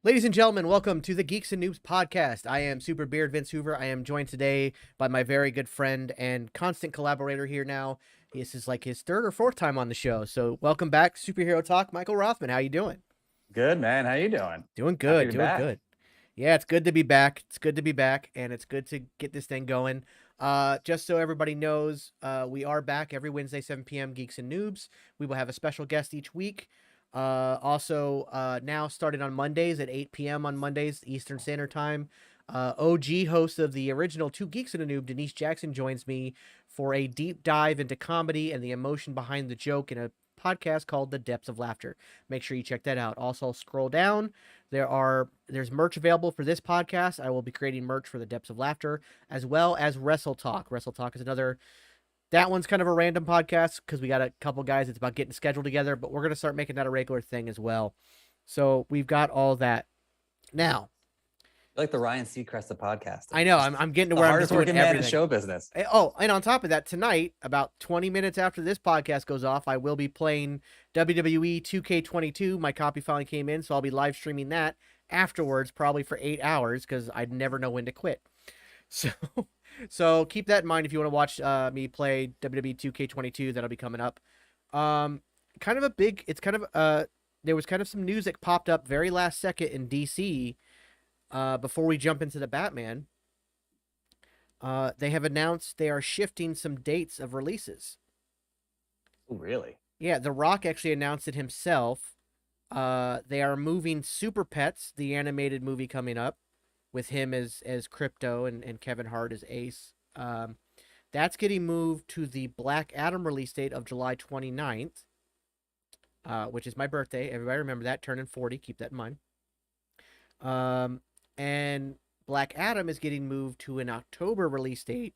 Ladies and gentlemen, welcome to the Geeks and Noobs podcast. I am SuperBeard Vince Hoover. I am joined today by my very good friend and constant collaborator here now. This is like his third or fourth time on the show. So welcome back, SuperHeroTok, Michael Rothman. How you doing? Good, man. How you doing? Doing Happy good, to be doing back. good. Yeah, it's good to be back. It's good to be back, and it's good to get this thing going. Just so everybody knows, we are back every Wednesday, 7 p.m. Geeks and Noobs. We will have a special guest each week. Also, now started on Mondays at 8 p.m. on Mondays, Eastern Standard Time. OG host of the original Two Geeks and a Noob, Denise Jackson, joins me for a deep dive into comedy and the emotion behind the joke in a podcast called The Depths of Laughter. Make sure you check that out. Also, scroll down. There's merch available for this podcast. I will be creating merch for The Depths of Laughter, as well as Wrestle Talk. Wrestle Talk is another. That one's kind of a random podcast because we got a couple guys. It's about getting scheduled together, but we're gonna start making that a regular thing as well. So we've got all that now. You're like the Ryan Seacrest of podcasting. I know Just I'm getting to the where I'm hardest just doing working man in everything. show business. Oh, and on top of that, tonight, about 20 minutes after this podcast goes off, I will be playing WWE 2K22. My copy finally came in, so I'll be live streaming that afterwards, probably for 8 hours, because I'd never know when to quit. So, so keep that in mind if you want to watch me play WWE 2K22. That'll be coming up. Kind of a big. It's kind of there was kind of some news that popped up very last second in DC. Before we jump into the Batman. They have announced they are shifting some dates of releases. Oh, really? Yeah, The Rock actually announced it himself. They are moving Super Pets, the animated movie coming up, with him as Crypto and Kevin Hart as Ace. That's getting moved to the Black Adam release date of July 29th, which is my birthday. Everybody remember that, turning 40. Keep that in mind. And Black Adam is getting moved to an October release date,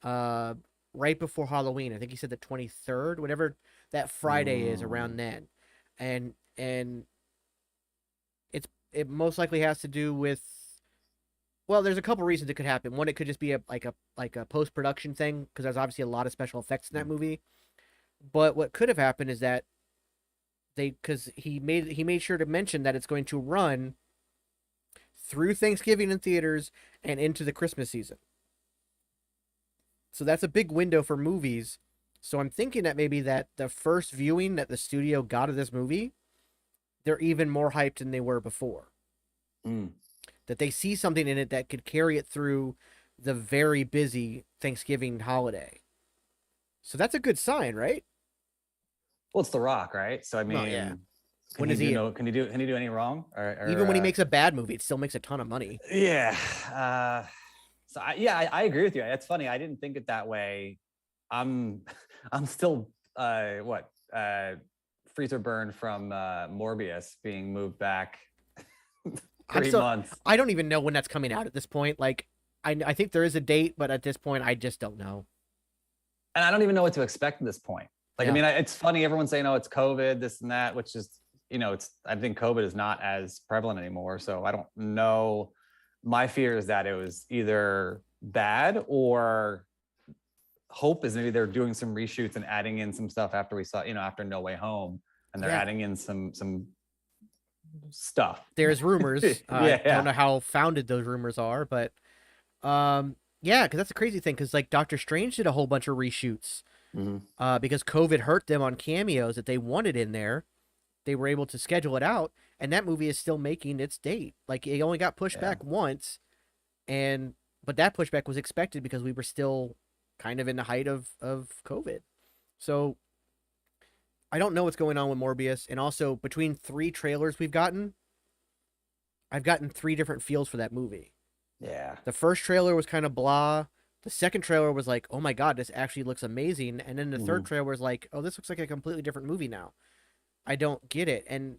right before Halloween. I think he said the 23rd, whatever that Friday is around then. And it most likely has to do with, well, there's a couple reasons it could happen. One, it could just be like a post-production thing because there's obviously a lot of special effects in that movie. But what could have happened is that because he made sure to mention that it's going to run through Thanksgiving in theaters and into the Christmas season. So that's a big window for movies. So I'm thinking that maybe that the first viewing that the studio got of this movie, they're even more hyped than they were before. That they see something in it that could carry it through the very busy Thanksgiving holiday. So that's a good sign, right? Well, it's The Rock, right? So I mean, Yeah. Can he do any wrong? Or even when he makes a bad movie, it still makes a ton of money. Yeah. So I agree with you. It's funny. I didn't think it that way. I'm still freezer burn from Morbius being moved back 3 months. I don't even know when that's coming out at this point. Like, I think there is a date, but at this point, I just don't know. And I don't even know what to expect at this point. Like, yeah. I mean, it's funny. Everyone's saying, "Oh, it's COVID, this and that," which is, I think COVID is not as prevalent anymore. So I don't know. My fear is that it was either bad or hope is maybe they're doing some reshoots and adding in some stuff after we saw, after No Way Home, and they're adding in some stuff. There's rumors. I don't know how founded those rumors are, but yeah, because that's a crazy thing. Because like Doctor Strange did a whole bunch of reshoots because COVID hurt them on cameos that they wanted in there. They were able to schedule it out, and that movie is still making its date. Like it only got pushed back once, but that pushback was expected because we were still kind of in the height of COVID. So I don't know what's going on with Morbius. And also between 3 trailers I've gotten 3 different feels for that movie. Yeah. The first trailer was kind of blah. The second trailer was like, oh my God, this actually looks amazing. And then the third trailer was like, oh, this looks like a completely different movie now. I don't get it. And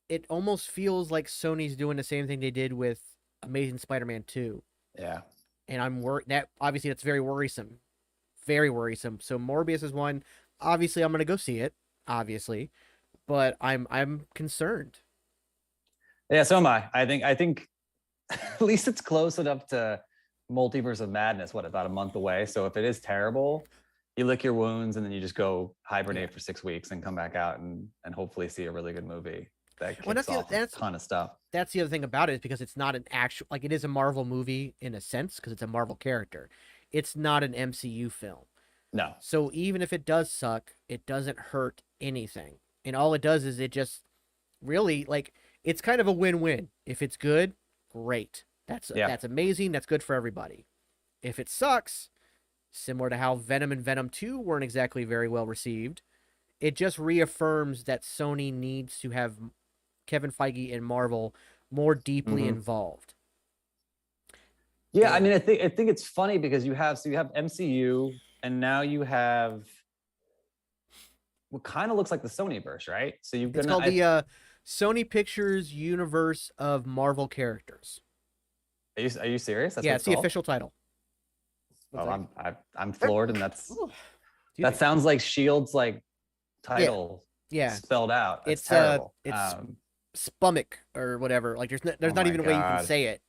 it almost feels like Sony's doing the same thing they did with Amazing Spider-Man 2. Yeah. And I'm worried that obviously that's very worrisome. Very worrisome. So Morbius is one. Obviously, I'm gonna go see it. Obviously, but I'm concerned. Yeah, so am I. I think at least it's close enough to Multiverse of Madness. What, about a month away? So if it is terrible, you lick your wounds and then you just go hibernate for 6 weeks and come back out and hopefully see a really good movie. that Well, kicks off a ton of stuff. that's the other thing about it, is because it's not an actual, like, it is a Marvel movie in a sense because it's a Marvel character. It's not an MCU film. No. So even if it does suck, it doesn't hurt anything. And all it does is it just really, like, it's kind of a win-win. If it's good, great. That's amazing. That's good for everybody. If it sucks, similar to how Venom and Venom 2 weren't exactly very well received, it just reaffirms that Sony needs to have Kevin Feige and Marvel more deeply involved. Yeah, I mean, I think it's funny because you have MCU, and now you have what kind of looks like the Sonyverse, right? So It's called the Sony Pictures Universe of Marvel Characters. Are you serious? That's yeah, it's the official title. Oh, I'm floored, and that sounds like Shield's like title. Yeah, spelled out. That's terrible. It's Spummick or whatever. Like there's not even a way you can say it.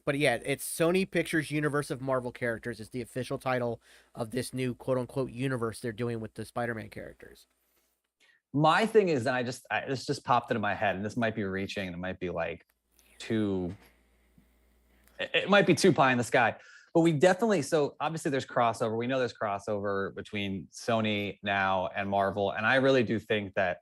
But yeah, it's Sony Pictures Universe of Marvel Characters is the official title of this new quote unquote universe they're doing with the Spider-Man characters. My thing is, and this just popped into my head, and this might be reaching, and it might be like it might be too pie in the sky, but we definitely, so obviously there's crossover. We know there's crossover between Sony now and Marvel. And I really do think that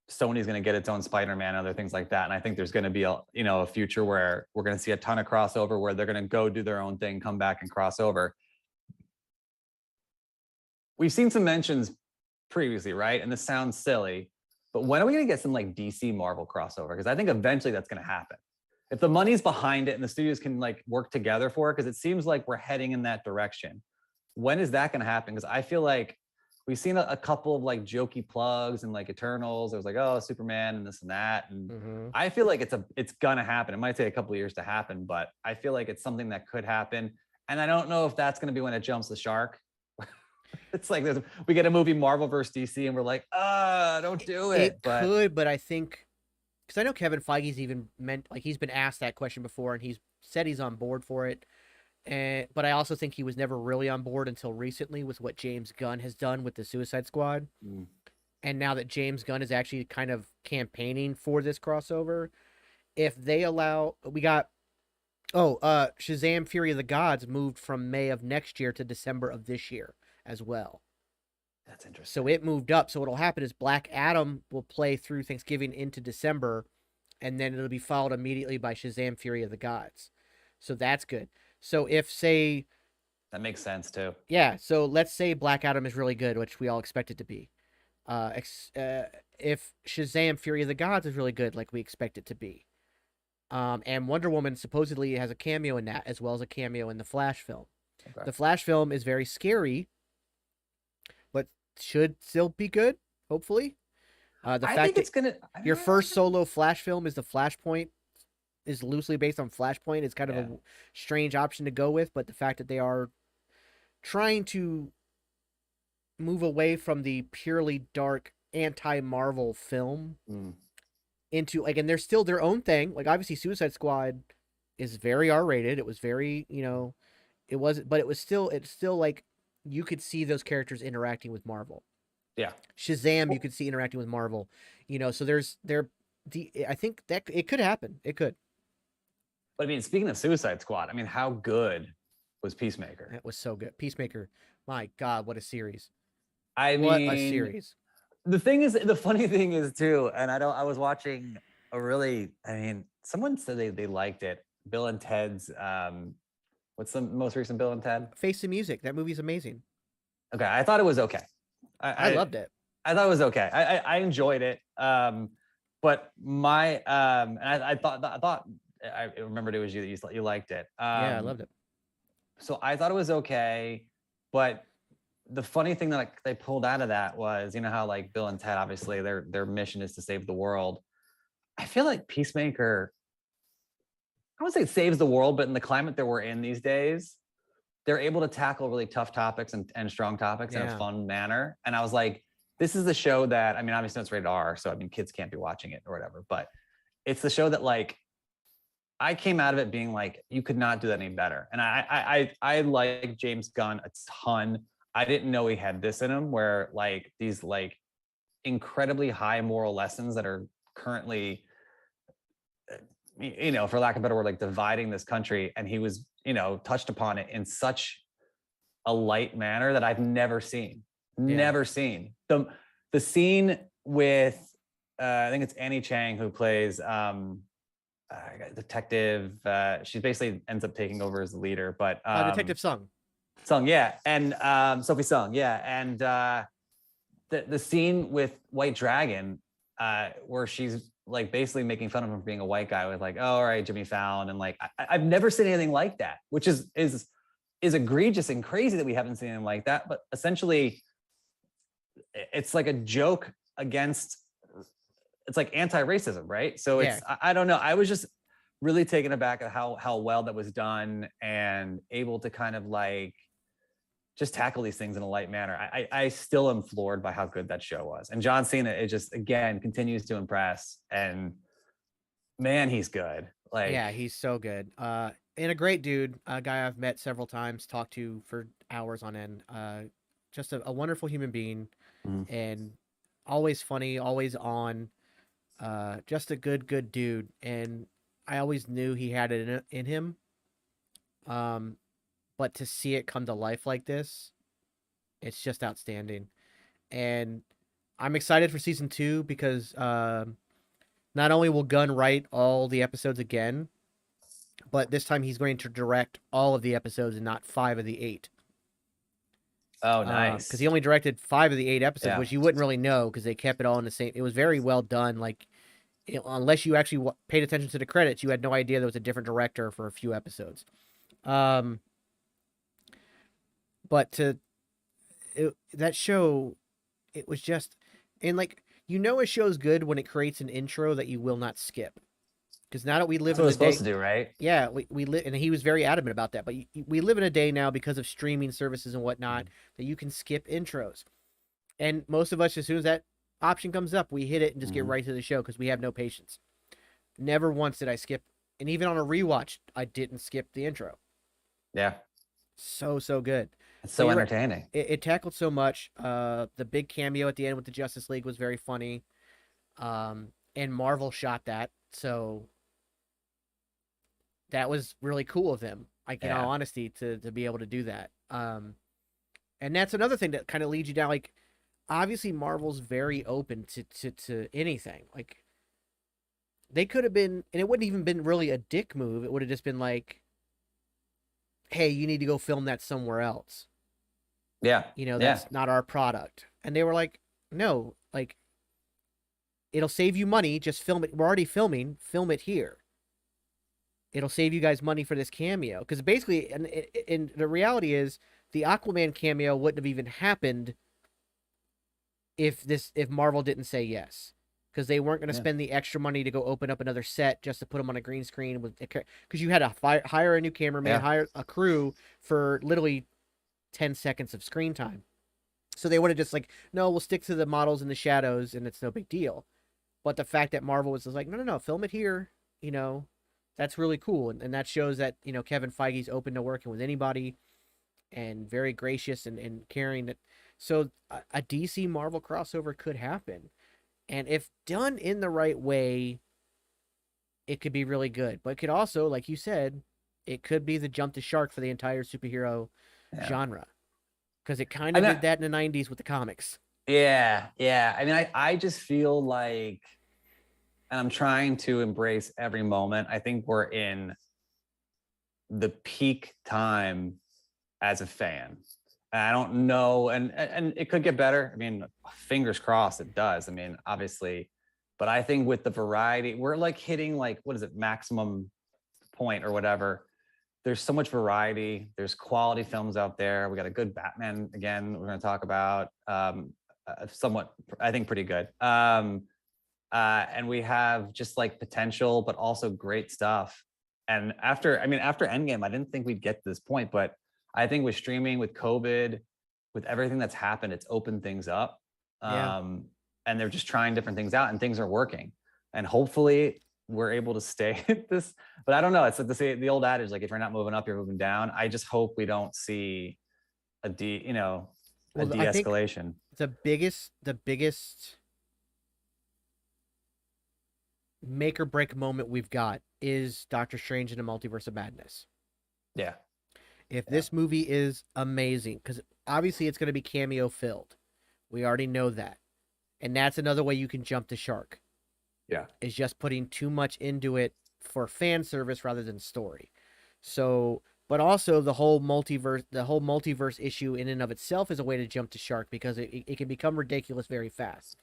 Sony's going to get its own Spider-Man and other things like that. And I think there's going to be a future where we're going to see a ton of crossover, where they're going to go do their own thing, come back and cross over. We've seen some mentions previously, right? And this sounds silly, but when are we going to get some like DC Marvel crossover? Because I think eventually that's going to happen. If the money's behind it and the studios can like work together for it, because it seems like we're heading in that direction. When is that going to happen? Because I feel like we've seen a couple of like jokey plugs and like Eternals. It was like, oh, Superman and this and that. And I feel like it's gonna happen. It might take a couple of years to happen, but I feel like it's something that could happen. And I don't know if that's gonna be when it jumps the shark. It's like we get a movie Marvel versus DC, and we're like, don't do it. It could, but I think, because I know Kevin Feige's even he's been asked that question before, and he's said he's on board for it. But I also think he was never really on board until recently with what James Gunn has done with the Suicide Squad. And now that James Gunn is actually kind of campaigning for this crossover, if they allow, Shazam Fury of the Gods moved from May of next year to December of this year as well. That's interesting. So it moved up. So what'll happen is Black Adam will play through Thanksgiving into December, and then it'll be followed immediately by Shazam Fury of the Gods. So that's good. So if, say... That makes sense, too. Yeah, so let's say Black Adam is really good, which we all expect it to be. If Shazam Fury of the Gods is really good, like we expect it to be. And Wonder Woman supposedly has a cameo in that, as well as a cameo in the Flash film. Okay. The Flash film is very scary, but should still be good, hopefully. The fact that your first solo Flash film is the Flashpoint, is loosely based on Flashpoint, is kind of a strange option to go with, but the fact that they are trying to move away from the purely dark anti-Marvel film into, like, and they're still their own thing. Like, obviously Suicide Squad is very R-rated. It was very, it's still like you could see those characters interacting with Marvel. Yeah. Shazam, you could see interacting with Marvel. So I think that it could happen. It could. But I mean, speaking of Suicide Squad, I mean, how good was Peacemaker? It was so good. Peacemaker, my God, what a series! What a series. The funny thing is too, and I was watching someone said they liked it. Bill and Ted's, what's the most recent Bill and Ted? Face the Music. That movie's amazing. Okay, I thought it was okay. I loved it. I thought it was okay. I enjoyed it. But my and I thought I remembered it was you that you liked it. Yeah, I loved it. So I thought it was okay, but the funny thing that they pulled out of that was, how like Bill and Ted, obviously their mission is to save the world. I feel like Peacemaker, I wouldn't say it saves the world, but in the climate that we're in these days, they're able to tackle really tough topics and strong topics in a fun manner. And I was like, this is the show that, I mean, obviously it's rated R, so I mean, kids can't be watching it or whatever, but it's the show that like, I came out of it being like, you could not do that any better. And I like James Gunn a ton. I didn't know he had this in him, where like these like incredibly high moral lessons that are currently you know, for lack of a better word, like dividing this country, and he was, you know, touched upon it in such a light manner that I've never seen. Never seen. The scene with I think it's Annie Chang who plays detective. She basically ends up taking over as the leader, but Detective Sung. Sung, yeah, and Sophie Sung, yeah, and the scene with White Dragon, where she's like basically making fun of him for being a white guy with like, oh, all right, Jimmy Fallon, and like I've never seen anything like that, which is egregious and crazy that we haven't seen anything like that. But essentially, it's like a joke against, it's like anti-racism, right? So it's I don't know. I was just really taken aback at how well that was done and able to kind of like just tackle these things in a light manner. I still am floored by how good that show was. And John Cena, it just, again, continues to impress. And man, he's good. Like, yeah, he's so good. And a great dude, a guy I've met several times, talked to for hours on end. Just a wonderful human being, and always funny, always on. Just a good dude. And I always knew he had it in him. But to see it come to life like this, it's just outstanding. And I'm excited for season 2 because not only will Gunn write all the episodes again, but this time he's going to direct all of the episodes and not 5 of the 8. Oh, nice. Because he only directed 5 of the 8 episodes, which you wouldn't really know because they kept it all in the same. It was very well done. Like, unless you actually paid attention to the credits, you had no idea there was a different director for a few episodes. But that show, it was just, and like, you know, a show's good when it creates an intro that you will not skip. Because now that we live in a day, supposed to do, right? Yeah, we live, and he was very adamant about that. But we live in a day now because of streaming services and whatnot that you can skip intros, and most of us, as soon as that option comes up, we hit it and just get right to the show because we have no patience. Never once did I skip, and even on a rewatch, I didn't skip the intro. Yeah, so good. It's so entertaining. It tackled so much. The big cameo at the end with the Justice League was very funny. And Marvel shot that, so that was really cool of them. Like, in all honesty, to be able to do that. And that's another thing that kind of leads you down. Like, obviously, Marvel's very open to anything. Like, they could have been, and it wouldn't even been really a dick move. It would have just been like, hey, you need to go film that somewhere else. Yeah. You know, that's not our product. And they were like, no, like, it'll save you money. Just film it. We're already filming. Film it here. It'll save you guys money for this cameo. Because basically, and the reality is, the Aquaman cameo wouldn't have even happened if Marvel didn't say yes. Because they weren't going to spend the extra money to go open up another set just to put them on a green screen. Because you had to hire a new cameraman, hire a crew for literally 10 seconds of screen time. So they would have just like, no, we'll stick to the models in the shadows and it's no big deal. But the fact that Marvel was just like, no, film it here, you know, that's really cool. And that shows that, you know, Kevin Feige's open to working with anybody and very gracious and caring. That so a DC Marvel crossover could happen. And if done in the right way, it could be really good. But it could also, like you said, it could be the jump to shark for the entire superhero genre. Because it kind of did that in the 90s with the comics. Yeah. I mean, I just feel like, and I'm trying to embrace every moment. I think we're in the peak time as a fan. I don't know, and it could get better. I mean, fingers crossed it does. I mean, obviously, but I think with the variety, we're like hitting like, what is it, maximum point or whatever. There's so much variety. There's quality films out there. We got a good Batman again. We're going to talk about somewhat, I think, pretty good. And we have just like potential, but also great stuff. And after Endgame, I didn't think we'd get to this point, but I think with streaming, with COVID, with everything that's happened, it's opened things up. And they're just trying different things out and things are working. And hopefully we're able to stay at this, but I don't know. It's like the old adage, like if you're not moving up, you're moving down. I just hope we don't see a de-escalation. The biggest make or break moment we've got is Doctor Strange in the Multiverse of Madness. Yeah. If Yeah. this movie is amazing, because obviously it's going to be cameo filled, we already know that, and that's another way you can jump the shark. Yeah. Is just putting too much into it for fan service rather than story. So, but also the whole multiverse issue in and of itself is a way to jump the shark because it can become ridiculous very fast.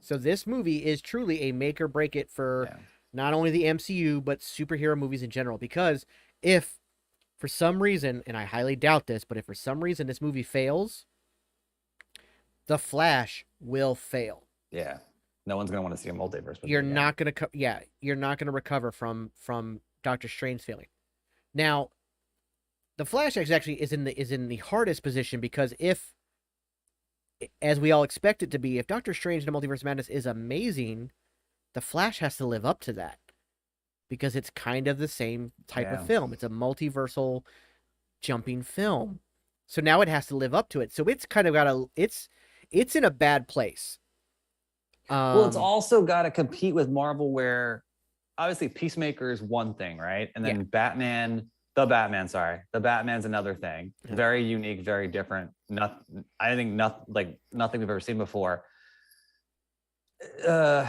So this movie is truly a make or break it for not only the MCU but superhero movies in general. Because if for some reason, and I highly doubt this, but if for some reason this movie fails, The Flash will fail. Yeah. No one's gonna want to see a multiverse. You're not gonna you're not gonna recover from Doctor Strange failing. Now, the Flash actually is in the hardest position because if, as we all expect it to be, if Doctor Strange in the Multiverse of Madness is amazing, the Flash has to live up to that because it's kind of the same type of film. It's a multiversal jumping film, so now it has to live up to it. So it's kind of got it's in a bad place. Well, it's also got to compete with Marvel, where obviously Peacemaker is one thing, right? And then the Batman's another thing. Yeah. Very unique, very different. I think nothing we've ever seen before. The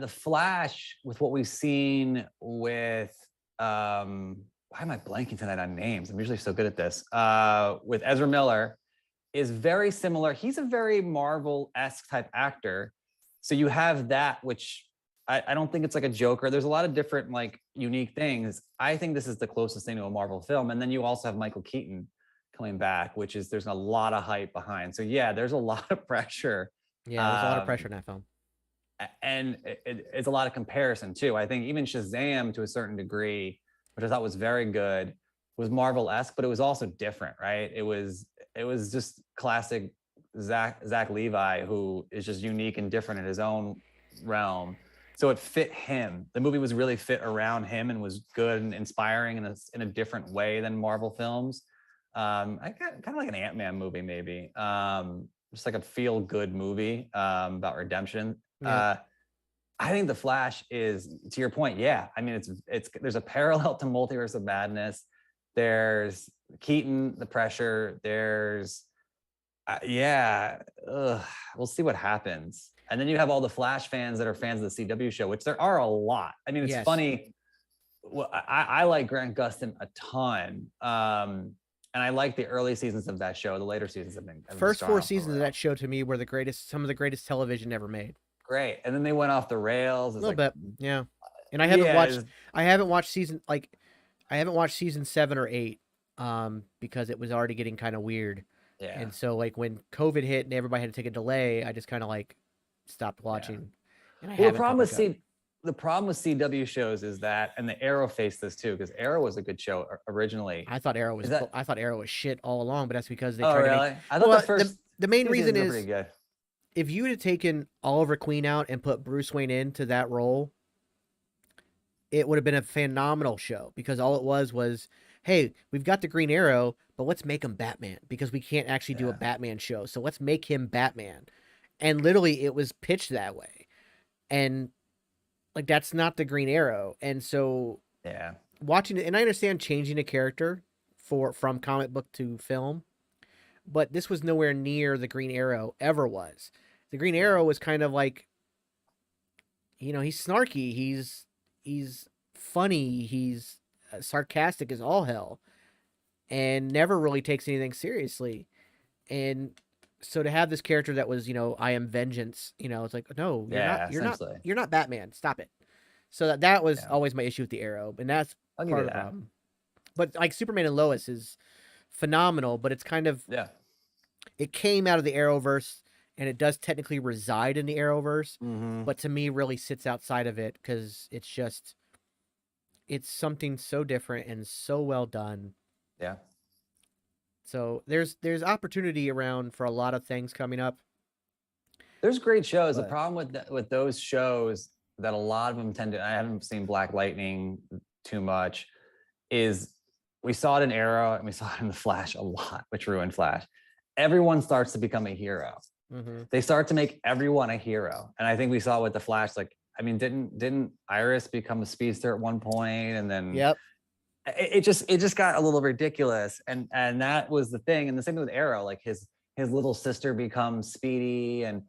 Flash, with what we've seen with why am I blanking tonight on names? I'm usually so good at this. With Ezra Miller, is very similar. He's a very Marvel-esque type actor. So you have that, which I don't think it's like a Joker. There's a lot of different like unique things. I think this is the closest thing to a Marvel film. And then you also have Michael Keaton coming back, which is there's a lot of hype behind. So yeah, there's a lot of pressure. Yeah, there's a lot of pressure in that film. And it's a lot of comparison too. I think even Shazam, to a certain degree, which I thought was very good, was Marvel-esque, but it was also different, right? It was just classic Zach Levi, who is just unique and different in his own realm. So it fit him. The movie was really fit around him and was good and inspiring in a different way than Marvel films. I got kind of like an Ant-Man movie, maybe. Just like a feel-good movie about redemption. Yeah. I think The Flash is, to your point, I mean, it's there's a parallel to Multiverse of Madness. There's Keaton, the pressure. There's we'll see what happens. And then you have all the Flash fans that are fans of the CW show, which there are a lot. I mean, it's funny. Well, I like Grant Gustin a ton. And I like the early seasons of that show. The later seasons have been first 4 seasons of that show to me were some of the greatest television ever made. Great. And then they went off the rails. A little bit. Yeah. And I haven't watched season 7 or 8 because it was already getting kind of weird. Yeah. And so like when COVID hit and everybody had to take a delay, I just kind of like stopped watching. Yeah. Well, the problem with CW shows is that, and the Arrow faced this too, because Arrow was a good show originally. I thought Arrow was shit all along, but that's because they tried to make. I thought the main reason is if you had taken Oliver Queen out and put Bruce Wayne into that role, it would have been a phenomenal show, because all it was, hey, we've got the Green Arrow, but let's make him Batman, because we can't actually do a Batman show. So let's make him Batman. And literally it was pitched that way. And like, that's not the Green Arrow. And so watching it, and I understand changing a character from comic book to film, but this was nowhere near the Green Arrow ever was. The Green Arrow was kind of like, he's snarky. He's funny. He's sarcastic as all hell, and never really takes anything seriously. And so to have this character that was, I am vengeance, it's like, no, you're not Batman. Stop it. So that was always my issue with the Arrow, and that's part of the problem. But like Superman and Lois is phenomenal, but it's kind of it came out of the Arrowverse, and it does technically reside in the Arrowverse, but to me really sits outside of it because it's something so different and so well done. Yeah. So there's opportunity around for a lot of things coming up. There's great shows. The problem with those shows that a lot of them tend to, I haven't seen Black Lightning too much, is we saw it in Arrow and we saw it in The Flash a lot, which ruined Flash. Everyone starts to become a hero. They start to make everyone a hero. And I think we saw with The Flash, like, I mean, didn't Iris become a speedster at one point, and then Yep. it just got a little ridiculous, and that was the thing. And the same thing with Arrow, like his little sister becomes Speedy, and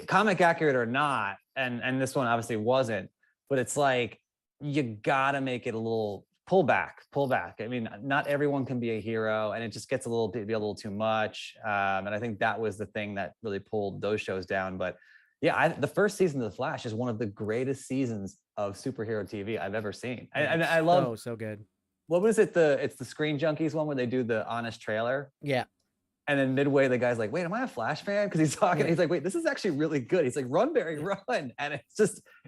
comic accurate or not, and this one obviously wasn't, but it's like you gotta make it a little pull back. I mean, not everyone can be a hero, and it just gets a little too much. And I think that was the thing that really pulled those shows down. But yeah, the first season of The Flash is one of the greatest seasons of superhero TV I've ever seen. And I love so good. What was it? It's the Screen Junkies one where they do the honest trailer. Yeah. And then midway, the guy's like, wait, am I a Flash fan? Because he's talking. He's like, wait, this is actually really good. He's like, run, Barry, run. And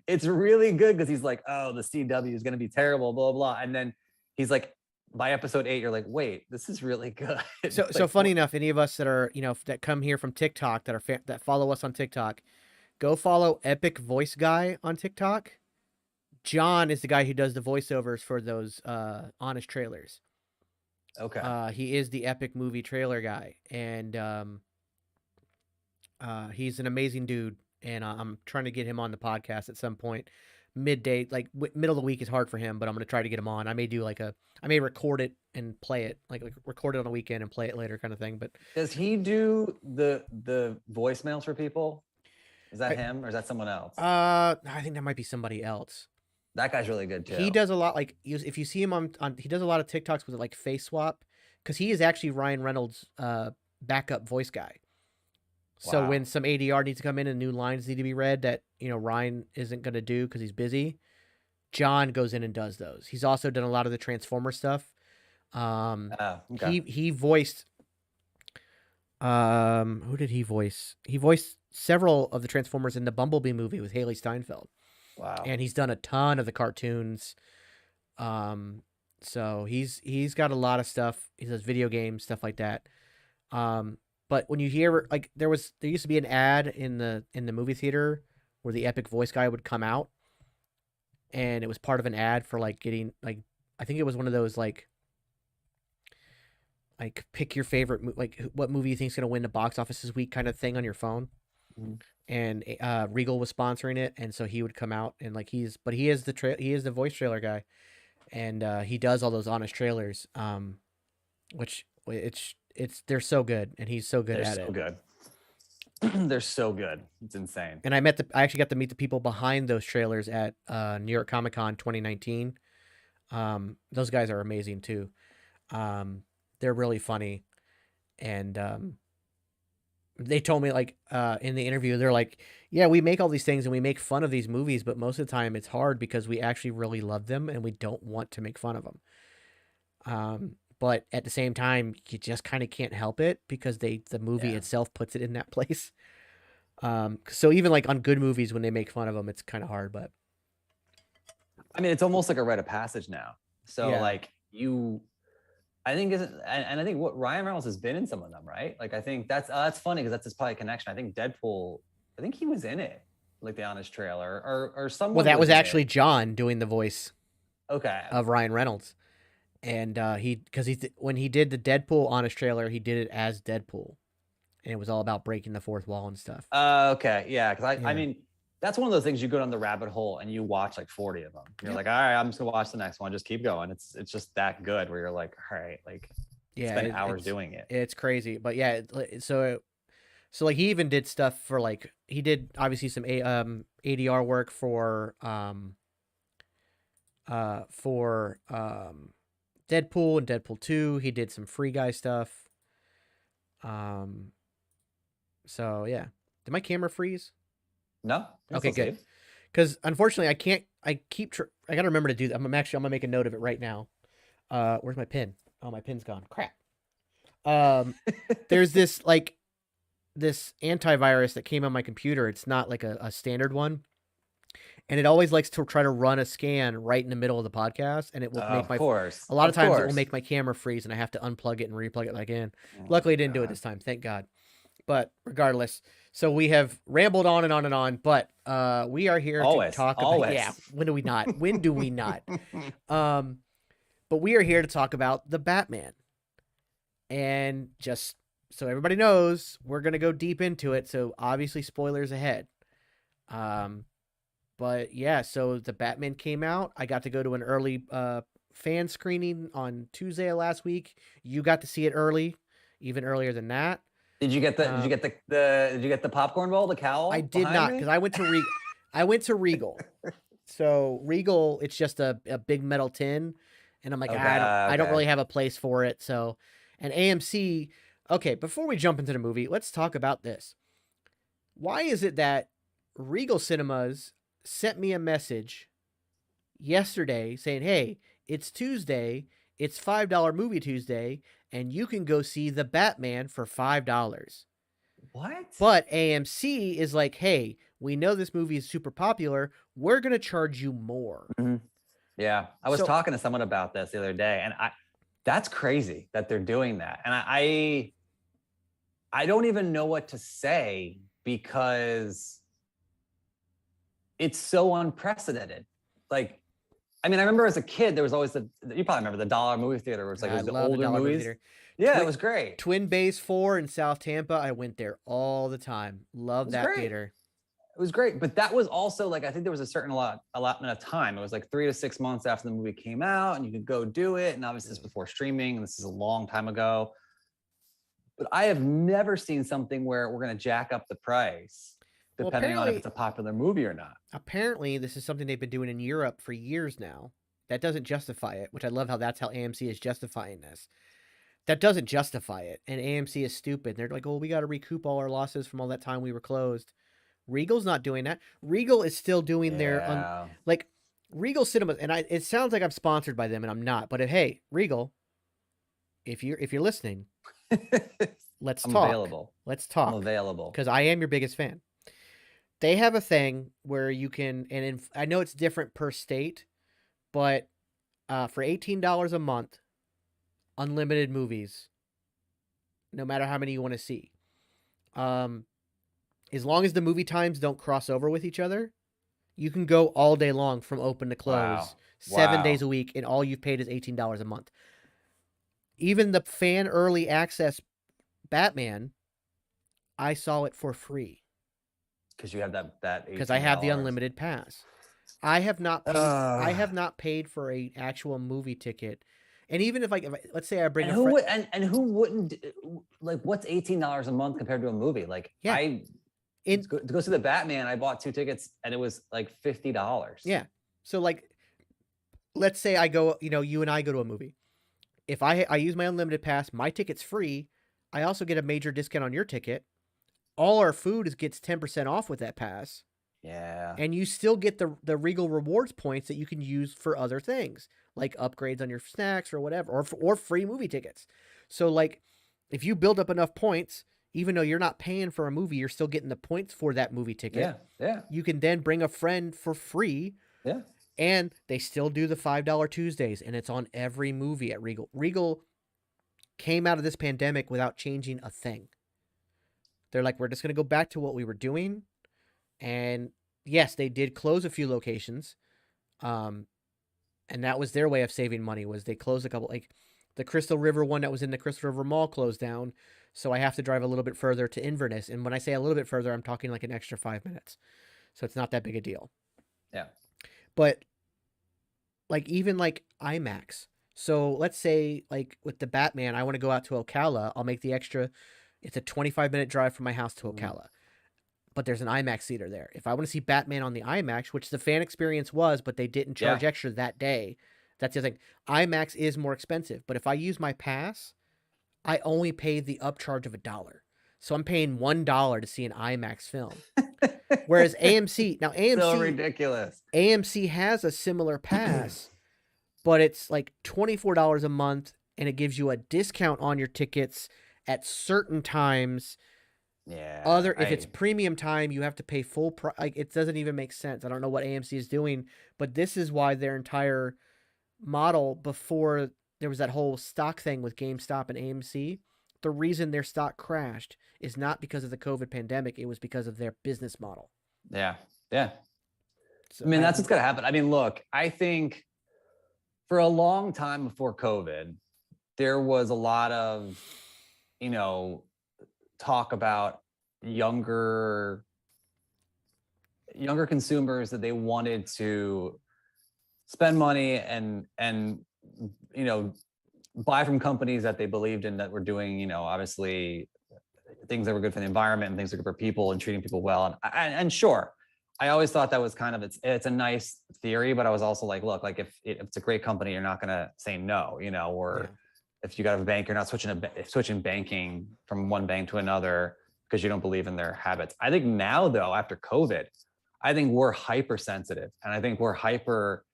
it's really good because he's like, oh, the CW is going to be terrible, blah, blah. And then he's like, by episode 8, you're like, wait, this is really good. So funny enough, any of us that are, that come here from TikTok, that follow us on TikTok, go follow Epic Voice Guy on TikTok. John is the guy who does the voiceovers for those honest trailers. Okay. He is the Epic movie trailer guy, and he's an amazing dude. And I'm trying to get him on the podcast at some point. Midday, like middle of the week is hard for him, but I'm going to try to get him on. I may record it and play it, like record it on a weekend and play it later, kind of thing. But does he do the voicemails for people? Is that him or is that someone else? I think that might be somebody else. That guy's really good too. He does a lot, like if you see him on he does a lot of TikToks with like face swap, because he is actually Ryan Reynolds' backup voice guy. So when some ADR needs to come in and new lines need to be read that Ryan isn't going to do because he's busy, John goes in and does those. He's also done a lot of the Transformer stuff. Okay. He voiced who did he voice? He voiced several of the Transformers in the Bumblebee movie with Haley Steinfeld. Wow. And he's done a ton of the cartoons. So he's got a lot of stuff. He does video games, stuff like that. But when you hear, like, there used to be an ad in the movie theater where the Epic Voice Guy would come out, and it was part of an ad for like getting, like, I think it was one of those like pick your favorite, like what movie you think is going to win the box office this week kind of thing on your phone. Mm-hmm. And Regal was sponsoring it, and so he would come out and like he is the voice trailer guy, and he does all those honest trailers, which they're so good, and he's so good at it. They're so good. They're so good. It's insane. And I actually got to meet the people behind those trailers at New York Comic Con 2019. Those guys are amazing too. They're really funny, and they told me, like, in the interview, they're like, yeah, we make all these things and we make fun of these movies, but most of the time it's hard because we actually really love them and we don't want to make fun of them. But at the same time, you just kind of can't help it because the movie itself puts it in that place. So even like on good movies, when they make fun of them, it's kind of hard, but I mean, it's almost like a rite of passage now. So like I think and I think what Ryan Reynolds has been in some of them, right? Like, I think that's funny because that's his probably connection. I think Deadpool, I think he was in it, like the honest trailer or someone. Well, that was actually John doing the voice. Okay. Of Ryan Reynolds, and when he did the Deadpool honest trailer, he did it as Deadpool, and it was all about breaking the fourth wall and stuff. Okay, yeah, because I mean, that's one of those things you go down the rabbit hole and you watch like 40 of them. You're like, all right, I'm just gonna watch the next one. Just keep going. It's just that good where you're like, all right, like, spend hours doing it. It's crazy, but yeah. So like he even did stuff for like he did obviously some ADR work for Deadpool and Deadpool 2. He did some Free Guy stuff. So yeah, did my camera freeze? No. Okay, good. Because unfortunately, I can't. I gotta remember to do that. I'm gonna make a note of it right now. Where's my pin? Oh, my pin's gone. Crap. There's this antivirus that came on my computer. It's not like a standard one, and it always likes to try to run a scan right in the middle of the podcast, and it will make a lot of times it will make my camera freeze, and I have to unplug it and replug it back in. Luckily, it didn't do it this time. Thank God. But regardless, so we have rambled on and on and on, but we are here to talk about. Yeah, when do we not? When do we not? But we are here to talk about the Batman, and just so everybody knows, we're gonna go deep into it. So obviously, spoilers ahead. But But yeah, so the Batman came out. I got to go to an early fan screening on Tuesday of last week. You got to see it early, even earlier than that. Did you get the did you get the popcorn bowl, the I cowl did behind not because me? I went to Regal. So Regal, it's just a big metal tin, and I'm like, Okay, I don't okay. really have a place for it. So, and AMC. Okay, before we jump into the movie, let's talk about this. Why is it that Regal Cinemas sent me a message yesterday saying, "Hey, it's Tuesday. It's $5 movie Tuesday, and you can go see the Batman for $5." What? But AMC is like, "Hey, we know this movie is super popular. We're gonna charge you more." Mhm. Yeah, I was So talking to someone about this the other day, and that's crazy that they're doing that. And I don't even know what to say because it's so unprecedented. Like, I mean, I remember as a kid, there was always you probably remember the dollar movie theater where it's like it I was the love the older Dollar Movie movies. Theater. Yeah, it Twin was great. Twin Base 4 in South Tampa. I went there all the time. It Love was that great. theater. It was great. But that was also like, I think there was a certain allotment of time. It was like 3 to 6 months after the movie came out, and you could go do it. And obviously, this is before streaming, and this is a long time ago. But I have never seen something where we're going to jack up the price Well, depending on if it's a popular movie or not. apparently this is something they've been doing in Europe for years now. That doesn't justify it, which I love how that's how AMC is justifying this. That doesn't justify it, and AMC is stupid. They're like, "Oh, we got to recoup all our losses from all that time we were closed." Regal's not doing that. Regal is still doing their Yeah. like Regal Cinemas, and it sounds like I'm sponsored by them, and I'm not. But hey, Regal, if you're listening, let's I'm talk. available. Let's I'm talk available. because I am your biggest fan. They have a thing where you can, I know it's different per state, but for $18 a month, unlimited movies, no matter how many you want to see. As long as the movie times don't cross over with each other, you can go all day long from open to close, Wow. 7 days a week, and all you've paid is $18 a month. Even the fan early access Batman, I saw it for free Because you have that because I have the $18. unlimited pass. I have not paid. I have not paid for a actual movie ticket, and even if let's say I bring And a friend, and who wouldn't, like, what's $18 a month compared to a movie? Like, yeah, to go see the Batman, I bought 2 tickets and it was like $50. yeah. So like, let's say I go, you and I go to a movie. If I use my unlimited pass, my ticket's free. I also get a major discount on your ticket. All our food gets 10% off with that pass. Yeah. And you still get the Regal rewards points that you can use for other things, like upgrades on your snacks or whatever, or free movie tickets. So like, if you build up enough points, even though you're not paying for a movie, you're still getting the points for that movie ticket. Yeah. Yeah. You can then bring a friend for free. Yeah. And they still do the $5 Tuesdays, and it's on every movie at Regal. Regal came out of this pandemic without changing a thing. They're like, we're just going to go back to what we were doing. And yes, they did close a few locations. And that was their way of saving money, was they closed a couple, like the Crystal River one that was in the Crystal River Mall closed down. So I have to drive a little bit further to Inverness. And when I say a little bit further, I'm talking like an extra 5 minutes. So it's not that big a deal. Yeah. But like even like IMAX. So let's say like with the Batman, I want to go out to Ocala. I'll make the extra. It's a 25-minute drive from my house to Ocala. But there's an IMAX theater there. If I want to see Batman on the IMAX, which the fan experience was, but they didn't charge extra that day, that's the other thing. IMAX is more expensive. But if I use my pass, I only pay the upcharge of $1. So I'm paying $1 to see an IMAX film. Whereas AMC, now AMC, So ridiculous. AMC has a similar pass, but it's like $24 a month, and it gives you a discount on your tickets at certain times. Yeah. If it's premium time, you have to pay full price. Like, it doesn't even make sense. I don't know what AMC is doing, but this is why their entire model, before there was that whole stock thing with GameStop and AMC, the reason their stock crashed is not because of the COVID pandemic. It was because of their business model. Yeah. Yeah. So, I mean, that's what's going to happen. I mean, look, I think for a long time before COVID, there was a lot of, talk about younger younger consumers that they wanted to spend money and you know, buy from companies that they believed in, that were doing, you know, obviously things that were good for the environment and things that were good for people and treating people well. And sure, I always thought that was kind of, it's a nice theory, but I was also like, look, like if it's a great company, you're not going to say no, you know, or if you got a bank, you're not switching banking from one bank to another because you don't believe in their habits. I think now though, after COVID, I think we're hypersensitive, and I think we're hyper,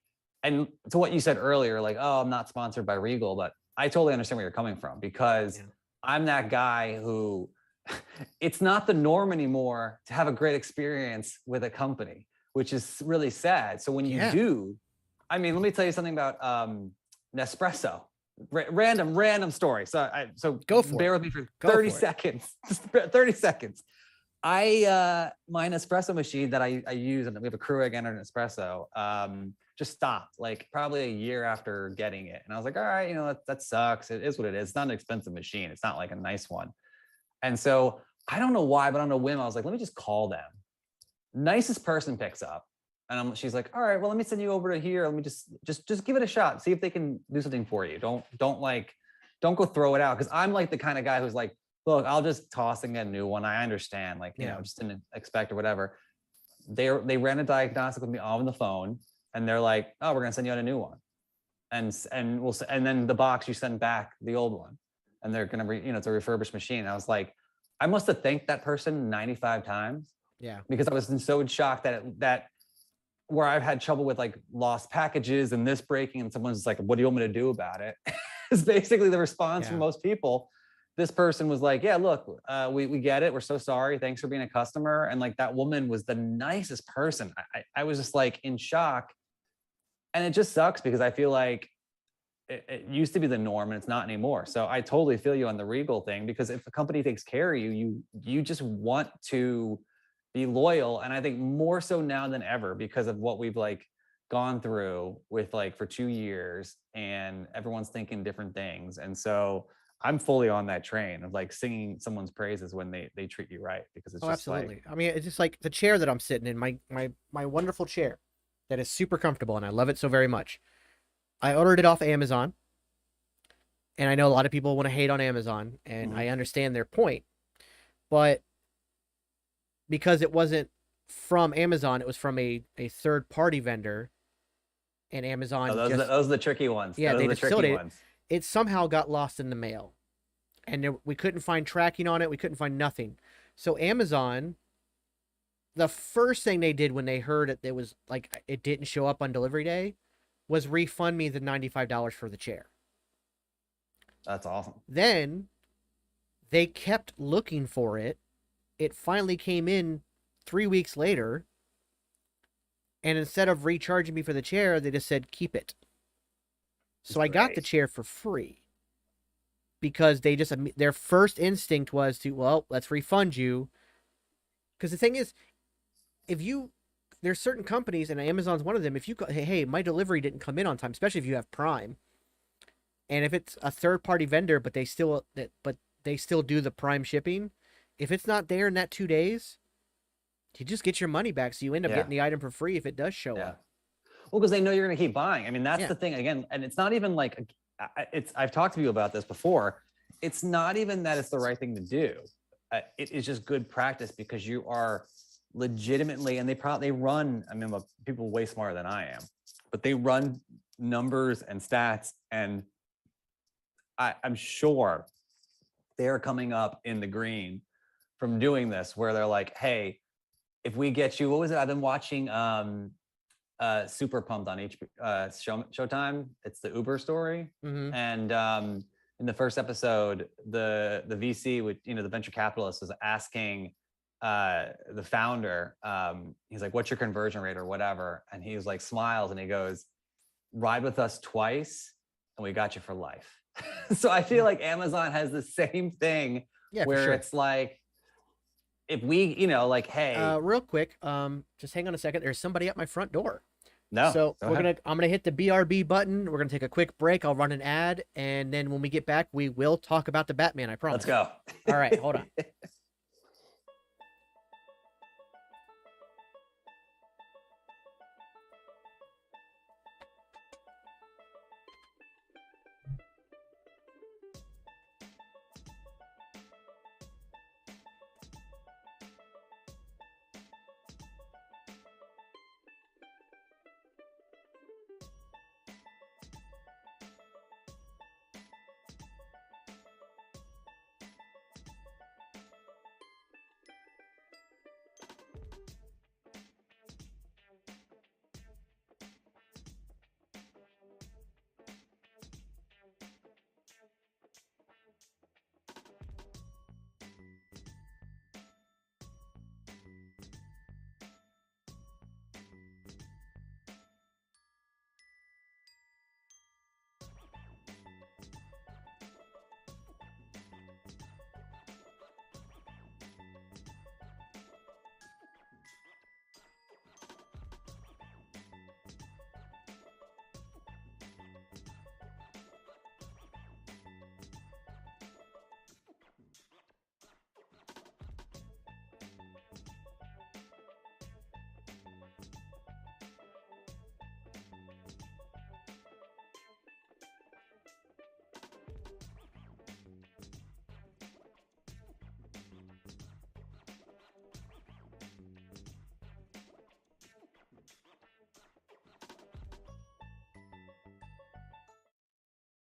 and to what you said earlier, like, oh, I'm not sponsored by Regal, but I totally understand where you're coming from, because I'm that guy who it's not the norm anymore to have a great experience with a company, which is really sad. So when you do, I mean, let me tell you something about Nespresso. Random story. So go for bear it. with me for 30 seconds. Just 30 seconds. My Nespresso machine that I use, and we have a Keurig and an espresso, just stopped like probably a year after getting it. And I was like, all right, you know, that sucks. It is what it is. It's not an expensive machine. It's not like a nice one. And so I don't know why, but on a whim, I was like, let me just call them. Nicest person picks up, and she's like, all right, well, let me send you over to here. Let me just give it a shot. See if they can do something for you. Don't go throw it out. Cause I'm like the kind of guy who's like, look, I'll just toss and get a new one. I understand, like, you know, just didn't expect or whatever. They ran a diagnostic with me on the phone, and they're like, oh, we're gonna send you out a new one. And then the box you send back the old one. And they're gonna, it's a refurbished machine. And I was like, I must have thanked that person 95 times. Yeah. Because I was so shocked that where I've had trouble with like lost packages and this breaking, and someone's like, what do you want me to do about it? It's basically the response from most people. This person was like, yeah, look, we get it. We're so sorry. Thanks for being a customer. And like, that woman was the nicest person. I was just like in shock. And it just sucks because I feel like it used to be the norm, and it's not anymore. So I totally feel you on the Regal thing, because if a company takes care of you, you just want to be loyal. And I think more so now than ever, because of what we've like gone through with like for 2 years, and everyone's thinking different things. And so I'm fully on that train of like singing someone's praises when they treat you right, because it's just absolutely. like, I mean, it's just like the chair that I'm sitting in, my wonderful chair that is super comfortable, and I love it so very much. I ordered it off Amazon, and I know a lot of people want to hate on Amazon, and I understand their point, but because it wasn't from Amazon, it was from a third-party vendor, and Amazon those are the tricky ones. Yeah, they facilitated ones. It somehow got lost in the mail, and we couldn't find tracking on it. We couldn't find nothing. So Amazon, the first thing they did when they heard it was like it didn't show up on delivery day, was refund me the $95 for the chair. That's awesome. Then they kept looking for it. It finally came in 3 weeks later. And instead of recharging me for the chair, they just said, keep it. So I got the chair for free. Because their first instinct was to, well, let's refund you. Because the thing is, there's certain companies, and Amazon's one of them, if you go, hey, my delivery didn't come in on time, especially if you have Prime, and if it's a third-party vendor, but they still do the Prime shipping, if it's not there in that 2 days, you just get your money back, so you end up getting the item for free if it does show up. Well, because they know you're going to keep buying. I mean, that's the thing, again, and it's not even like, I've talked to you about this before, it's not even that it's the right thing to do. It is just good practice, because you are legitimately, and they run, I mean, people way smarter than I am, but they run numbers and stats, and I'm sure they're coming up in the green from doing this, where they're like, hey, if we get you, what was it? I've been watching Super Pumped on Showtime. It's the Uber story. And in the first episode, the VC, with the venture capitalist, was asking the founder, he's like, what's your conversion rate or whatever? And he was like, smiles, and he goes, ride with us twice and we got you for life. So I feel like Amazon has the same thing, where it's like, if we, like, hey, real quick, just hang on a second. There's somebody at my front door. No. So I'm gonna hit the BRB button. We're gonna take a quick break. I'll run an ad, and then when we get back, we will talk about the Batman. I promise. Let's go. All right, hold on.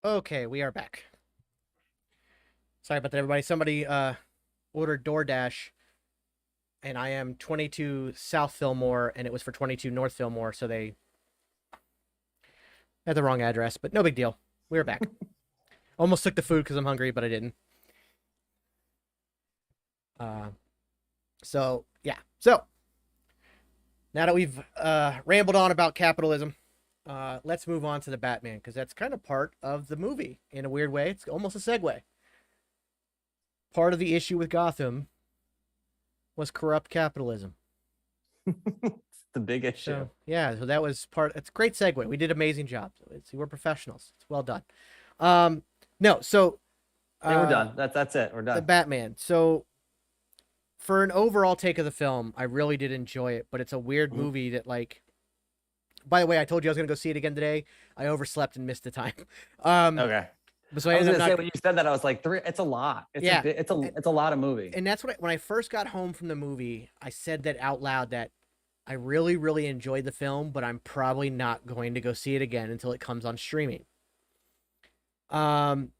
Okay, we are back. Sorry about that, everybody. Somebody ordered DoorDash, and I am 22 South Fillmore, and it was for 22 North Fillmore, so they had the wrong address, but no big deal. We are back. Almost took the food because I'm hungry, but I didn't. So yeah. So now that we've rambled on about capitalism, let's move on to the Batman, because that's kind of part of the movie in a weird way. It's almost a segue. Part of the issue with Gotham was corrupt capitalism. It's the big issue. So yeah, so that was part. It's a great segue. We did an amazing job. We're professionals. It's well done. No, so yeah, we're done. That's it. We're done. The Batman. So for an overall take of the film, I really did enjoy it, but it's a weird movie that, like, by the way, I told you I was gonna go see it again today. I overslept and missed the time. Okay. So I was gonna say, when you said that, I was like, it's a lot. It's yeah, it's a lot of movie. And that's when I first got home from the movie, I said that out loud, that I really, really enjoyed the film, but I'm probably not going to go see it again until it comes on streaming. And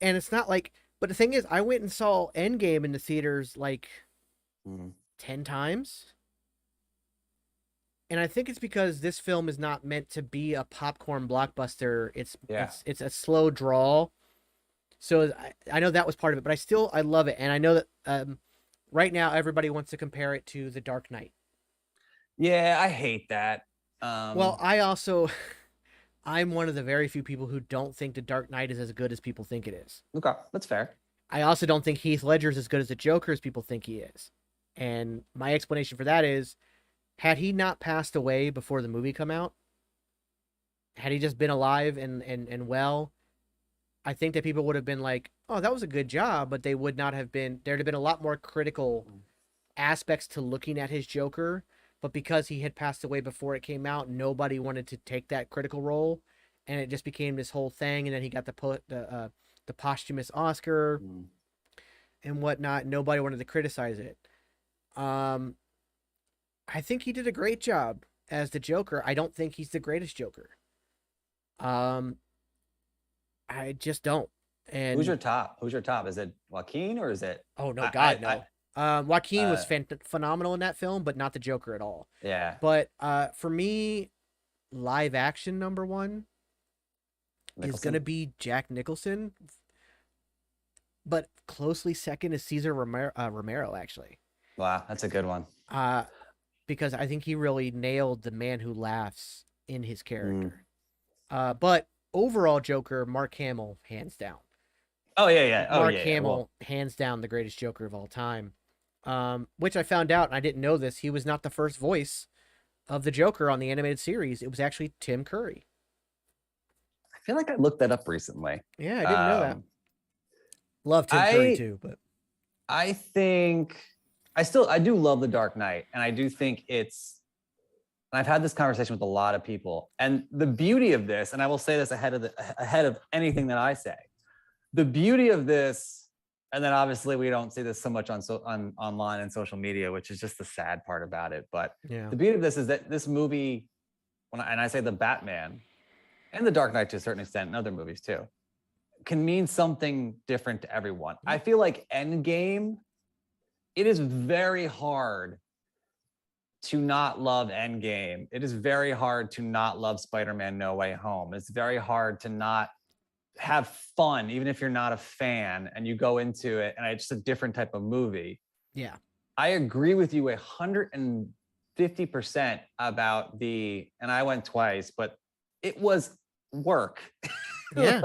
it's not like, but the thing is, I went and saw Endgame in the theaters like 10 times. And I think it's because this film is not meant to be a popcorn blockbuster. It's a slow draw. So I know that was part of it, but I love it. And I know that right now everybody wants to compare it to The Dark Knight. Yeah, I hate that. Well, I'm one of the very few people who don't think The Dark Knight is as good as people think it is. Okay, that's fair. I also don't think Heath Ledger is as good as the Joker as people think he is. And my explanation for that is, had he not passed away before the movie come out, had he just been alive and well, I think that people would have been like, oh, that was a good job, but they would not have been, there'd have been a lot more critical aspects to looking at his Joker. But because he had passed away before it came out, nobody wanted to take that critical role, and it just became this whole thing. And then he got the posthumous Oscar and whatnot. Nobody wanted to criticize it. I think he did a great job as the Joker. I don't think he's the greatest Joker. I just don't. And who's your top? Who's your top? Is it Joaquin or is it? Oh no, God, no. Joaquin was phenomenal in that film, but not the Joker at all. Yeah. But for me, live action number one is going to be Jack Nicholson. But closely second is Cesar Romero, actually. Wow, that's a good one. Because I think he really nailed the man who laughs in his character. But overall Joker, Mark Hamill, hands down. Oh, yeah. Mark Hamill, hands down, the greatest Joker of all time. Which I found out, and I didn't know this, he was not the first voice of the Joker on the animated series. It was actually Tim Curry. I feel like I looked that up recently. Yeah, I didn't know that. Love Tim Curry too, but I think I do love The Dark Knight, and I do think and I've had this conversation with a lot of people, and the beauty of this, and I will say this ahead of anything that I say, the beauty of this, and then obviously we don't see this so much on online and social media, which is just the sad part about it. But the beauty of this is that this movie, and I say the Batman and The Dark Knight to a certain extent, and other movies too, can mean something different to everyone. I feel like Endgame, it is very hard to not love Endgame. It is very hard to not love Spider-Man No Way Home. It's very hard to not have fun, even if you're not a fan and you go into it and it's just a different type of movie. Yeah. I agree with you 150% about and I went twice, but it was work. Yeah.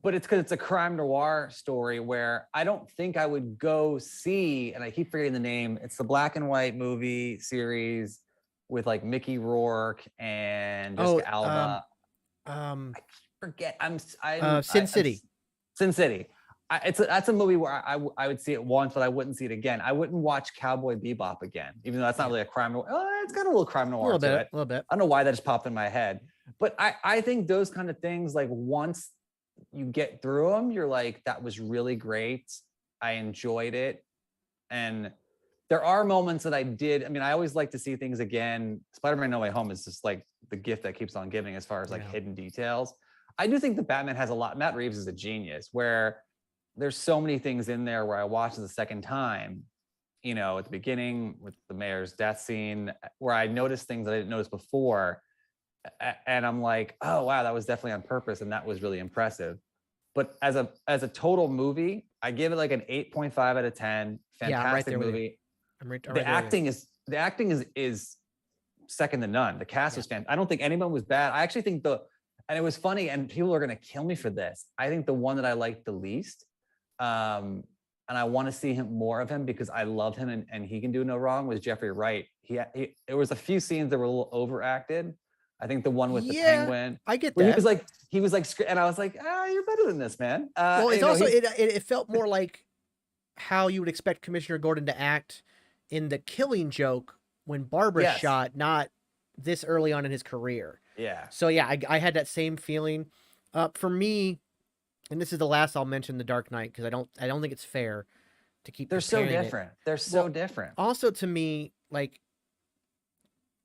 But it's because it's a crime noir story where I don't think I would go see, and I keep forgetting the name. It's the black and white movie series with like Mickey Rourke and Jessica Alba. I forget. Sin City. Sin City. That's a movie where I would see it once, but I wouldn't see it again. I wouldn't watch Cowboy Bebop again, even though that's not really a crime noir. It's got a little crime noir to it. A little bit. I don't know why that just popped in my head, but I think those kind of things, like once you get through them, you're like, that was really great. I enjoyed it. And there are moments that I always like to see things again. Spider-Man No Way Home is just like the gift that keeps on giving as far as like hidden details. I do think the Batman has a lot. Matt Reeves is a genius where there's so many things in there where I watched it the second time, you know, at the beginning with the mayor's death scene where I noticed things that I didn't notice before. And I'm like, oh, wow, that was definitely on purpose. And that was really impressive. But as a total movie, I give it like an 8.5 out of 10. Fantastic movie. The acting is second to none. The cast was fantastic. I don't think anyone was bad. I actually think and it was funny, and people are gonna kill me for this. I think the one that I liked the least, and I want to see more of him because I love him and he can do no wrong, was Jeffrey Wright. There was a few scenes that were a little overacted. I think the one with the penguin. I get that. He was like, and I was like, you're better than this, man. Well, it's also it felt more like how you would expect Commissioner Gordon to act in The Killing Joke when Barbara shot, not this early on in his career. Yeah. So yeah, I had that same feeling. For me, and this is the last I'll mention The Dark Knight because I don't think it's fair to keep. They're so different. They're so different. Also, to me, like.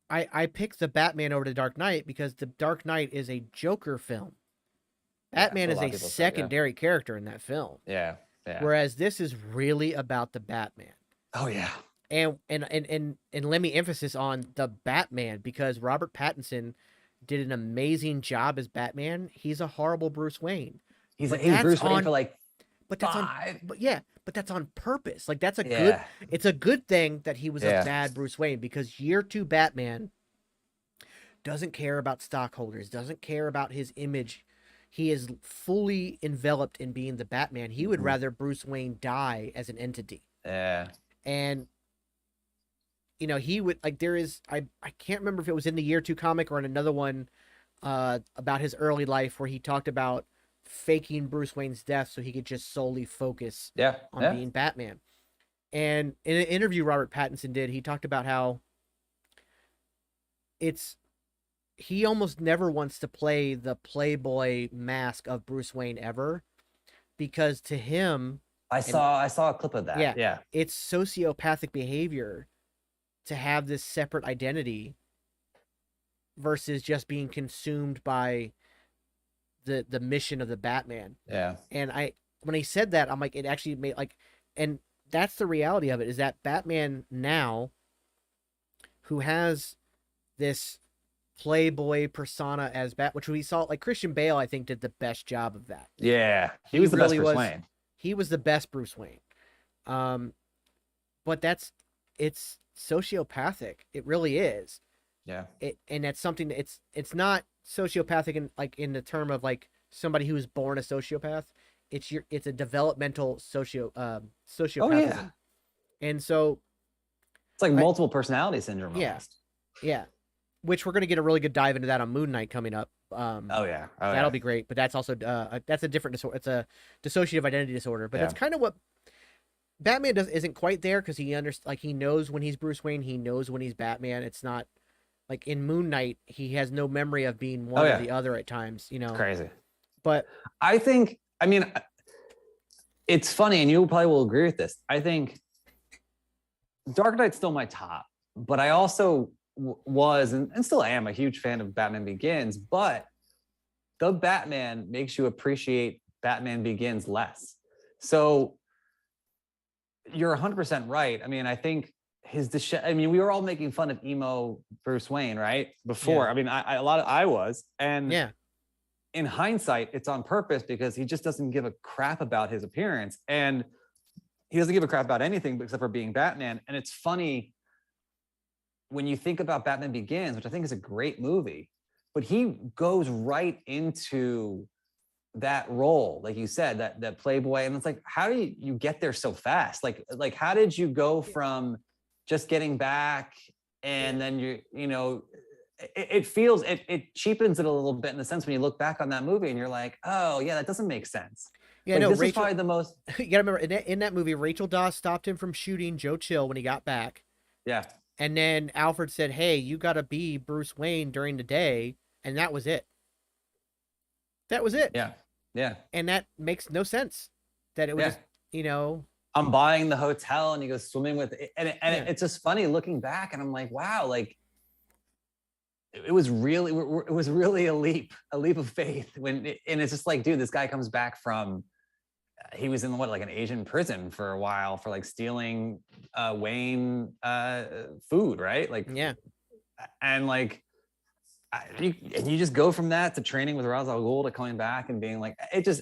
I picked the Batman over the Dark Knight because the Dark Knight is a Joker film. Batman is a secondary character in that film. Yeah. Whereas this is really about the Batman. Oh yeah. And let me emphasis on the Batman because Robert Pattinson did an amazing job as Batman. He's a horrible Bruce Wayne. He's Bruce Wayne for like but that's on purpose. Like that's it's a good thing that he was a bad Bruce Wayne because year 2 Batman doesn't care about stockholders, doesn't care about his image. He is fully enveloped in being the Batman. He would rather Bruce Wayne die as an entity. Yeah. And you know, he would like I can't remember if it was in the year 2 comic or in another one about his early life where he talked about faking Bruce Wayne's death so he could just solely focus on being Batman. And in an interview Robert Pattinson did, he talked about how he almost never wants to play the playboy mask of Bruce Wayne ever because to him I saw a clip of that. Yeah. It's sociopathic behavior to have this separate identity versus just being consumed by the mission of the Batman. Yeah. And when he said that, I'm like, it actually made and that's the reality of it is that Batman now, who has this playboy persona as which we saw, like Christian Bale, I think did the best job of that. Yeah. He was the best Bruce Wayne. He was the best Bruce Wayne. But it's sociopathic. It really is. Yeah. And that's something it's not sociopathic in the term of like somebody who was born a sociopath. It's a developmental sociopathism. Oh yeah. And so it's like multiple personality syndrome. Yeah. Almost. Yeah. Which we're going to get a really good dive into that on Moon Knight coming up. That'll be great, but that's also that's a different disorder. It's a dissociative identity disorder, but that's kind of what Batman isn't quite there because he knows when he's Bruce Wayne, he knows when he's Batman. It's not like in Moon Knight, he has no memory of being one or the other at times, you know. It's crazy. But I mean, it's funny, and you probably will agree with this. I think Dark Knight's still my top, but I also was and still am a huge fan of Batman Begins, but the Batman makes you appreciate Batman Begins less. So you're 100% right. I mean, I think we were all making fun of emo Bruce Wayne, right? Before. I mean, I was. And in hindsight, it's on purpose because he just doesn't give a crap about his appearance. And he doesn't give a crap about anything except for being Batman. And it's funny when you think about Batman Begins, which I think is a great movie, but he goes right into that role, like you said, that playboy. And it's like, how do you get there so fast? Like how did you go from just getting back and then it feels, it cheapens it a little bit in the sense when you look back on that movie and you're like, oh yeah, that doesn't make sense. Yeah, this is probably the most. You gotta remember in that movie, Rachel Dawes stopped him from shooting Joe Chill when he got back. Yeah. And then Alfred said, hey, you gotta be Bruce Wayne during the day. And that was it. That was it. Yeah. Yeah. And that makes no sense. That it was just, I'm buying the hotel and he goes swimming with it. And it's just funny looking back and I'm like, wow, like it was really a leap of faith and it's just like, dude, this guy comes back from, he was in like an Asian prison for a while for like stealing Wayne food, right? Like, Yeah. And like, you just go from that to training with Ra's al Ghul to coming back and being like, it just,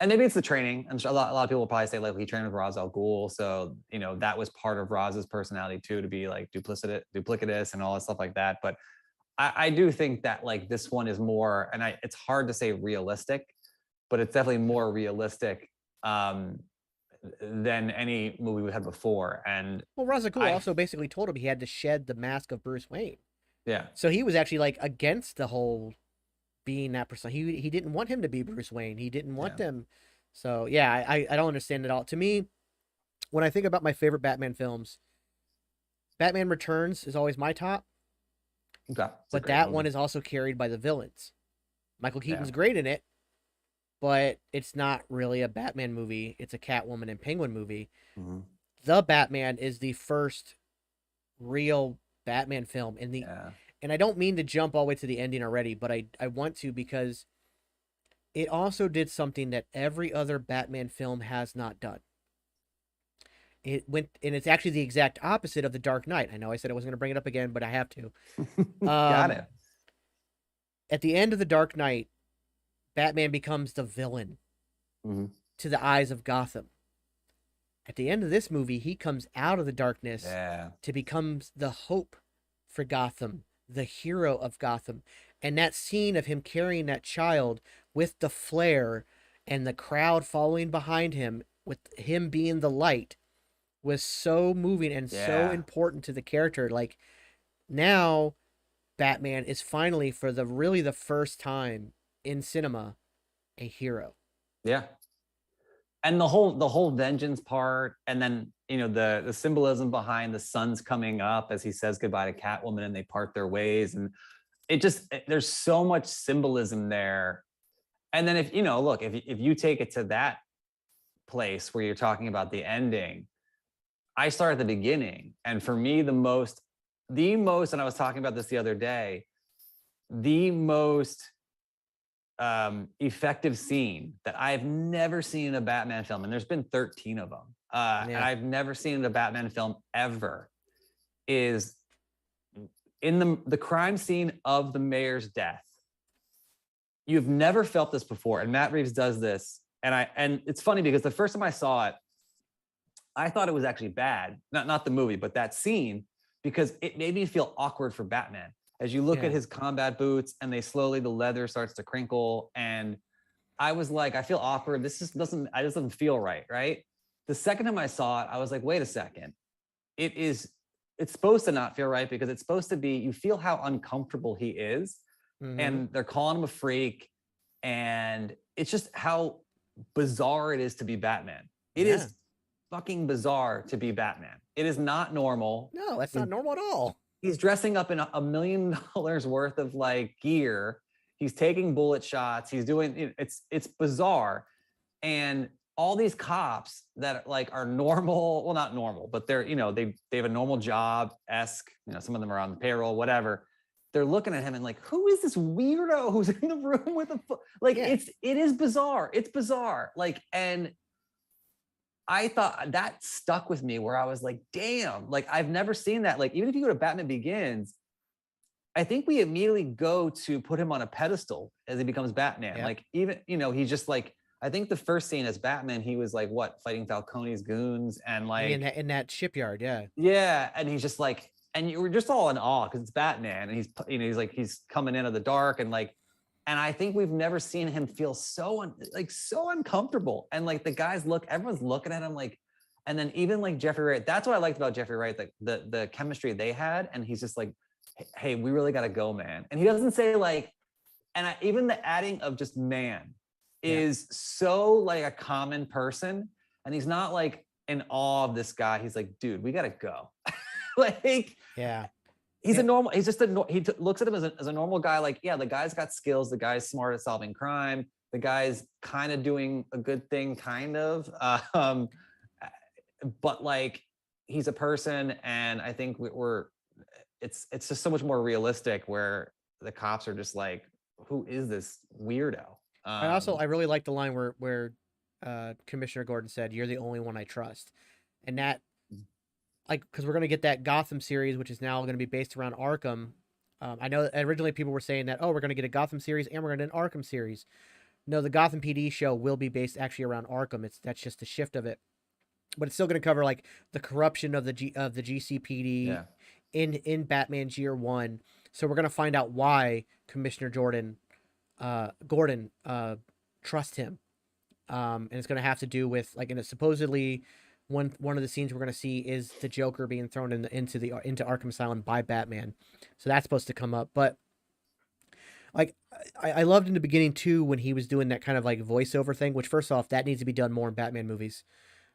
and maybe it's the training. And a lot of people will probably say like he trained with Ra's al Ghul, so that was part of Raz's personality too, to be like duplicitous and all that stuff like that. But I do think that like this one is more, and it's hard to say realistic, but it's definitely more realistic than any movie we had before. And well, Ra's al Ghul also basically told him he had to shed the mask of Bruce Wayne. Yeah. So he was actually like against the whole being that person. He didn't want him to be Bruce Wayne. He didn't want them. So yeah, I don't understand it all. To me, when I think about my favorite Batman films, Batman Returns is always my top. Okay. But that one is also carried by the villains. Michael Keaton's great in it, but it's not really a Batman movie. It's a Catwoman and Penguin movie. Mm-hmm. The Batman is the first real Batman film in the and I don't mean to jump all the way to the ending already, but I want to, because it also did something that every other Batman film has not done. It went, and it's actually the exact opposite of The Dark Knight. I know I said I wasn't going to bring it up again, but I have to. Got it. At the end of The Dark Knight, Batman becomes the villain to the eyes of Gotham. At the end of this movie, he comes out of the darkness to become the hope for Gotham, the hero of Gotham. And that scene of him carrying that child with the flare and the crowd following behind him, with him being the light, was so moving and so important to the character. Like, now Batman is finally, for the first time in cinema, a hero. Yeah. And the whole vengeance part, and then the symbolism behind the sun's coming up as he says goodbye to Catwoman and they part their ways, and there's so much symbolism there. And then if you take it to that place where you're talking about the ending, I start at the beginning, and for me the most, and I was talking about this the other day, the most effective scene that I've never seen in a Batman film, and there's been 13 of them, and I've never seen in a Batman film ever, is in the crime scene of the mayor's death. You've never felt this before, and Matt Reeves does this, and it's funny because the first time I saw it, I thought it was actually bad, not the movie, but that scene, because it made me feel awkward for Batman. As you look at his combat boots and the leather starts to crinkle, and I was like, I feel awkward. This just doesn't feel right, right? The second time I saw it, I was like, wait a second. It's supposed to not feel right, because it's supposed to be, you feel how uncomfortable he is, and they're calling him a freak, and it's just how bizarre it is to be Batman. It is fucking bizarre to be Batman. It is not normal. No, that's not normal at all. He's dressing up in $1 million worth of like gear. He's taking bullet shots. He's doing, it's bizarre. And all these cops that like are normal, well, not normal, but they're, they have a normal job-esque, some of them are on the payroll, whatever. They're looking at him and like, who is this weirdo who's in the room with a it is bizarre. It's bizarre. Like, and I thought that stuck with me, where I was like, damn, like I've never seen that. Like, even if you go to Batman Begins, I think we immediately go to put him on a pedestal as he becomes Batman. Yeah. Like, even, he's just like, I think the first scene as Batman, he was like, fighting Falcone's goons and like in that shipyard. Yeah. Yeah. And he's just like, and you were just all in awe because it's Batman, and he's, he's coming in of the dark, and like, and I think we've never seen him feel so uncomfortable. And like the guys everyone's looking at him like, and then even like Jeffrey Wright, that's what I liked about Jeffrey Wright, like the chemistry they had. And he's just like, hey, we really got to go, man. And he doesn't say like, and even the adding of just man is so like a common person. And he's not like in awe of this guy. He's like, dude, we got to go. Like, he's a normal, he looks at him as a normal guy. Like, the guy's got skills. The guy's smart at solving crime. The guy's kind of doing a good thing, kind of. But like, he's a person. And I think it's just so much more realistic where the cops are just like, who is this weirdo? I really like the line where Commissioner Gordon said, "You're the only one I trust," and that, like, because we're gonna get that Gotham series, which is now going to be based around Arkham. I know originally people were saying that, oh, we're going to get a Gotham series and we're going to get an Arkham series. No, the Gotham PD show will be based actually around Arkham. That's just a shift of it, but it's still going to cover like the corruption of the GCPD yeah, in Batman's year one. So we're going to find out why Commissioner Gordon trust him, and it's going to have to do with like, and it's supposedly one of the scenes we're going to see is the Joker being thrown into Arkham Asylum by Batman. So that's supposed to come up, but like I loved in the beginning too when he was doing that kind of like voiceover thing. Which first off, that needs to be done more in Batman movies.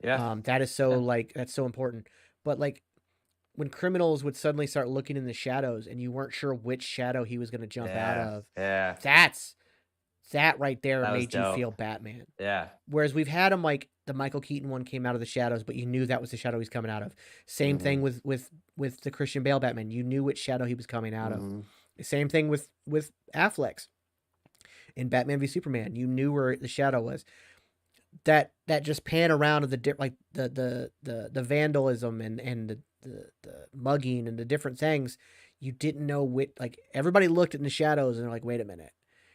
yeah, That is so yeah. like that's so important. But like when criminals would suddenly start looking in the shadows and you weren't sure which shadow he was going to jump out Yeah, of, yeah, that right there that was made you dope. feel Batman. Yeah, Whereas we've had him like the Michael Keaton one came out of the shadows, but you knew that was the shadow he's coming out of. Same thing hmm with the Christian Bale Batman. You knew which shadow he was coming out of. hmm Same thing with Affleck's in Batman v Superman. You knew where the shadow was. That just pan around of the like the vandalism and the mugging and the different things. You didn't know what, like, everybody looked in the shadows and they're like, wait a minute,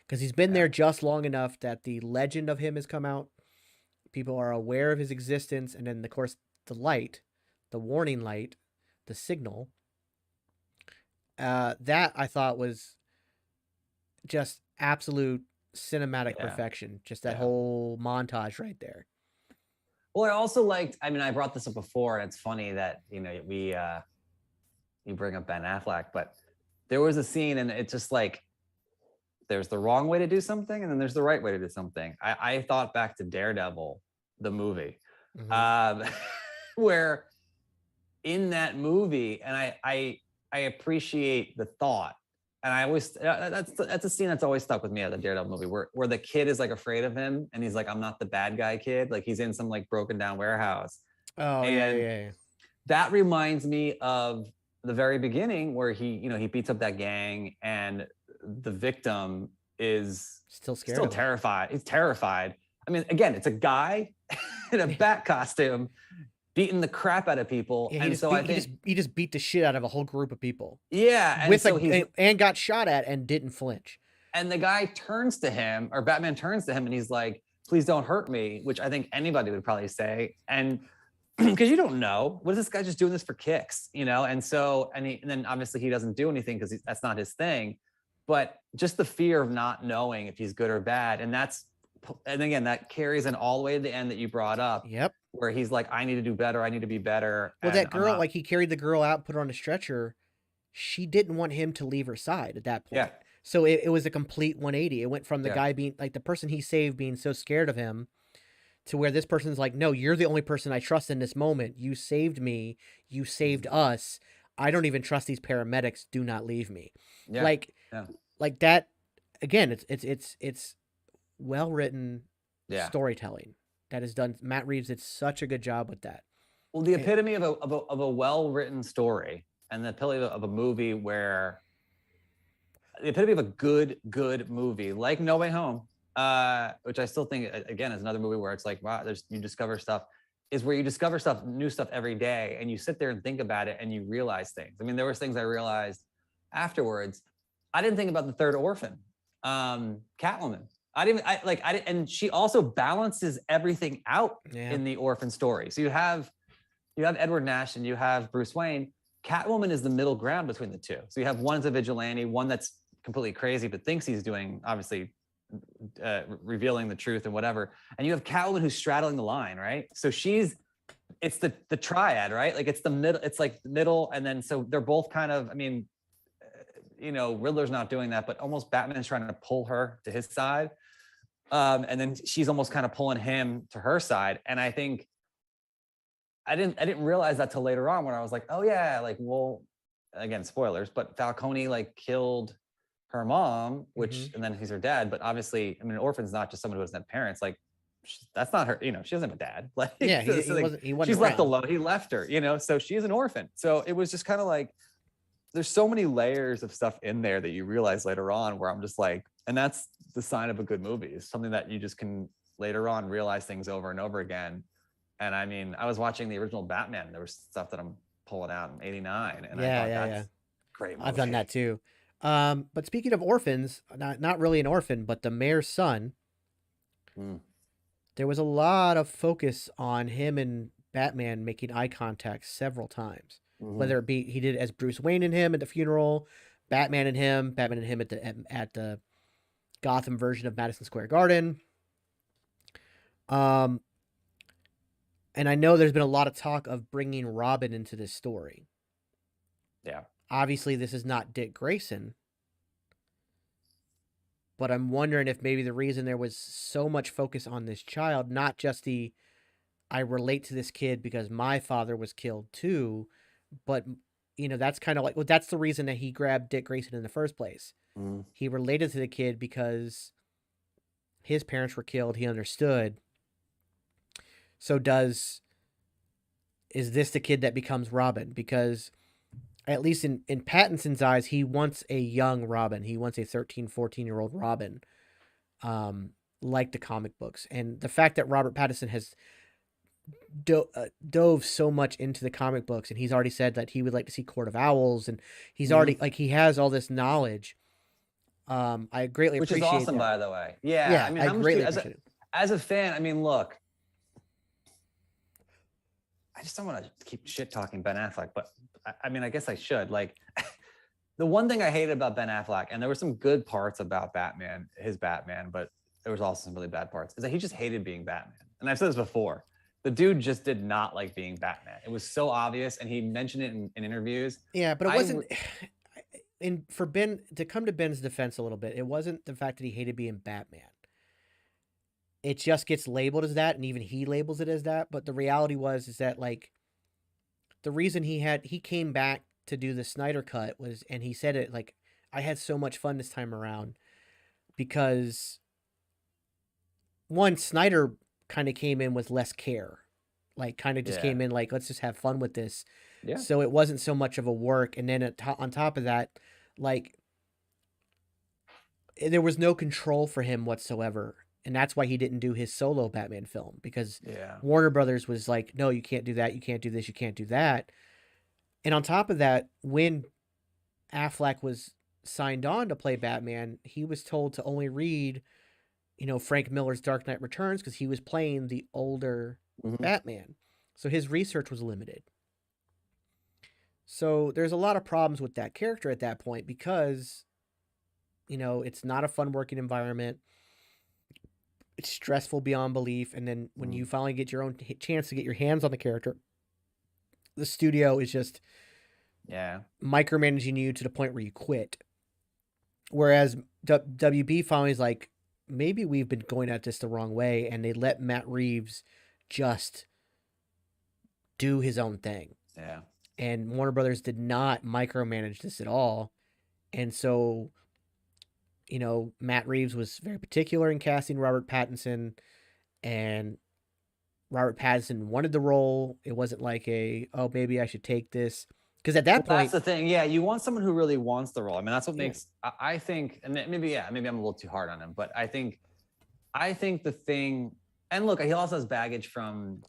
because he's been yeah, there just long enough that the legend of him has come out. People are aware of his existence, and then of course the light, the warning light, the signal. That I thought was just absolute cinematic yeah, perfection. Just that yeah. whole montage right there. Well, I also liked. I mean, I brought this up before, and it's funny that we you bring up Ben Affleck, but there was a scene, and it's just like there's the wrong way to do something, and then there's the right way to do something. I thought back to Daredevil, the movie, Mm-hmm. where in that movie, and I appreciate the thought, and I always that's a scene that's always stuck with me at the Daredevil movie, where the kid is like afraid of him, and he's like, I'm not the bad guy kid, like he's in some like broken down warehouse, Oh yeah, and yeah, yeah. that reminds me of the very beginning where he beats up that gang, and the victim is Still scared still of him. terrified. He's terrified. I mean, again, it's a guy in a bat costume beating the crap out of people. Yeah, And so I think, he just beat the shit out of a whole group of people yeah. And with so and got shot at and didn't flinch. and the guy turns to him, or Batman turns to him, and he's like, please don't hurt me, which I think anybody would probably say. And because you don't know, what is this guy just doing this for kicks, And so, and then obviously he doesn't do anything because that's not his thing. But just the fear of not knowing if he's good or bad. And again, that carries in all the way to the end that you brought up, Yep. where he's like, I need to do better. I need to be better. Well, And that I'm girl, not, like, he carried the girl out, put her on a stretcher. She didn't want him to leave her side at that point. yeah, So it was a complete 180. It went from the yeah, guy being like the person he saved being so scared of him to where this person's like, no, you're the only person I trust in this moment. You saved me. You saved us. I don't even trust these paramedics. Do not leave me. yeah, Like, yeah, like that. Again, it's well written yeah. storytelling that is done. Matt Reeves did such a good job with that. Well, the epitome of a well-written story, and the epitome of a movie where the epitome of a good movie like No Way Home, which I still think again is another movie where it's like, wow, you discover stuff, is where you discover new stuff every day, and you sit there and think about it and you realize things. I mean, there was things I realized afterwards. I didn't think about the third orphan, Catwoman. And she also balances everything out in the orphan story. So you have Edward Nash and you have Bruce Wayne. Catwoman is the middle ground between the two. So you have one's a vigilante, one that's completely crazy but thinks he's doing, obviously, revealing the truth and whatever. And you have Catwoman who's straddling the line, right? So it's the triad, right? Like it's the middle. It's like the middle, and then so they're both kind of. I mean, Riddler's not doing that, but almost Batman's trying to pull her to his side, and then she's almost kind of pulling him to her side. And I think I didn't realize that till later on when I was like, oh yeah, like, well, again, spoilers, but Falcone like killed her mom, which and then he's her dad. But obviously, I mean, an orphan's not just someone who doesn't have parents. Like, that's not her. She doesn't have a dad. Like, Yeah, he wasn't. He wasn't she's left alone. He left her. So she is an orphan. So it was just kind of like, there's so many layers of stuff in there that you realize later on where I'm just like, and that's the sign of a good movie, is something that you just can later on realize things over and over again. And I mean, I was watching the original Batman. There was stuff that I'm pulling out in '89, and I Yeah, thought yeah, that's yeah. great I've done movie. that too. But speaking of orphans, not really an orphan, but the mayor's son. Mm. There was a lot of focus on him and Batman making eye contact several times. Mm-hmm. Whether it be he did it as Bruce Wayne and him at the funeral, Batman and him at the Gotham version of Madison Square Garden. Um, and I know there's been a lot of talk of bringing Robin into this story. Yeah. Obviously, this is not Dick Grayson, but I'm wondering if maybe the reason there was so much focus on this child, not just the I relate to this kid because my father was killed too, but that's kind of like, well, that's the reason that he grabbed Dick Grayson in the first place. Mm. He related to the kid because his parents were killed. He understood. So is this the kid that becomes Robin? Because at least in Pattinson's eyes, he wants a young Robin. He wants a 13, 14-year-old Robin, like the comic books. And the fact that Robert Pattinson has dove so much into the comic books, and he's already said that he would like to see Court of Owls, and he's already like, he has all this knowledge. I greatly Which is appreciate awesome, that. by the way. Yeah. Yeah, I mean, I how much do greatly you, appreciate it. as a fan, I mean, look, I just don't want to keep shit talking Ben Affleck, but I mean, I guess I should. Like, the one thing I hated about Ben Affleck, and there were some good parts about Batman, his Batman, but there was also some really bad parts, is that he just hated being Batman. And I've said this before. The dude just did not like being Batman. It was so obvious, and he mentioned it in interviews. Yeah, but it wasn't. For Ben, to come to Ben's defense a little bit, it wasn't the fact that he hated being Batman. It just gets labeled as that, and even he labels it as that. But the reality is that, like, the reason he came back to do the Snyder cut was, and he said it like, I had so much fun this time around because one, Snyder kind of came in with less care, like kind of just came in like, let's just have fun with this. Yeah. So it wasn't so much of a work. And then on top of that, like, there was no control for him whatsoever. And that's why he didn't do his solo Batman film, because Warner Brothers was like, no, you can't do that. You can't do this. You can't do that. And on top of that, when Affleck was signed on to play Batman, he was told to only read, Frank Miller's Dark Knight Returns, because he was playing the older Batman. So his research was limited. So there's a lot of problems with that character at that point, because, it's not a fun working environment. It's stressful beyond belief. And then when you finally get your own chance to get your hands on the character, the studio is just micromanaging you to the point where you quit. Whereas WB finally is like, maybe we've been going at this the wrong way, and they let Matt Reeves just do his own thing. Yeah. And Warner Brothers did not micromanage this at all. And so, Matt Reeves was very particular in casting Robert Pattinson, and Robert Pattinson wanted the role. It wasn't like maybe I should take this. Because at that point, that's the thing. Yeah, you want someone who really wants the role. I mean, that's what makes, I think, and maybe I'm a little too hard on him, but I think the thing, and look, he also has baggage from,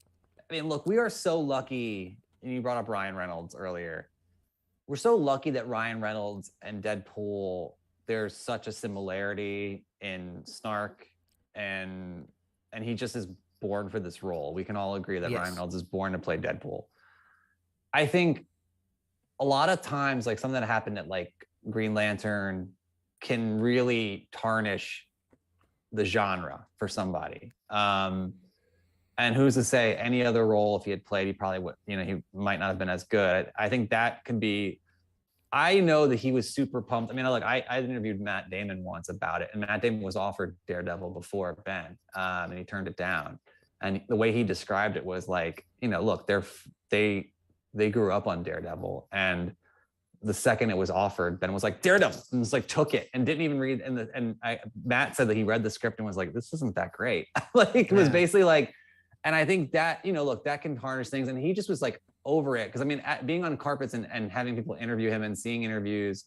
look, we are so lucky, and you brought up Ryan Reynolds earlier. We're so lucky that Ryan Reynolds and Deadpool, there's such a similarity in snark, and he just is born for this role. We can all agree that Ryan Reynolds is born to play Deadpool. I think a lot of times, like, something that happened at like Green Lantern can really tarnish the genre for somebody. And who's to say any other role, if he had played, he probably would, he might not have been as good. I think that can be, I know that he was super pumped. I interviewed Matt Damon once about it, and Matt Damon was offered Daredevil before Ben, and he turned it down. And the way he described it was like, look, they grew up on Daredevil, and the second it was offered, Ben was like, Daredevil, and just like took it and didn't even read. Matt said that he read the script and was like, this isn't that great. Like, it was basically like, and I think that, look, that can tarnish things. And he just was like, over it. Because I mean, being on carpets and having people interview him and seeing interviews,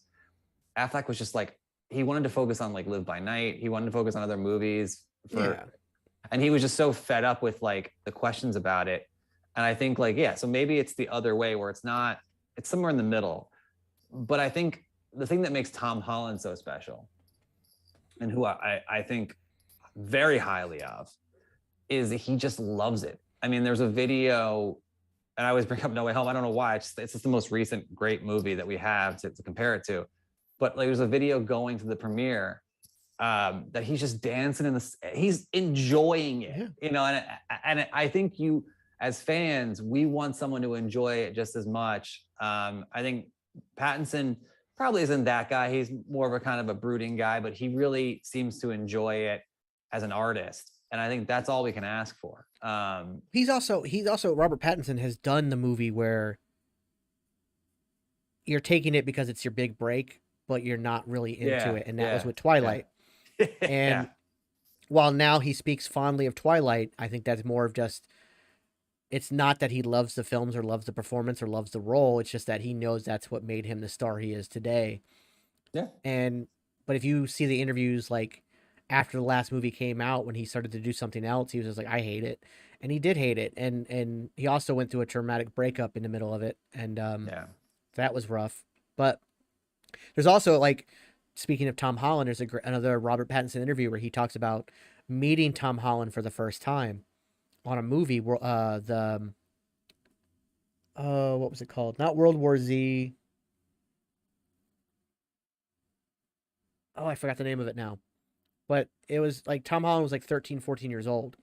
Affleck was just like, he wanted to focus on like Live by Night. He wanted to focus on other movies Yeah. and he was just so fed up with like the questions about it. And I think like, yeah, so maybe it's the other way where it's not, it's somewhere in the middle. But I think the thing that makes Tom Holland so special and who I think very highly of is he just loves it. I mean, there's a video, and I always bring up No Way Home. I don't know why. It's just the most recent great movie that we have to compare it to. But like, there's a video going to the premiere that he's just dancing in the, he's enjoying it, you know, and I think you, as fans, we want someone to enjoy it just as much. I think Pattinson probably isn't that guy. He's more of a kind of a brooding guy, but he really seems to enjoy it as an artist. And I think that's all we can ask for. He's also Robert Pattinson has done the movie where you're taking it because it's your big break, but you're not really into it. And that was with Twilight. And while now he speaks fondly of Twilight, I think that's more of just, it's not that he loves the films or loves the performance or loves the role. It's just that he knows that's what made him the star he is today. Yeah. But if you see the interviews, like after the last movie came out, when he started to do something else, he was just like, I hate it. And he did hate it. And he also went through a traumatic breakup in the middle of it. And that was rough. But there's also, like, speaking of Tom Holland, there's another Robert Pattinson interview where he talks about meeting Tom Holland for the first time on a movie. What was it called? Not World War Z. Oh, I forgot the name of it now. But it was like Tom Holland was like 13, 14 years old.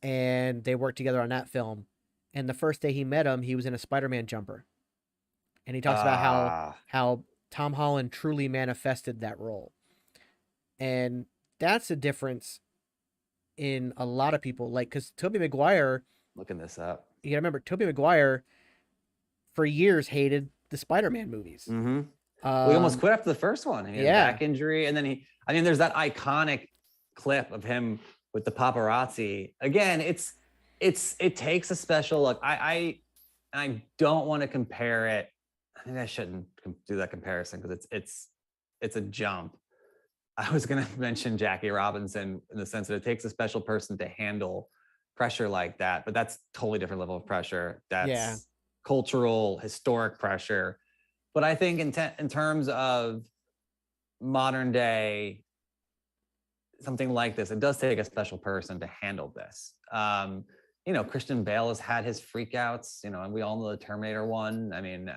And they worked together on that film. And the first day he met him, he was in a Spider-Man jumper. And he talks about how Tom Holland truly manifested that role. And that's a difference in a lot of people. Like, because Tobey Maguire... Looking this up. You gotta remember, Tobey Maguire, for years, hated the Spider-Man movies. Mm-hmm. We almost quit after the first one. He had a back injury. And then there's that iconic clip of him with the paparazzi. Again, it takes a special look. I don't want to compare it. I think I shouldn't do that comparison because it's a jump. I was going to mention Jackie Robinson in the sense that it takes a special person to handle pressure like that, but that's totally different level of pressure. That's cultural, historic pressure. But I think in terms of modern day, something like this, it does take a special person to handle this. Christian Bale has had his freakouts, and we all know the Terminator one. I mean,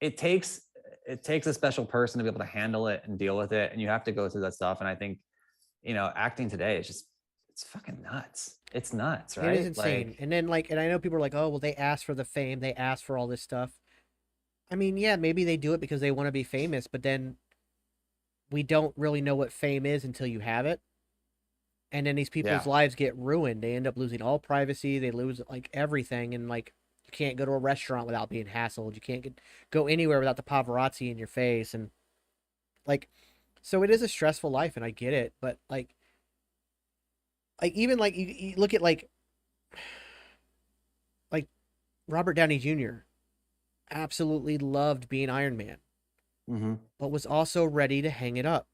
it takes a special person to be able to handle it and deal with it, and you have to go through that stuff. And I think, acting today is just, it's fucking nuts. It's nuts, right? It is insane. Like, and then and I know people are like, oh, well, they asked for the fame, they asked for all this stuff. I mean, yeah, maybe they do it because they want to be famous, but then we don't really know what fame is until you have it. And then these people's lives get ruined. They end up losing all privacy. They lose everything. And you can't go to a restaurant without being hassled. You can't go anywhere without the paparazzi in your face. And so it is a stressful life, and I get it. But even you look at Robert Downey Jr. absolutely loved being Iron Man, but was also ready to hang it up.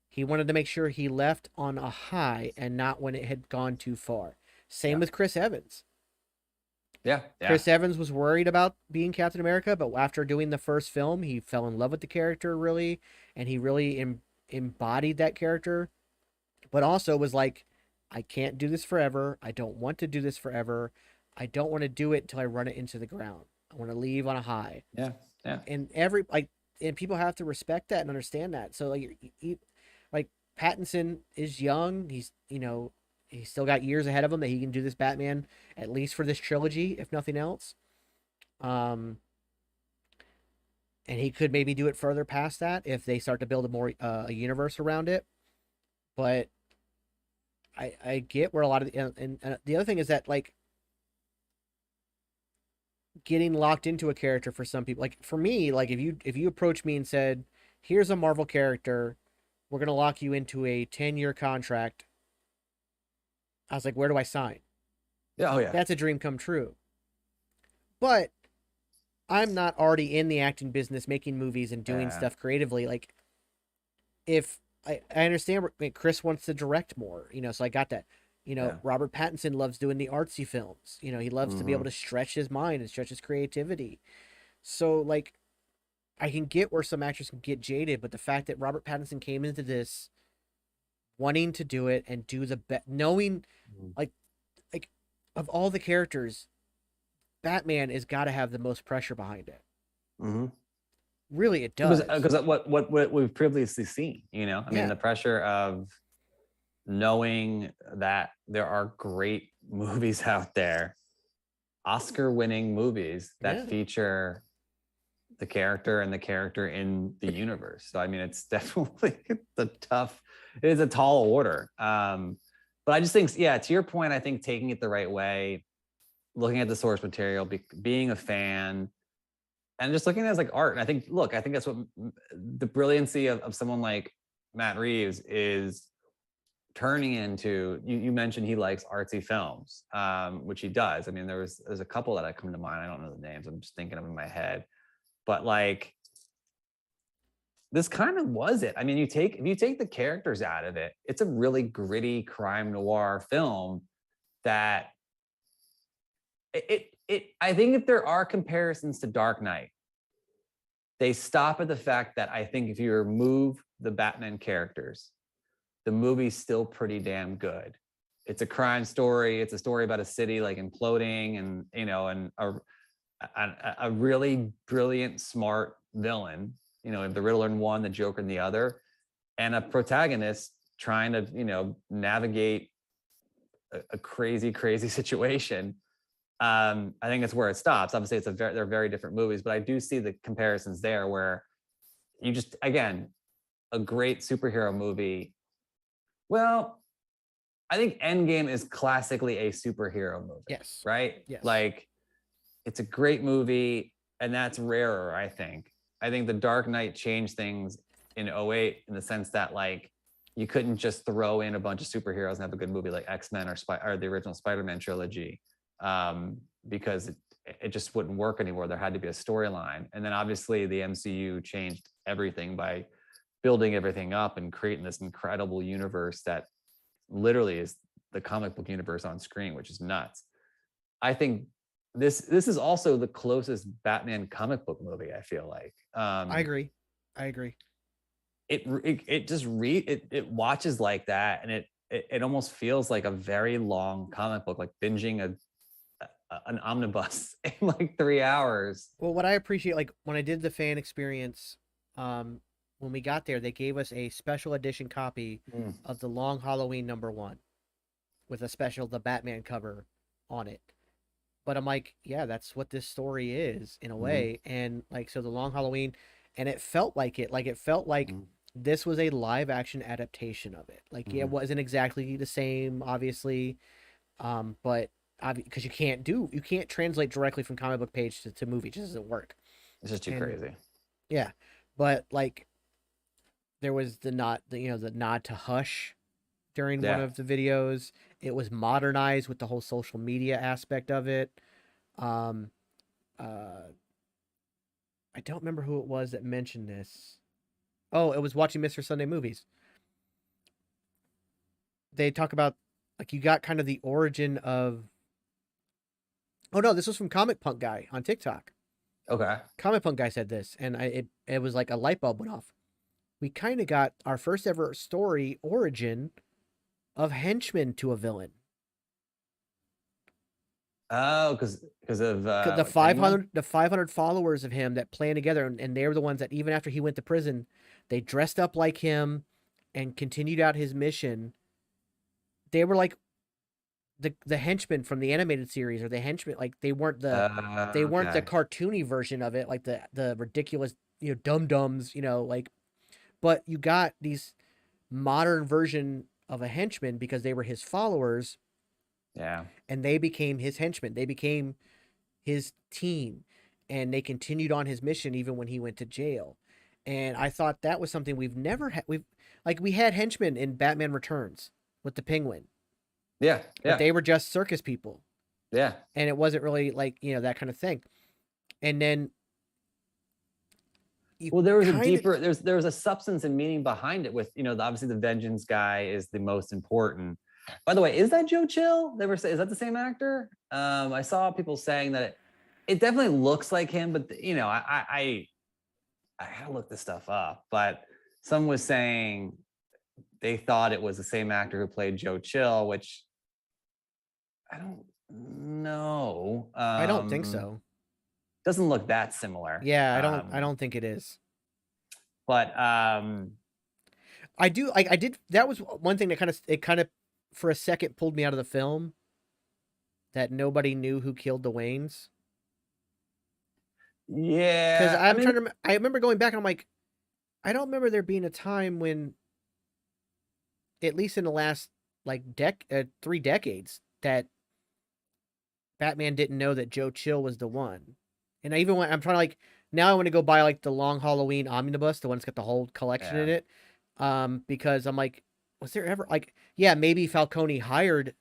He wanted to make sure he left on a high and not when it had gone too far. Same with Chris Evans. Chris Evans was worried about being Captain America, but after doing the first film, he fell in love with the character, really, and he really embodied that character, but also was like, I can't do this forever. I don't want to do this forever. I don't want to do it until I run it into the ground. I want to leave on a high. And and people have to respect that and understand that. So Pattinson is young. He's he's still got years ahead of him that he can do this Batman at least for this trilogy, if nothing else. And he could maybe do it further past that if they start to build a universe around it. But I get where a lot of and the other thing is that getting locked into a character for some people, for me, if you approach me and said, here's a Marvel character, we're going to lock you into a 10-year contract, I was like, where do I sign? Yeah, oh yeah. That's a dream come true. But I'm not already in the acting business, making movies and doing Yeah. stuff creatively. Like, if I understand Chris wants to direct more, so I got that. Yeah. Robert Pattinson loves doing the artsy films. He loves to be able Hmm. to stretch his mind and stretch his creativity. So, like, I can get where some actors can get jaded, but the fact that Robert Pattinson came into this wanting to do it and do the best, knowing, like, like of all the characters, Batman has got to have the most pressure behind it. Hmm. Really, it Because does. what we've previously seen, I mean, Yeah, the pressure of knowing that there are great movies out there, Oscar-winning movies that yeah. feature the character and the character in the universe. So I mean, it's definitely it is a tall order. But I just think, yeah, to your point, I think taking it the right way, looking at the source material, being a fan, and just looking at it as like art. And I think, look, I think that's what the brilliancy of someone like Matt Reeves is turning into. You mentioned he likes artsy films, which he does. I mean, there's a couple that I come to mind. I don't know the names. I'm just thinking of in my head, but like this kind of was it. I mean, if you take the characters out of it, it's a really gritty crime noir film that I think if there are comparisons to Dark Knight, they stop at the fact that I think if you remove the Batman characters, the movie's still pretty damn good. It's a crime story. It's a story about a city like imploding, and and a really brilliant, smart villain. The Riddler in one, the Joker in the other, and a protagonist trying to navigate a crazy, crazy situation. I think that's where it stops. Obviously, they're very different movies, but I do see the comparisons there where you just, again, a great superhero movie. Well, I think Endgame is classically a superhero movie, Yes. right? Yes. Like, it's a great movie, and that's rarer, I think. I think The Dark Knight changed things in '08 in the sense that, like, you couldn't just throw in a bunch of superheroes and have a good movie like X-Men or the original Spider-Man trilogy, because it just wouldn't work anymore. There had to be a storyline. And then obviously the MCU changed everything by building everything up and creating this incredible universe that literally is the comic book universe on screen, which is nuts. I think this is also the closest Batman comic book movie, I feel like. I agree. I agree. It just it watches like that, and it almost feels like a very long comic book, like binging an omnibus in like 3 hours. Well, what I appreciate, like when I did the fan experience, um, when we got there, they gave us a special edition copy Mm. of the Long Halloween #1 with the Batman cover on it. But I'm like, yeah, that's what this story is in a Mm-hmm. way. And like, so the Long Halloween, and it felt like it. Like, it felt like Mm-hmm. this was a live action adaptation of it. Like, yeah, it Mm-hmm. wasn't exactly the same, obviously, but because you can't translate directly from comic book page to movie. It just doesn't work. It's just too And crazy. yeah, but like there was the nod to Hush during one Yeah. of the videos. It was modernized with the whole social media aspect of it. Um, uh, I don't remember who it was that mentioned this. Oh, it was watching Mr. Sunday Movies. They talk about, like, you got kind of the origin of. Oh no, this was from Comic Punk Guy on TikTok. Okay. Comic Punk Guy said this, and it was like a light bulb went off. We kind of got our first ever story origin of henchmen to a villain. Oh, because of The like Penguin. 500 followers of him that planned together, and they were the ones that even after he went to prison, they dressed up like him and continued out his mission. They were like the henchmen from the animated series, or the henchmen, like they weren't the Okay. cartoony version of it, like the ridiculous dum dums, like, but you got these modern version of a henchman because they were his followers, Yeah. and they became his henchmen. They became his team, and they continued on his mission even when he went to jail. And I thought that was something we've never had. We had henchmen in Batman Returns with the Penguin, Yeah. but Yeah. they were just circus people. Yeah. And it wasn't really like, you know, that kind of thing. And then well, there was a deeper, there was a substance and meaning behind it with, you know, obviously the vengeance guy is the most important. By the way, is that Joe Chill? They were saying, is that the same actor? I saw people saying that it definitely looks like him, but you know, I gotta look this stuff up. But someone was saying they thought it was the same actor who played Joe Chill, which I don't know. I don't think so. Doesn't look that similar. Yeah, I don't think it is. But I do like I did that was one thing that kind of for a second pulled me out of the film, that nobody knew who killed the Waynes. Yeah. Because I remember going back and I'm like, I don't remember there being a time when, at least in the last like 3 decades, that Batman didn't know that Joe Chill was the one. And I even went, I'm trying to like, now I want to go buy like the Long Halloween omnibus, the one that's got the whole collection in it. Because I'm like, was there ever like, yeah, maybe Falcone hired,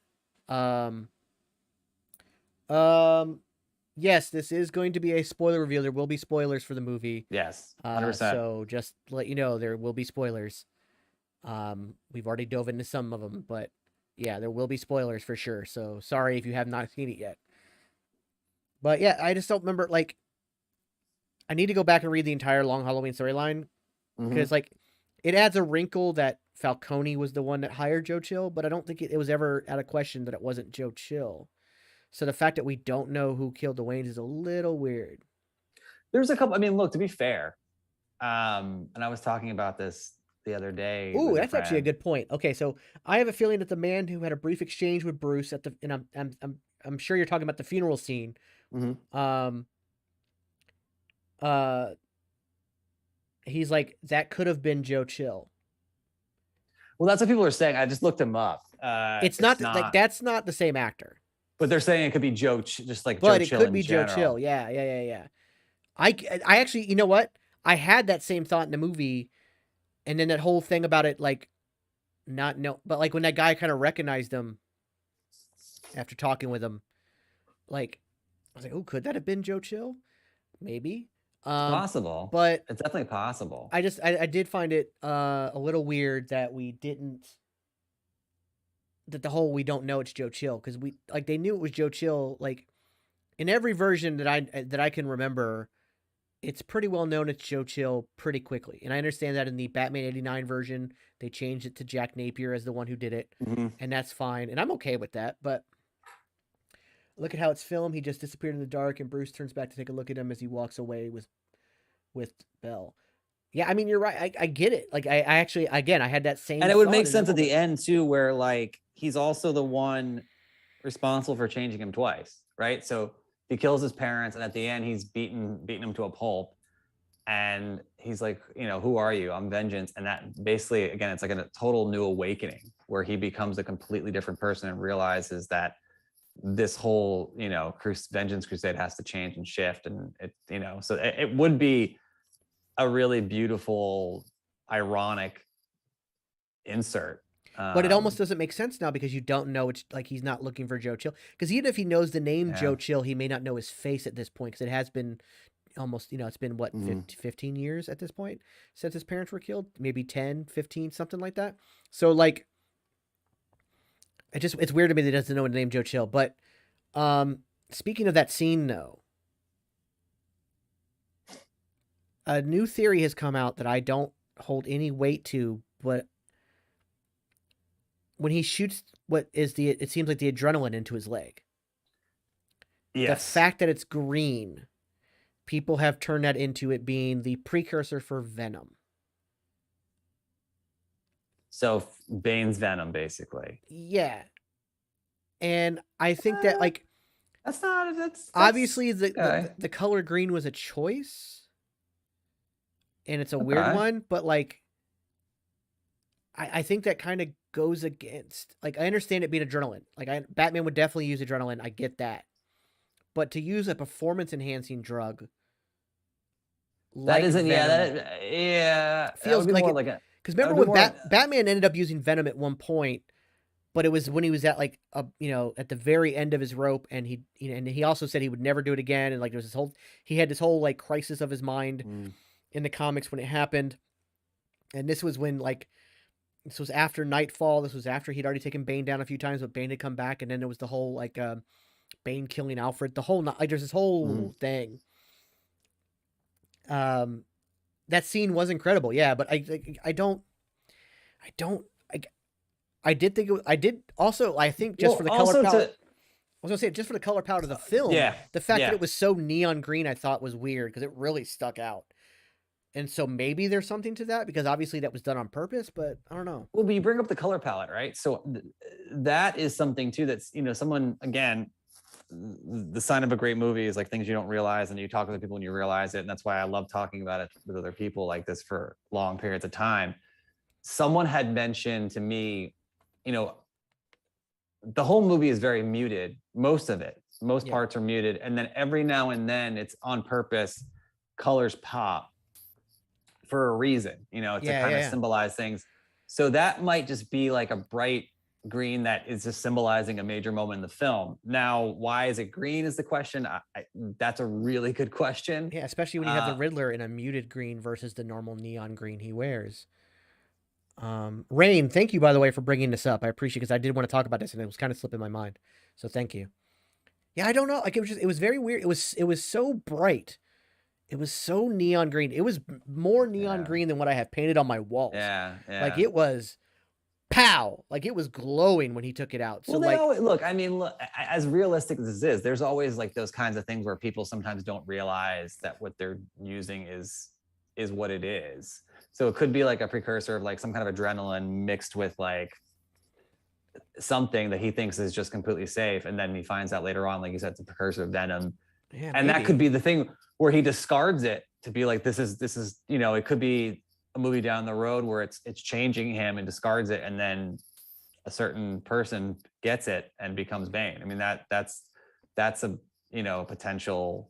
yes, this is going to be a spoiler reveal. There will be spoilers for the movie. Yes, 100%. So just to let you know, there will be spoilers. We've already dove into some of them, but yeah, there will be spoilers for sure. So sorry if you have not seen it yet. But yeah, I just don't remember, like, I need to go back and read the entire Long Halloween storyline, because like it adds a wrinkle that Falcone was the one that hired Joe Chill, but I don't think it was ever out of question that it wasn't Joe Chill. So the fact that we don't know who killed the Waynes is a little weird. There's a couple, I mean, look, to be fair, and I was talking about this the other day. Ooh, that's actually a good point. Okay, so I have a feeling that the man who had a brief exchange with Bruce at the, and I'm sure you're talking about the funeral scene. He's like, that could have been Joe Chill. Well, that's what people are saying. I just looked him up. It's not like, that's not the same actor. But they're saying it could be Joe, just like but Joe Chill. But it could be Joe Chill. Yeah. I actually, you know what? I had that same thought in the movie, and then that whole thing about it, like, but like when that guy kind of recognized him after talking with him, like, I was like, oh, could that have been Joe Chill? Maybe. Possible, but it's definitely possible. I did find it a little weird that we didn't, that the whole we don't know it's Joe Chill, because we, like, they knew it was Joe Chill, like in every version that I can remember. It's pretty well known it's Joe Chill pretty quickly. And I understand that in the Batman 89 version, they changed it to Jack Napier as the one who did it. And that's fine. And I'm okay with that. But look at how it's filmed. He just disappeared in the dark, and Bruce turns back to take a look at him as he walks away with Belle. Yeah, I mean, you're right. I get it. Like, I actually, again, I had that same. And it would make sense at the end, too, where, like, he's also the one responsible for changing him twice, right? So he kills his parents, and at the end, he's beating him to a pulp. And he's like, you know, who are you? I'm vengeance. And that basically, again, it's like a total new awakening where he becomes a completely different person and realizes that this whole, you know, vengeance crusade has to change and shift. And it, you know, so it would be a really beautiful, ironic insert. But it almost doesn't make sense now, because you don't know. It's like he's not looking for Joe Chill, because even if he knows the name Joe Chill, he may not know his face at this point, because it has been almost, you know, it's been what, 15 years at this point since his parents were killed, maybe 10, 15, something like that. So like, it's weird to me that he doesn't know the name Joe Chill. But speaking of that scene, though, a new theory has come out that I don't hold any weight to, but when he shoots it seems like the adrenaline into his leg. Yes. The fact that it's green, people have turned that into it being the precursor for Venom. So Bane's Venom, basically. Yeah. And I think that, like, that's obviously the color green was a choice, and it's a weird one, but like, I think that kind of goes against, like, I understand it being adrenaline. Like, Batman would definitely use adrenaline. I get that. But to use a performance enhancing drug, like, that isn't Venom, yeah feels like because remember when Batman ended up using Venom at one point, but it was when he was at like at the very end of his rope, and he also said he would never do it again, and like there was he had this whole like crisis of his mind in the comics when it happened, and this was after Nightfall. This was after he'd already taken Bane down a few times, but Bane had come back, and then there was the whole like Bane killing Alfred. The whole like there's this whole thing. That scene was incredible, yeah, but I did think I did also I think just for the color palette. I was gonna say just for the color palette of the film. The fact that it was so neon green, I thought was weird because it really stuck out. And so maybe there's something to that because obviously that was done on purpose, but I don't know. Well, but you bring up the color palette, right? So that is something too that's, someone, again, the sign of a great movie is like things you don't realize, and you talk with people and you realize it. And that's why I love talking about it with other people like this for long periods of time. Someone had mentioned to me, the whole movie is very muted. Most of it, most parts are muted. And then every now and then it's on purpose, colors pop for a reason, to kind of symbolize things. So that might just be like a bright green that is just symbolizing a major moment in the film. Now, why is it green is the question. That's a really good question. Yeah, especially when you have the Riddler in a muted green versus the normal neon green he wears. Rain, thank you, by the way, for bringing this up. I appreciate it because I did want to talk about this and it was kind of slipping my mind. So thank you. Yeah, I don't know. Like it was very weird. It was so bright. It was so neon green. It was more neon green than what I have painted on my walls. Yeah. Like it was pow. Like it was glowing when he took it out. So look, as realistic as this is, there's always like those kinds of things where people sometimes don't realize that what they're using is what it is. So it could be like a precursor of like some kind of adrenaline mixed with like something that he thinks is just completely safe. And then he finds out later on, like you said, it's a precursor of venom. Yeah, and that could be the thing where he discards it to be like, this is, it could be a movie down the road where it's changing him and discards it. And then a certain person gets it and becomes Bane. I mean, that's a, potential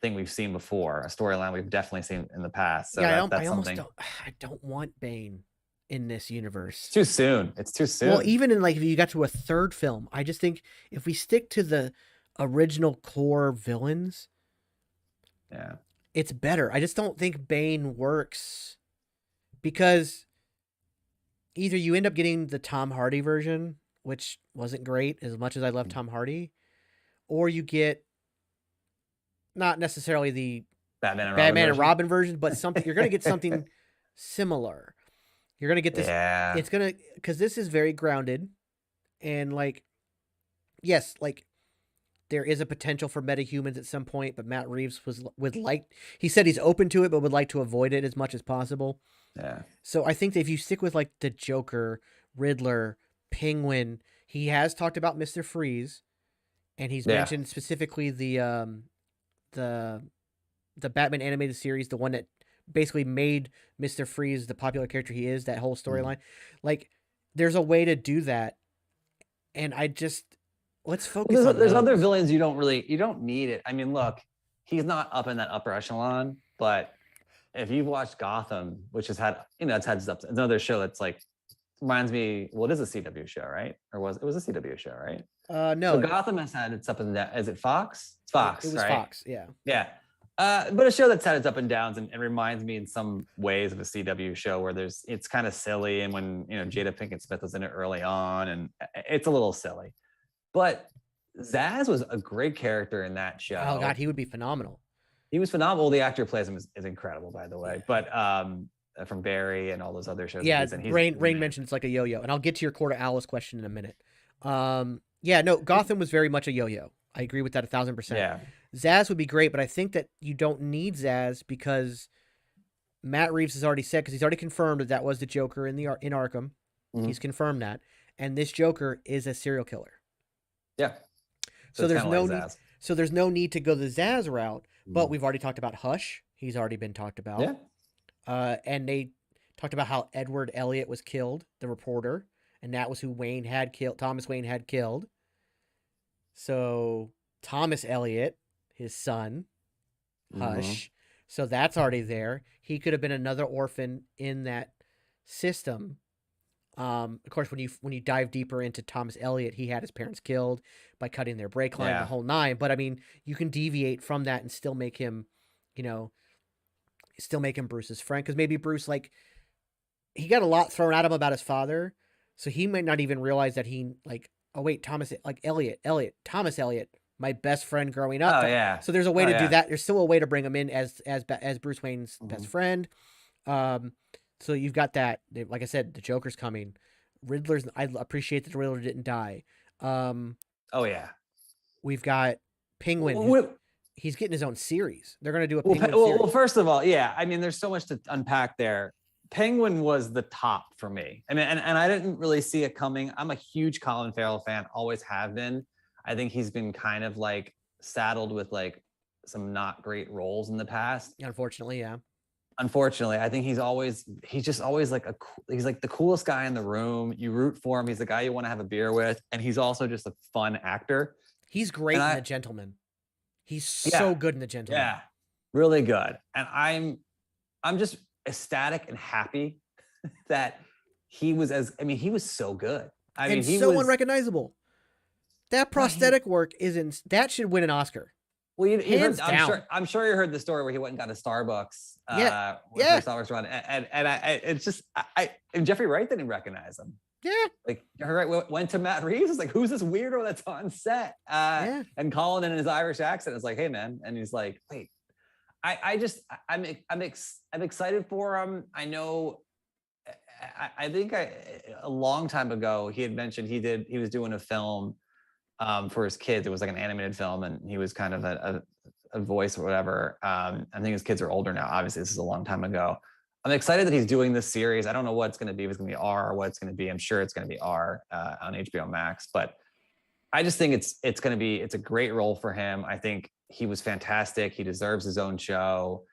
thing we've seen before, a storyline we've definitely seen in the past. So yeah, I don't want Bane in this universe. It's too soon. It's too soon. Well, even in like if you got to a third film, I just think if we stick to the original core villains, it's better. I just don't think Bane works because either you end up getting the Tom Hardy version, which wasn't great as much as I love Tom Hardy, or you get not necessarily the Batman and Robin version, but something you're going to get something similar. You're going to get this. Yeah. It's going to, because this is very grounded and like, yes, like there is a potential for metahumans at some point, but Matt Reeves he said he's open to it, but would like to avoid it as much as possible. Yeah. So I think that if you stick with like the Joker, Riddler, Penguin, he has talked about Mr. Freeze, and he's mentioned specifically the Batman animated series, the one that basically made Mr. Freeze the popular character he is, that whole storyline. Like there's a way to do that. And let's focus on there's other villains you don't need it. I mean, look, he's not up in that upper echelon, but if you've watched Gotham, which has had, it's had stuff, it's another show that's like, reminds me, well, it is a CW show, right? Or it was a CW show, right? No. So Gotham has had its up and down. Is it Fox? It's Fox, It was right? Fox, yeah. Yeah. But a show that's had its up and downs and reminds me in some ways of a CW show where it's kind of silly. And when, Jada Pinkett Smith was in it early on, and it's a little silly. But Zaz was a great character in that show. Oh God, he would be phenomenal. He was phenomenal. The actor who plays him is incredible, by the way. But from Barry and all those other shows. Yeah, Rain mentioned it's like a yo-yo, and I'll get to your Court of Owls question in a minute. Yeah, no, Gotham was very much a yo-yo. I agree with that 1,000%. Yeah, Zaz would be great, but I think that you don't need Zaz because Matt Reeves has already said, because he's already confirmed that was the Joker in Arkham. Mm-hmm. He's confirmed that, and this Joker is a serial killer. Yeah. So there's no need. So there's no need to go the Zaz route. But we've already talked about Hush. He's already been talked about. Yeah. And they talked about how Edward Elliot was killed, the reporter, and that was who Thomas Wayne had killed. So Thomas Elliot, his son, Hush. So that's already there. He could have been another orphan in that system. Of course, when you dive deeper into Thomas Elliot, he had his parents killed by cutting their brake line, the Yeah. whole nine. But I mean, you can deviate from that and still make him, you know, still make him Bruce's friend, because maybe Bruce, like, he got a lot thrown at him about his father, so he might not even realize that he, like, oh wait, Thomas, like Thomas Elliot, my best friend growing up. Oh yeah. So there's a way Oh to do yeah. that. There's still a way to bring him in as Bruce Wayne's best Mhm. friend. Um, so you've got that. Like I said, the Joker's coming. Riddler's. I appreciate that the Riddler didn't die. Um, Oh yeah. we've got Penguin, who's Well, he's getting his own series. They're gonna do a well, Penguin well, series. well, first of all, yeah. I mean, there's so much to unpack there. Penguin was the top for me. I mean, and I didn't really see it coming. I'm a huge Colin Farrell fan, always have been. I think he's been kind of like saddled with like some not great roles in the past. Unfortunately, yeah. Unfortunately, I think he's just always like he's like the coolest guy in the room. You root for him. He's the guy you want to have a beer with, and he's also just a fun actor. He's great And in I The Gentleman. He's yeah, so good in The Gentleman. yeah, really good. And I'm just ecstatic and happy that he was he was so good. I mean, And he so was unrecognizable. That prosthetic work that should win an Oscar. well, you Hands heard, down. I'm sure you heard the story where he went and got a Starbucks. Yeah. With Yeah. her Starbucks run, and it's just and Jeffrey Wright didn't recognize him. Yeah. Like went to Matt Reeves. It's like, who's this weirdo that's on set? Yeah. And Colin in his Irish accent is like, hey man, and he's like, wait, I'm excited for him. I know. I think a long time ago he had mentioned he was doing a film for his kids. It was like an animated film, and he was kind of a voice or whatever. I think his kids are older now. Obviously, this is a long time ago. I'm excited that he's doing this series. I don't know what it's going to be. If it's going to be R or what it's going to be. I'm sure it's going to be R on HBO Max. But I just think it's a great role for him. I think he was fantastic. He deserves his own show.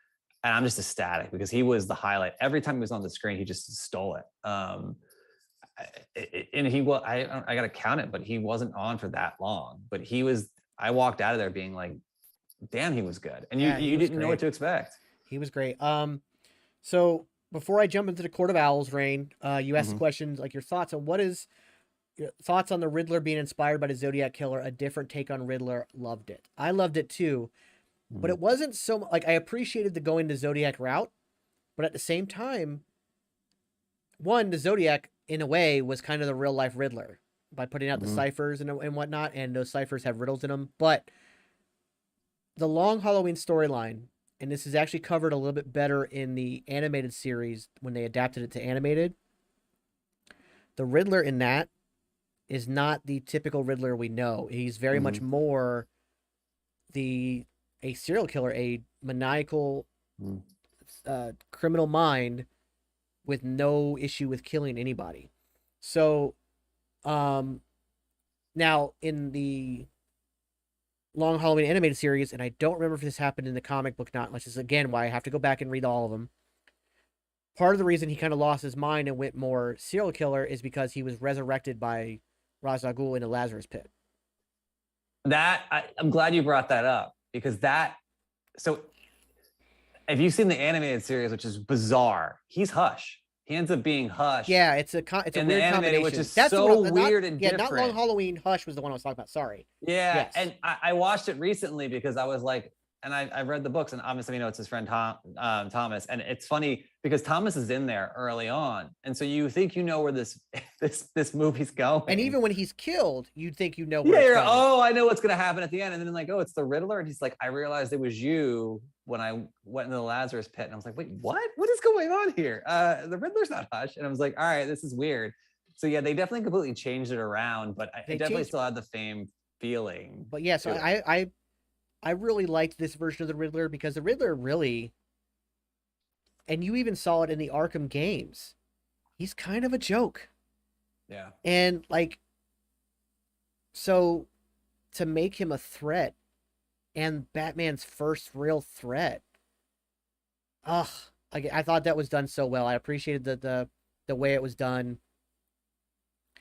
And I'm just ecstatic because he was the highlight. Every time he was on the screen, he just stole it. And he was, I got to count it, but he wasn't on for that long. But I walked out of there being like, damn, he was good. And you didn't know what to expect. He was great. So before I jump into the Court of Owls, Rain, you asked questions like your thoughts on your thoughts on the Riddler being inspired by the Zodiac Killer, a different take on Riddler. Loved it. I loved it too. But it wasn't so like, I appreciated the going the Zodiac route, but at the same time, one, the Zodiac in a way was kind of the real life Riddler by putting out the ciphers and whatnot, and those ciphers have riddles in them. But the Long Halloween storyline, and this is actually covered a little bit better in the animated series when they adapted it to animated. The Riddler in that is not the typical Riddler we know. He's very much more a serial killer, a maniacal criminal mind with no issue with killing anybody. So, now in the Long Halloween animated series, and I don't remember if this happened in the comic book, not much. This is again why I have to go back and read all of them. Part of the reason he kind of lost his mind and went more serial killer is because he was resurrected by Ra's al Ghul in a Lazarus pit. I'm glad you brought that up because so if you've seen the animated series, which is bizarre, he's Hush. He ends up being Hush. Yeah, it's a weird combination. Which is so weird and different. Not Long Halloween. Hush was the one I was talking about. Sorry. Yeah, yes. And I watched it recently because I was like, and I read the books, and obviously, it's his friend Thomas, and it's funny because Thomas is in there early on, and so you think you know where this movie's going. And even when he's killed, you'd think you know where it's going. Oh, I know what's gonna happen at the end, and then like, oh, it's the Riddler, and he's like, I realized it was you when I went into the Lazarus pit, and I was like, wait, what? What is going on here? The Riddler's not Hush, and I was like, all right, this is weird. So yeah, they definitely completely changed it around, but I definitely still had the same feeling. But yeah, so I really liked this version of the Riddler because the Riddler really, and you even saw it in the Arkham games, he's kind of a joke. Yeah. And like, so to make him a threat and Batman's first real threat, I thought that was done so well. I appreciated the way it was done.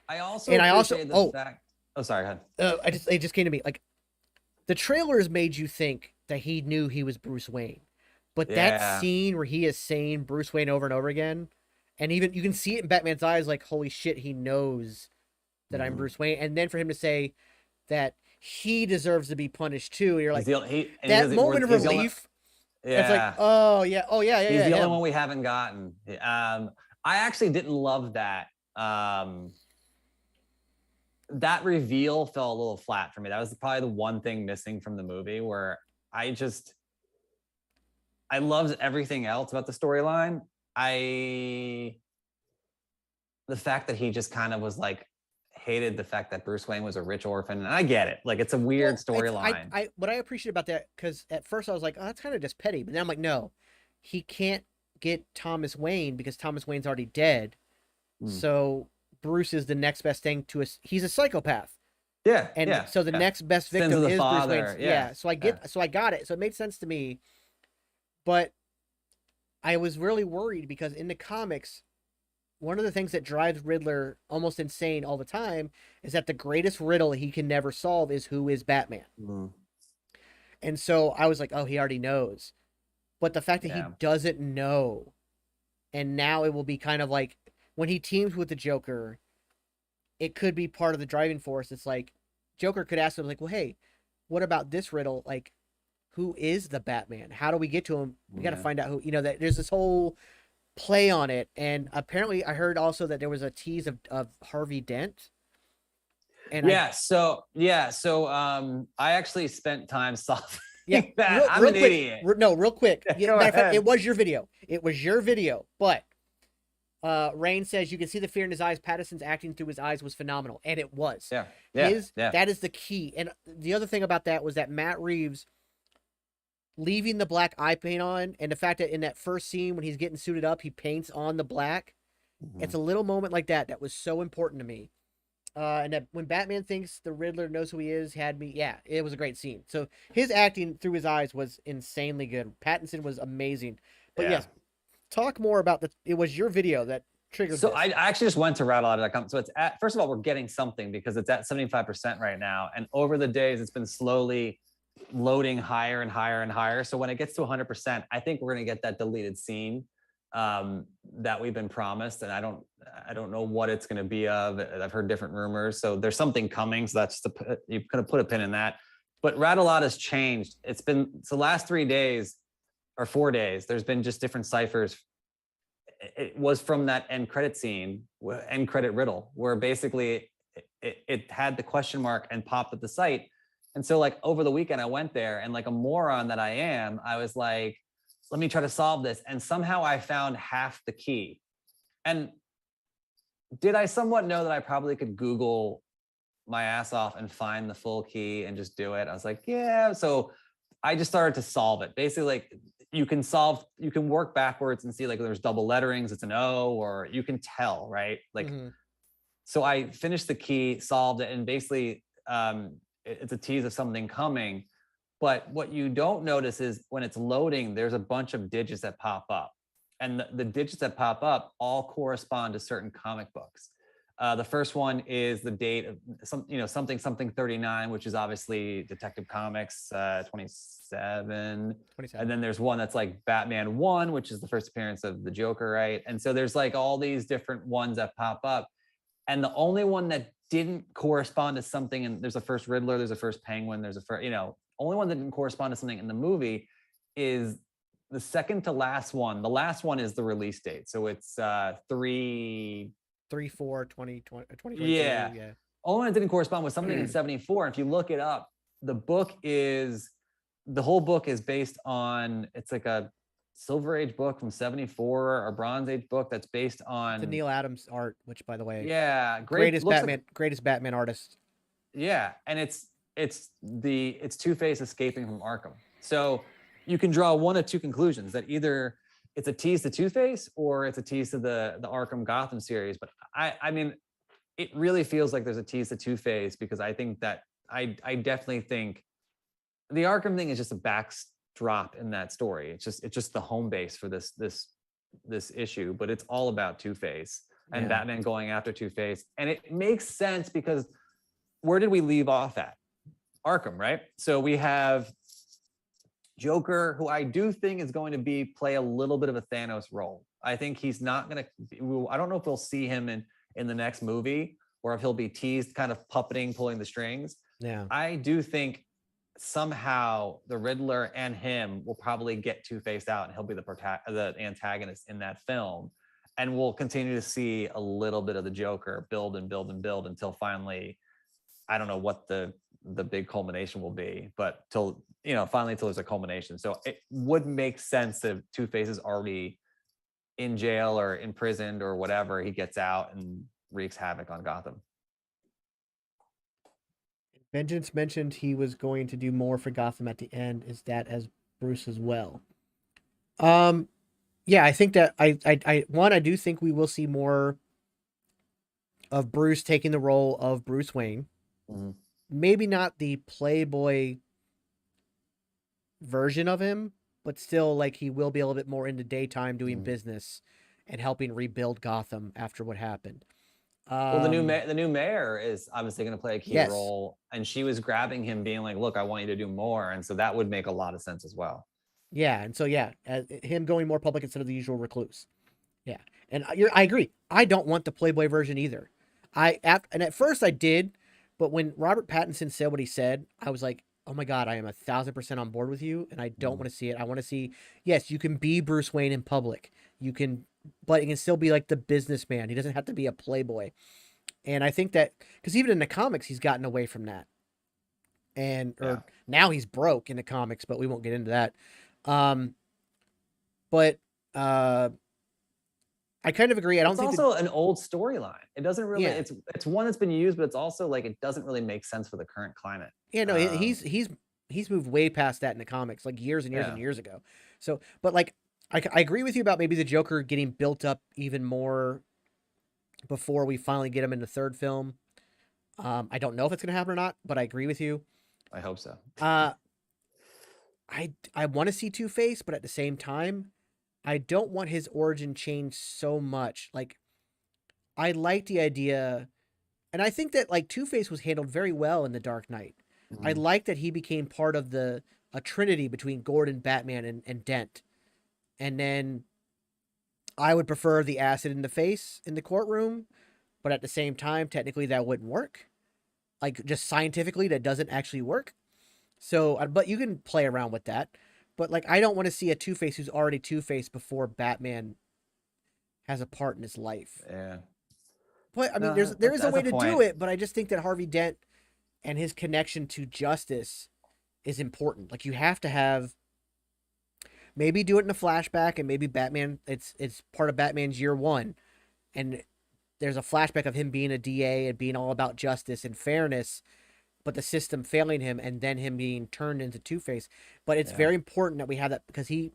I also the fact. Oh, sorry. Go ahead. It just came to me like, the trailers made you think that he knew he was Bruce Wayne, but that scene where he is saying Bruce Wayne over and over again, And even you can see it in Batman's eyes, like, holy shit, he knows that I'm Bruce Wayne. And then for him to say that he deserves to be punished too, you're like, that moment of relief. It's like, yeah. oh yeah, He's the only him. one we haven't gotten. I actually didn't love that. That reveal fell a little flat for me. That was probably the one thing missing from the movie, where I loved everything else about the storyline. The fact that he just kind of was like, hated the fact that Bruce Wayne was a rich orphan, and I get it. Like, it's a weird storyline. What I appreciate about that, because at first I was like, oh, that's kind of just petty, but then I'm like, no, he can't get Thomas Wayne because Thomas Wayne's already dead. So Bruce is the next best thing to us. He's a psychopath. Yeah. And so the next best victim is Bruce Wayne. Yeah. So I got it. So it made sense to me. But I was really worried because in the comics, one of the things that drives Riddler almost insane all the time is that the greatest riddle he can never solve is who is Batman. And so I was like, oh, he already knows. But the fact that he doesn't know, and now it will be kind of like when he teams with the Joker, it could be part of the driving force. It's like Joker could ask him, like, well, hey, what about this riddle? Like, who is the Batman? How do we get to him? We got to find out who, that there's this whole play on it. And apparently I heard also that there was a tease of Harvey Dent. And so I actually spent time softening that. I'm an idiot. Real quick. It was your video. But Rain says you can see the fear in his eyes. Pattinson's acting through his eyes was phenomenal, and it was. That is the key. And the other thing about that was that Matt Reeves leaving the black eye paint on, and the fact that in that first scene when he's getting suited up, he paints on the black. It's a little moment like that was so important to me. And that when Batman thinks the Riddler knows who he is, it was a great scene. So his acting through his eyes was insanely good. Pattinson was amazing. But yes, talk more about it was your video that triggered so this. I actually just went to rattleout.com. So it's at, first of all, we're getting something because it's at 75% right now. And over the days, it's been slowly loading higher and higher and higher. So when it gets to 100%, I think we're going to get that deleted scene that we've been promised. And I don't know what it's going to be of. I've heard different rumors. So there's something coming. So that's you kind of put a pin in that. But Rattle-Out has changed. It's the last 3 days or 4 days, there's been just different ciphers. It was from that end credit scene, end credit riddle, where basically it had the question mark and popped at the site. And so like over the weekend, I went there and like a moron that I am, I was like, let me try to solve this. And somehow I found half the key. And did I somewhat know that I probably could Google my ass off and find the full key and just do it? I was like, yeah. So I just started to solve it. Basically, like you can work backwards and see like there's double letterings, it's an O, or you can tell, right? Like, so I finished the key, solved it, and basically it's a tease of something coming. But what you don't notice is when it's loading, there's a bunch of digits that pop up. And the digits that pop up all correspond to certain comic books. The first one is the date of something 39, which is obviously Detective Comics 27. And then there's one that's like Batman 1, which is the first appearance of the Joker, right? And so there's like all these different ones that pop up. And the only one that didn't correspond to something, and there's a first Riddler, there's a first Penguin, there's a first, only one that didn't correspond to something in the movie is the second to last one. The last one is the release date. So it's 3/4/2020. Yeah. Only one that didn't correspond with something in 74. If you look it up, the whole book is based on, it's like a Silver Age book from 74 or Bronze Age book that's based on the Neil Adams art, which by the way, greatest Batman artist. Yeah, and it's Two-Face escaping from Arkham. So you can draw one of two conclusions, that either it's a tease to Two-Face or it's a tease to the Arkham Gotham series. But I mean, it really feels like there's a tease to Two-Face, because I think that I definitely think the Arkham thing is just a backdrop in that story. It's just the home base for this issue, but it's all about Two-Face and Batman going after Two-Face. And it makes sense because where did we leave off at? Arkham, right? So we have Joker, who I do think is going to play a little bit of a Thanos role. I think he's not going to, I don't know if we'll see him in the next movie or if he'll be teased kind of puppeting, pulling the strings. Yeah. I do think somehow the Riddler and him will probably get Two-Face out and he'll be the antagonist in that film. And we'll continue to see a little bit of the Joker build and build and build until finally, I don't know what the big culmination will be, but finally till there's a culmination. So it would make sense if Two-Face is already in jail or imprisoned or whatever, he gets out and wreaks havoc on Gotham. Vengeance mentioned he was going to do more for Gotham at the end. Is that as Bruce as well? Yeah, I think that I do think we will see more of Bruce taking the role of Bruce Wayne. Mm-hmm. Maybe not the Playboy version of him, but still, like, he will be a little bit more into daytime doing business and helping rebuild Gotham after what happened. Well, the new mayor is obviously going to play a key role, and she was grabbing him, being like, "Look, I want you to do more," and so that would make a lot of sense as well. Yeah, and so him going more public instead of the usual recluse. Yeah, and I agree. I don't want the Playboy version either. And at first I did, but when Robert Pattinson said what he said, I was like, oh my God, I am 1,000% on board with you, and I don't want to see it. I want to see, yes, you can be Bruce Wayne in public. You can, but it can still be like the businessman. He doesn't have to be a Playboy. And I think that, because even in the comics, he's gotten away from that. Now he's broke in the comics, but we won't get into that. I kind of agree. I don't think it's also an old storyline. It doesn't really. Yeah. It's one that's been used, but it's also like it doesn't really make sense for the current climate. Yeah, no, he's moved way past that in the comics, like years and years and years ago. So, but like I agree with you about maybe the Joker getting built up even more before we finally get him in the third film. I don't know if it's gonna happen or not, but I agree with you. I hope so. I want to see Two-Face, but at the same time, I don't want his origin change so much. Like, I like the idea, and I think that like Two-Face was handled very well in The Dark Knight. Mm-hmm. I like that he became part of a trinity between Gordon, Batman, and Dent. And then I would prefer the acid in the face in the courtroom, but at the same time, technically that wouldn't work. Like, just scientifically, that doesn't actually work. So, but you can play around with that. But, like, I don't want to see a Two-Face who's already Two-Face before Batman has a part in his life. Yeah. But, I mean, there is a way to do it, but I just think that Harvey Dent and his connection to justice is important. Like, you have to have, maybe do it in a flashback, and maybe Batman, it's part of Batman's year one. And there's a flashback of him being a DA and being all about justice and fairness, but the system failing him, and then him being turned into Two-Face. But it's very important that we have that, because you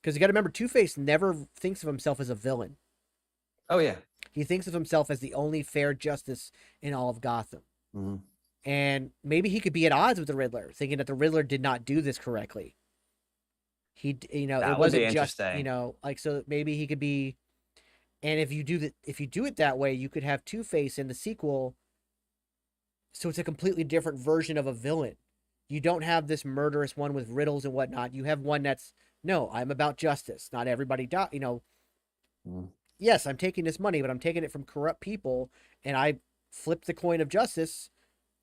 got to remember, Two-Face never thinks of himself as a villain. Oh yeah, he thinks of himself as the only fair justice in all of Gotham. Mm-hmm. And maybe he could be at odds with the Riddler, thinking that the Riddler did not do this correctly. It wasn't just, like, so maybe he could be. And if you do it that way, you could have Two-Face in the sequel. So it's a completely different version of a villain. You don't have this murderous one with riddles and whatnot. You have one that's, no, I'm about justice. Not everybody Yes, I'm taking this money, but I'm taking it from corrupt people, and I flipped the coin of justice,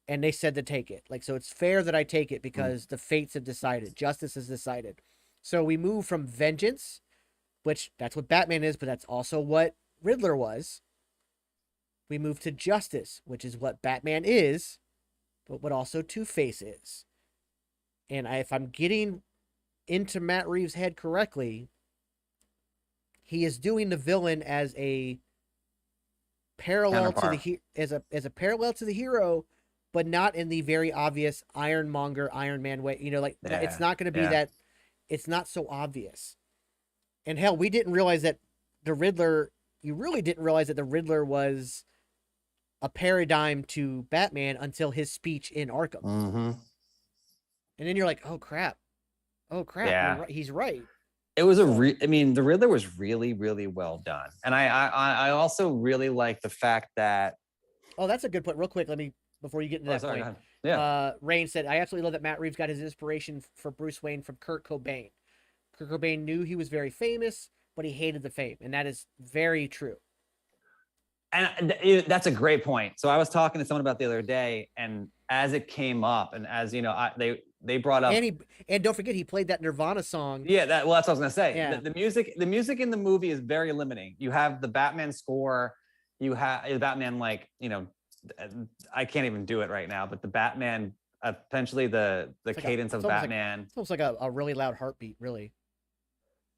and they said to take it. Like, so it's fair that I take it because the fates have decided. Justice has decided. So we move from vengeance, which that's what Batman is, but that's also what Riddler was. We move to justice, which is what Batman is, but what also Two-Face is. And if I'm getting into Matt Reeves' head correctly, he is doing the villain as a parallel to the parallel to the hero, but not in the very obvious Ironmonger, Iron Man way. It's not going to be that. It's not so obvious. And hell, we didn't realize that the Riddler. You really didn't realize that the Riddler was a paradigm to Batman until his speech in Arkham. Mm-hmm. And then you're like, oh crap. Yeah. He's right. It was the Riddler was really, really well done. And I also really like the fact that. Oh, that's a good point. Real quick, before you get into that point. Yeah. Rain said, I absolutely love that Matt Reeves got his inspiration for Bruce Wayne from Kurt Cobain. Kurt Cobain knew he was very famous. but he hated the fame, and that is very true. And that's a great point. So I was talking to someone about the other day, and as it came up, and as you know, they brought up, and don't forget he played that Nirvana song. Yeah, that's what I was gonna say. Yeah. The music in the movie is very limiting. You have the Batman score, you have the Batman, like, I can't even do it right now, but the Batman, essentially the cadence of Batman. It's almost like a really loud heartbeat, really.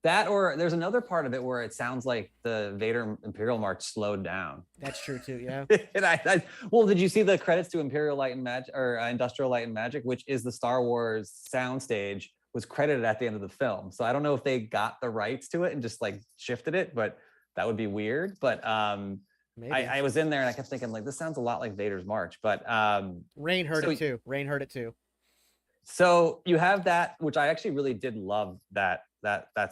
That, or there's another part of it where it sounds like the Vader Imperial March slowed down. That's true too, yeah. And well, did you see the credits to Imperial Light and Magic, or Industrial Light and Magic, which is the Star Wars soundstage, was credited at the end of the film. So I don't know if they got the rights to it and just like shifted it, but that would be weird. But I was in there and I kept thinking, like, this sounds a lot like Vader's March. But Rain heard it too. Rain heard it too. So you have that, which I actually really did love, that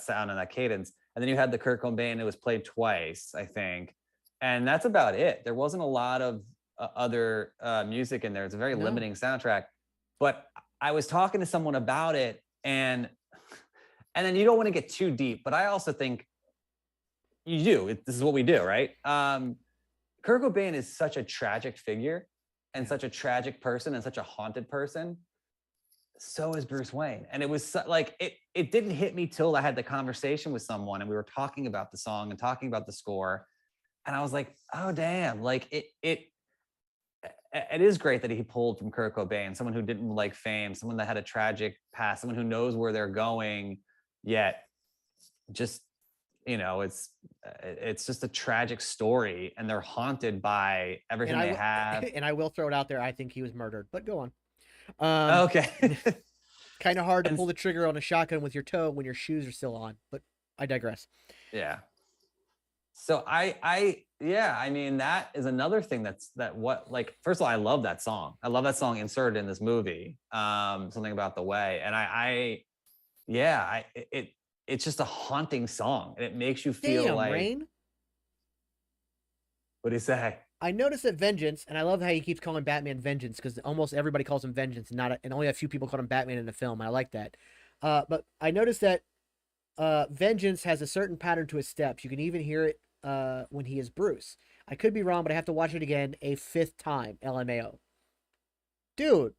sound and that cadence. And then you had the Kurt Cobain, it was played twice, I think. And that's about it. There wasn't a lot of other music in there. It's a very limiting soundtrack. But I was talking to someone about it, and then you don't want to get too deep, but I also think you do. This is what we do, right? Kurt Cobain is such a tragic figure and such a tragic person and such a haunted person. So is Bruce Wayne. And it was like, it didn't hit me till I had the conversation with someone and we were talking about the song and talking about the score. And I was like, oh, damn, like it is great that he pulled from Kurt Cobain, someone who didn't like fame, someone that had a tragic past, someone who knows where they're going, yet just, it's just a tragic story, and they're haunted by everything they have. And I will throw it out there, I think he was murdered, but go on. Okay. Kind of hard to pull the trigger on a shotgun with your toe when your shoes are still on, but I digress. Yeah. So I mean, that is another thing first of all, I love that song. I love that song inserted in this movie. Something About the Way. And it's just a haunting song, and it makes you feel like Rain. What do you say? I noticed that Vengeance, and I love how he keeps calling Batman Vengeance, because almost everybody calls him Vengeance, and only a few people call him Batman in the film. And I like that. But I noticed that Vengeance has a certain pattern to his steps. You can even hear it when he is Bruce. I could be wrong, but I have to watch it again a 5th time. LMAO. Dude,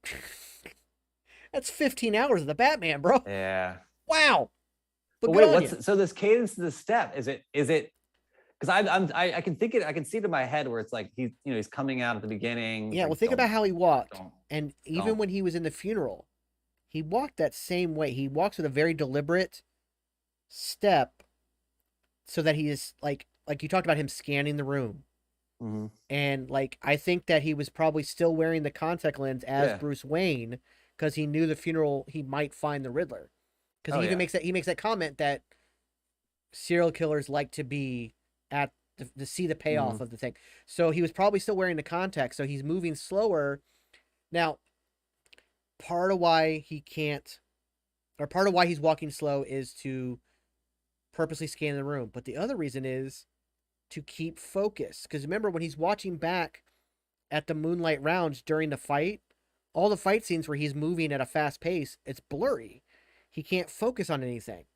that's 15 hours of the Batman, bro. Yeah. Wow. But wait, so this cadence to the step, is it? Because I can think it, I can see it in my head where it's like he's coming out at the beginning. Yeah, like, well, think about how he walked, and even when he was in the funeral, he walked that same way. He walks with a very deliberate step, so that he is like you talked about him scanning the room, and like I think that he was probably still wearing the contact lens as Bruce Wayne, because he knew the funeral he might find the Riddler, because he even makes that comment that serial killers like to be at to see the payoff of the thing. So he was probably still wearing the contacts, so he's moving slower. Now, part of why he's walking slow is to purposely scan the room, but the other reason is to keep focus. Because remember, when he's watching back at the Moonlight Rounds during the fight, all the fight scenes where he's moving at a fast pace, it's blurry. He can't focus on anything.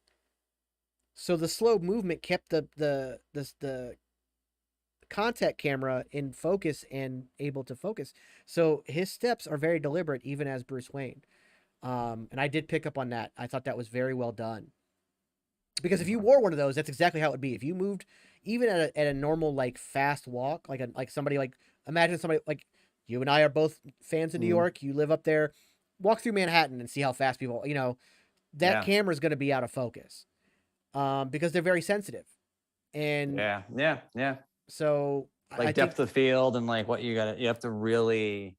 So the slow movement kept the contact camera in focus and able to focus. So his steps are very deliberate, even as Bruce Wayne. And I did pick up on that. I thought that was very well done. Because if you wore one of those, that's exactly how it would be. If you moved even at a normal, like, fast walk, like somebody, like, imagine somebody like you and I are both fans of New York. You live up there, walk through Manhattan and see how fast people, that camera is going to be out of focus. Because they're very sensitive, and yeah. So like depth of field and like what you have to really,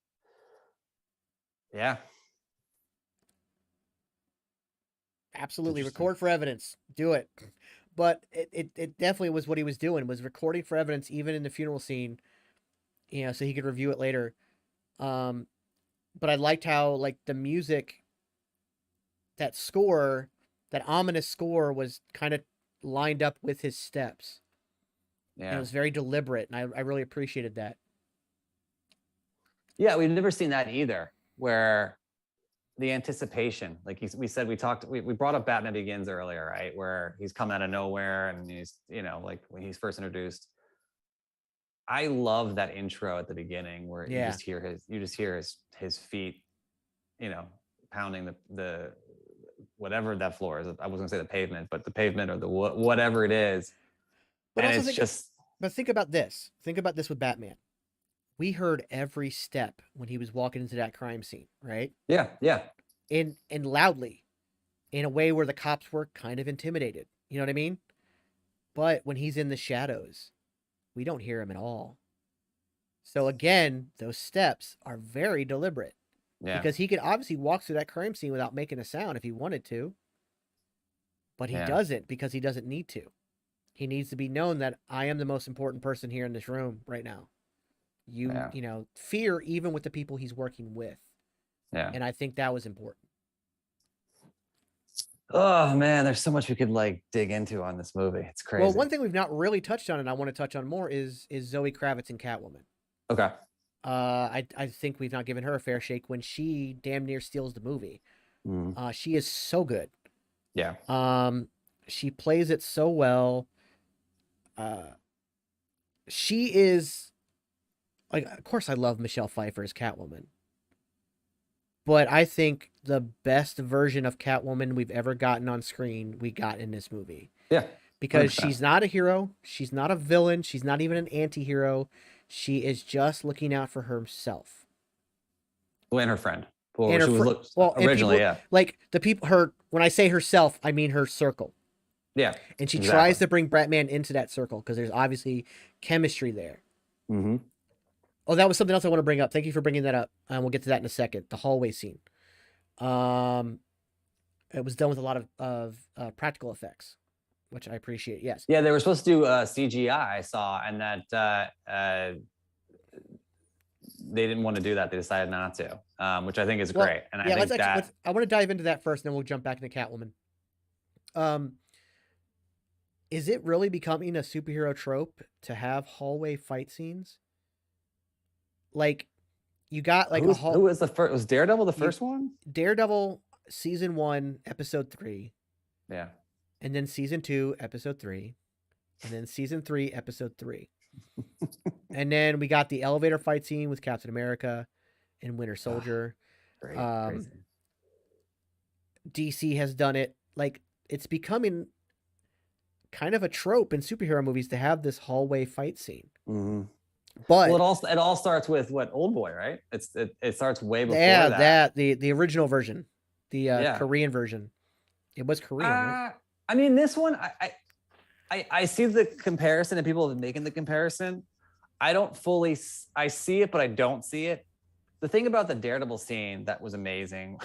absolutely record for evidence. Do it, but it definitely was what he was doing, was recording for evidence, even in the funeral scene, so he could review it later. But I liked how, like, the music, that score. That ominous score was kind of lined up with his steps. Yeah. And it was very deliberate, and I really appreciated that. Yeah, we've never seen that either, where the anticipation. Like we brought up Batman Begins earlier, right? Where he's come out of nowhere and he's, like when he's first introduced. I love that intro at the beginning where you just hear his feet, pounding the whatever that floor is. I was gonna say the pavement, but the pavement or the whatever it is. But and also it's but think about this. Think about this with Batman. We heard every step when he was walking into that crime scene, right? Yeah. And loudly, in a way where the cops were kind of intimidated. You know what I mean? But when he's in the shadows, we don't hear him at all. So again, those steps are very deliberate. Yeah. Because he could obviously walk through that crime scene without making a sound if he wanted to. But he doesn't, because he doesn't need to. He needs to be known that I am the most important person here in this room right now. Fear even with the people he's working with. Yeah. And I think that was important. Oh man, there's so much we could dig into on this movie. It's crazy. Well, one thing we've not really touched on, and I want to touch on more, is Zoe Kravitz and Catwoman. Okay. I think we've not given her a fair shake when she damn near steals the movie. She is so good. Yeah. She plays it so well. She is of course I love Michelle Pfeiffer as Catwoman. But I think the best version of Catwoman we've ever gotten on screen, we got in this movie. Yeah. Because 100%. She's not a hero. She's not a villain. She's not even an anti-hero. She is just looking out for herself. Well, and her friend. Originally, yeah. Like the people, when I say herself, I mean her circle. Yeah. And she tries to bring Batman into that circle because there's obviously chemistry there. Mm-hmm. Oh, that was something else I want to bring up. Thank you for bringing that up. And we'll get to that in a second. The hallway scene. It was done with a lot of practical effects, which I appreciate. Yes. Yeah, they were supposed to do CGI, I saw, and that they didn't want to do that. They decided not to, which I think is great. And I think I want to dive into that first, and then we'll jump back into Catwoman. Is it really becoming a superhero trope to have hallway fight scenes? Like, you got who was the first? Was Daredevil the first one? Daredevil season 1, episode 3. Yeah. And then season 2, episode 3. And then season 3, episode 3. And then we got the elevator fight scene with Captain America and Winter Soldier. Crazy. DC has done it. It's becoming kind of a trope in superhero movies to have this hallway fight scene. Mm-hmm. But it all starts with what, Oldboy, right? It starts way before that. The original version, the Korean version. It was Korean, right? I mean, this one, I see the comparison and people have been making the comparison. I see it, but I don't see it. The thing about the Daredevil scene that was amazing,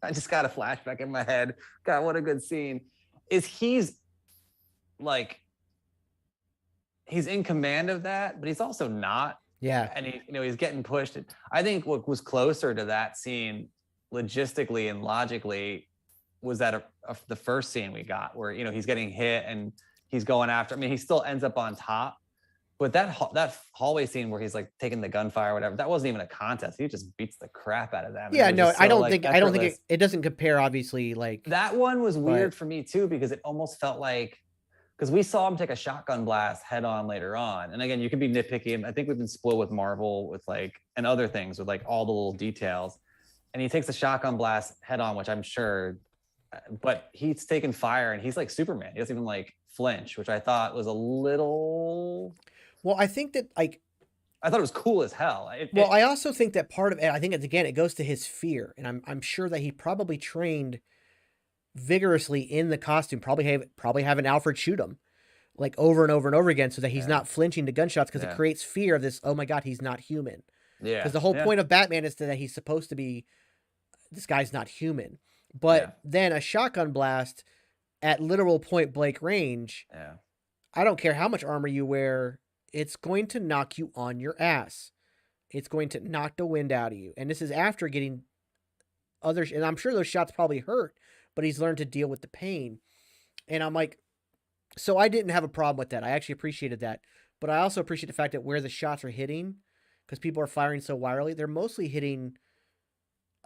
I just got a flashback in my head. God, what a good scene. Is he's in command of that, but he's also not. Yeah. And he's getting pushed. I think what was closer to that scene logistically and logically was that the first scene we got where, he's getting hit and he's going after, he still ends up on top, but that hallway scene where he's taking the gunfire or whatever, that wasn't even a contest. He just beats the crap out of them. Yeah, no, I don't think it doesn't compare, obviously. That one was weird for me too, because it almost felt because we saw him take a shotgun blast head on later on. And again, you can be nitpicky. And I think we've been spoiled with Marvel with and other things with all the little details. And he takes a shotgun blast head on, which I'm sure, but he's taking fire and he's like Superman. He doesn't even flinch, which I thought was a little. Well, I think that I thought it was cool as hell. I also think that part of it, I think it goes to his fear. And I'm sure that he probably trained vigorously in the costume, probably having Alfred shoot him over and over and over again so that he's not flinching to gunshots, because it creates fear of this, oh my God, he's not human. Yeah. Because the whole point of Batman is that he's supposed to be, this guy's not human. But then a shotgun blast at literal point blank range, I don't care how much armor you wear, it's going to knock you on your ass. It's going to knock the wind out of you. And this is after getting others, and I'm sure those shots probably hurt, but he's learned to deal with the pain. And I'm so I didn't have a problem with that. I actually appreciated that. But I also appreciate the fact that where the shots are hitting, because people are firing so wildly, they're mostly hitting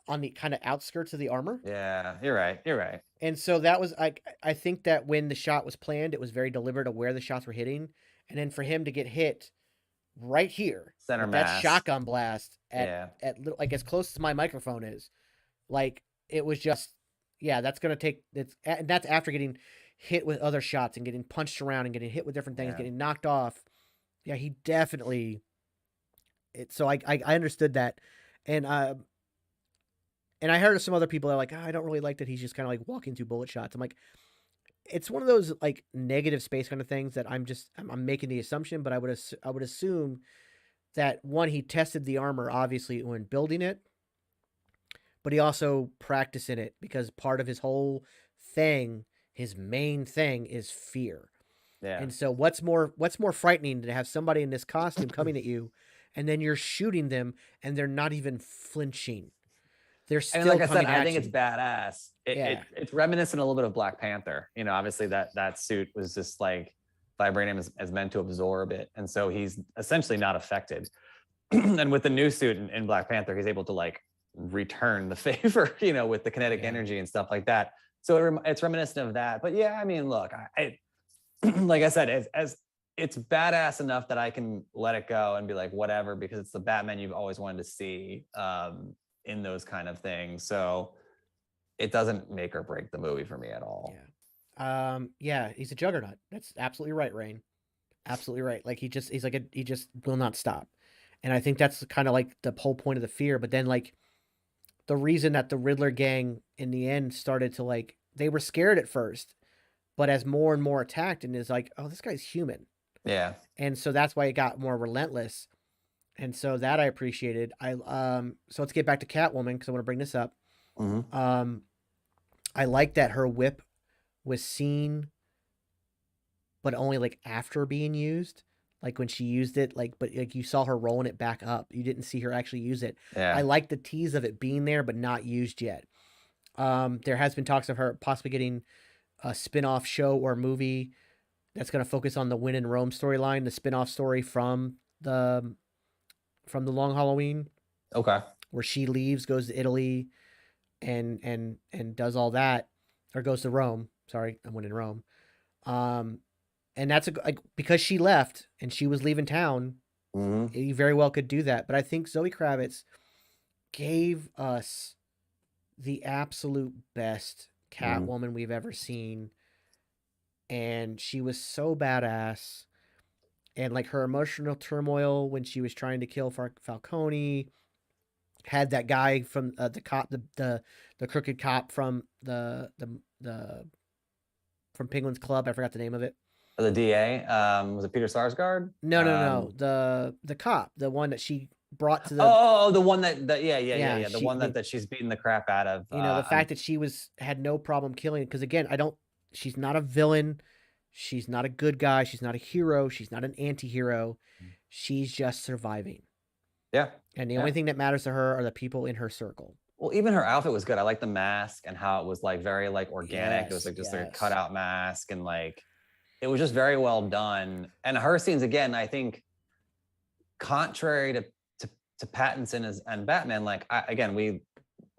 on the kind of outskirts of the armor. Yeah, you're right. You're right. And so that was I think that when the shot was planned, it was very deliberate of where the shots were hitting, and then for him to get hit right here Center with that mass. shotgun blast Yeah. at like as close as my microphone is, like it was just yeah, that's gonna take and that's after getting hit with other shots and getting punched around and getting hit with different things, Yeah. getting knocked off. Yeah, he definitely so I understood that, and and I heard of some other people that are like, oh, I don't really like that he's just kind of like walking through bullet shots. I'm like, it's one of those like negative space kind of things that I'm making the assumption, but I would assume that one, he tested the armor obviously when building it, but he also practiced in it because part of his whole thing, his main thing, is fear. Yeah. And so what's more frightening to have somebody in this costume coming at you, and then you're shooting them and they're not even flinching. They're still And like I said, coming I at think you. it's badass. It's reminiscent a little bit of Black Panther. You know, obviously that suit was just like vibranium is meant to absorb it, and so he's essentially not affected. And with the new suit in Black Panther, he's able to like return the favor, you know, with the kinetic energy and stuff like that. So it's reminiscent of that. But yeah, I mean, look, I like I said, as it's badass enough that I can let it go and be like, whatever, because it's the Batman you've always wanted to see in those kind of things. So it doesn't make or break the movie for me at all. Yeah. Yeah, he's a juggernaut. That's absolutely right, Rain. Absolutely right. Like he just will not stop. And I think that's kind of like the whole point of the fear. But then like the reason that the Riddler gang in the end started to like they were scared at first, but as more and more attacked and is like, oh, this guy's human. Yeah. And so that's why it got more relentless. And so that I appreciated. So let's get back to Catwoman because I want to bring this up. Mm-hmm. I like that her whip was seen, but only like after being used. Like when she used it, like but like you saw her rolling it back up. You didn't see her actually use it. Yeah. I like the tease of it being there, but not used yet. There has been talks of her possibly getting a spin-off show or movie that's going to focus on the Win in Rome storyline, the spin-off story from the Long Halloween. Okay. Where she leaves, goes to Italy, and does all that, or goes to Rome. Sorry, I went in Rome. And that's because she left and she was leaving town. Mm-hmm. You very well could do that, but I think Zoe Kravitz gave us the absolute best Catwoman we've ever seen, and she was so badass. And like her emotional turmoil when she was trying to kill Falcone, had that guy from the cop, the crooked cop from the from Penguin's Club. I forgot the name of it. The DA, was it Peter Sarsgaard? No. The cop, the one that she brought to the. Oh, the one that yeah. The one that she's beating the crap out of. You know, the fact that she had no problem killing, because again, she's not a villain. She's not a good guy. She's not a hero. She's not an anti-hero. She's just surviving. Yeah. And the only thing that matters to her are the people in her circle. Well, even her outfit was good. I like the mask and how it was like very like organic. Yes, it was like just like a cutout mask, and like it was just very well done. And her scenes again, I think, contrary to Pattinson and Batman, like we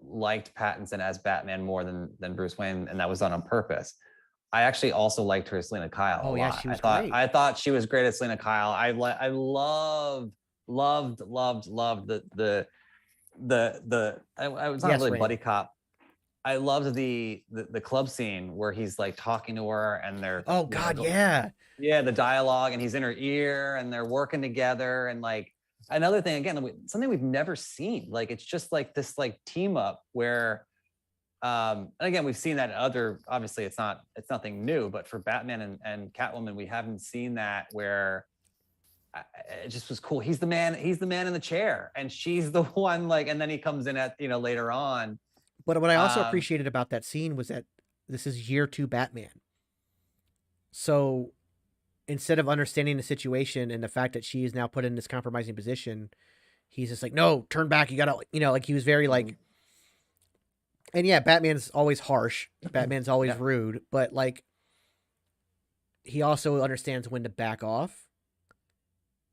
liked Pattinson as Batman more than Bruce Wayne, and that was done on purpose. I actually also liked her as Selena Kyle. Oh, a yeah, lot. she was great. I thought she was great as Selena Kyle. I loved the I was not really Rain. buddy cop. I loved the club scene where he's like talking to her and they're the dialogue, and he's in her ear and they're working together, and like another thing again, something we've never seen. Like it's just like this like team up where and again, we've seen that in other, obviously it's nothing new, but for Batman and Catwoman, we haven't seen that where it just was cool. He's the man in the chair and she's the one like, and then he comes in at, later on. But what I also appreciated about that scene was that this is year 2 Batman. So instead of understanding the situation and the fact that she is now put in this compromising position, he's just like, no, turn back. You gotta, like he was very like, and yeah, Batman's always harsh. Batman's always rude, but like he also understands when to back off.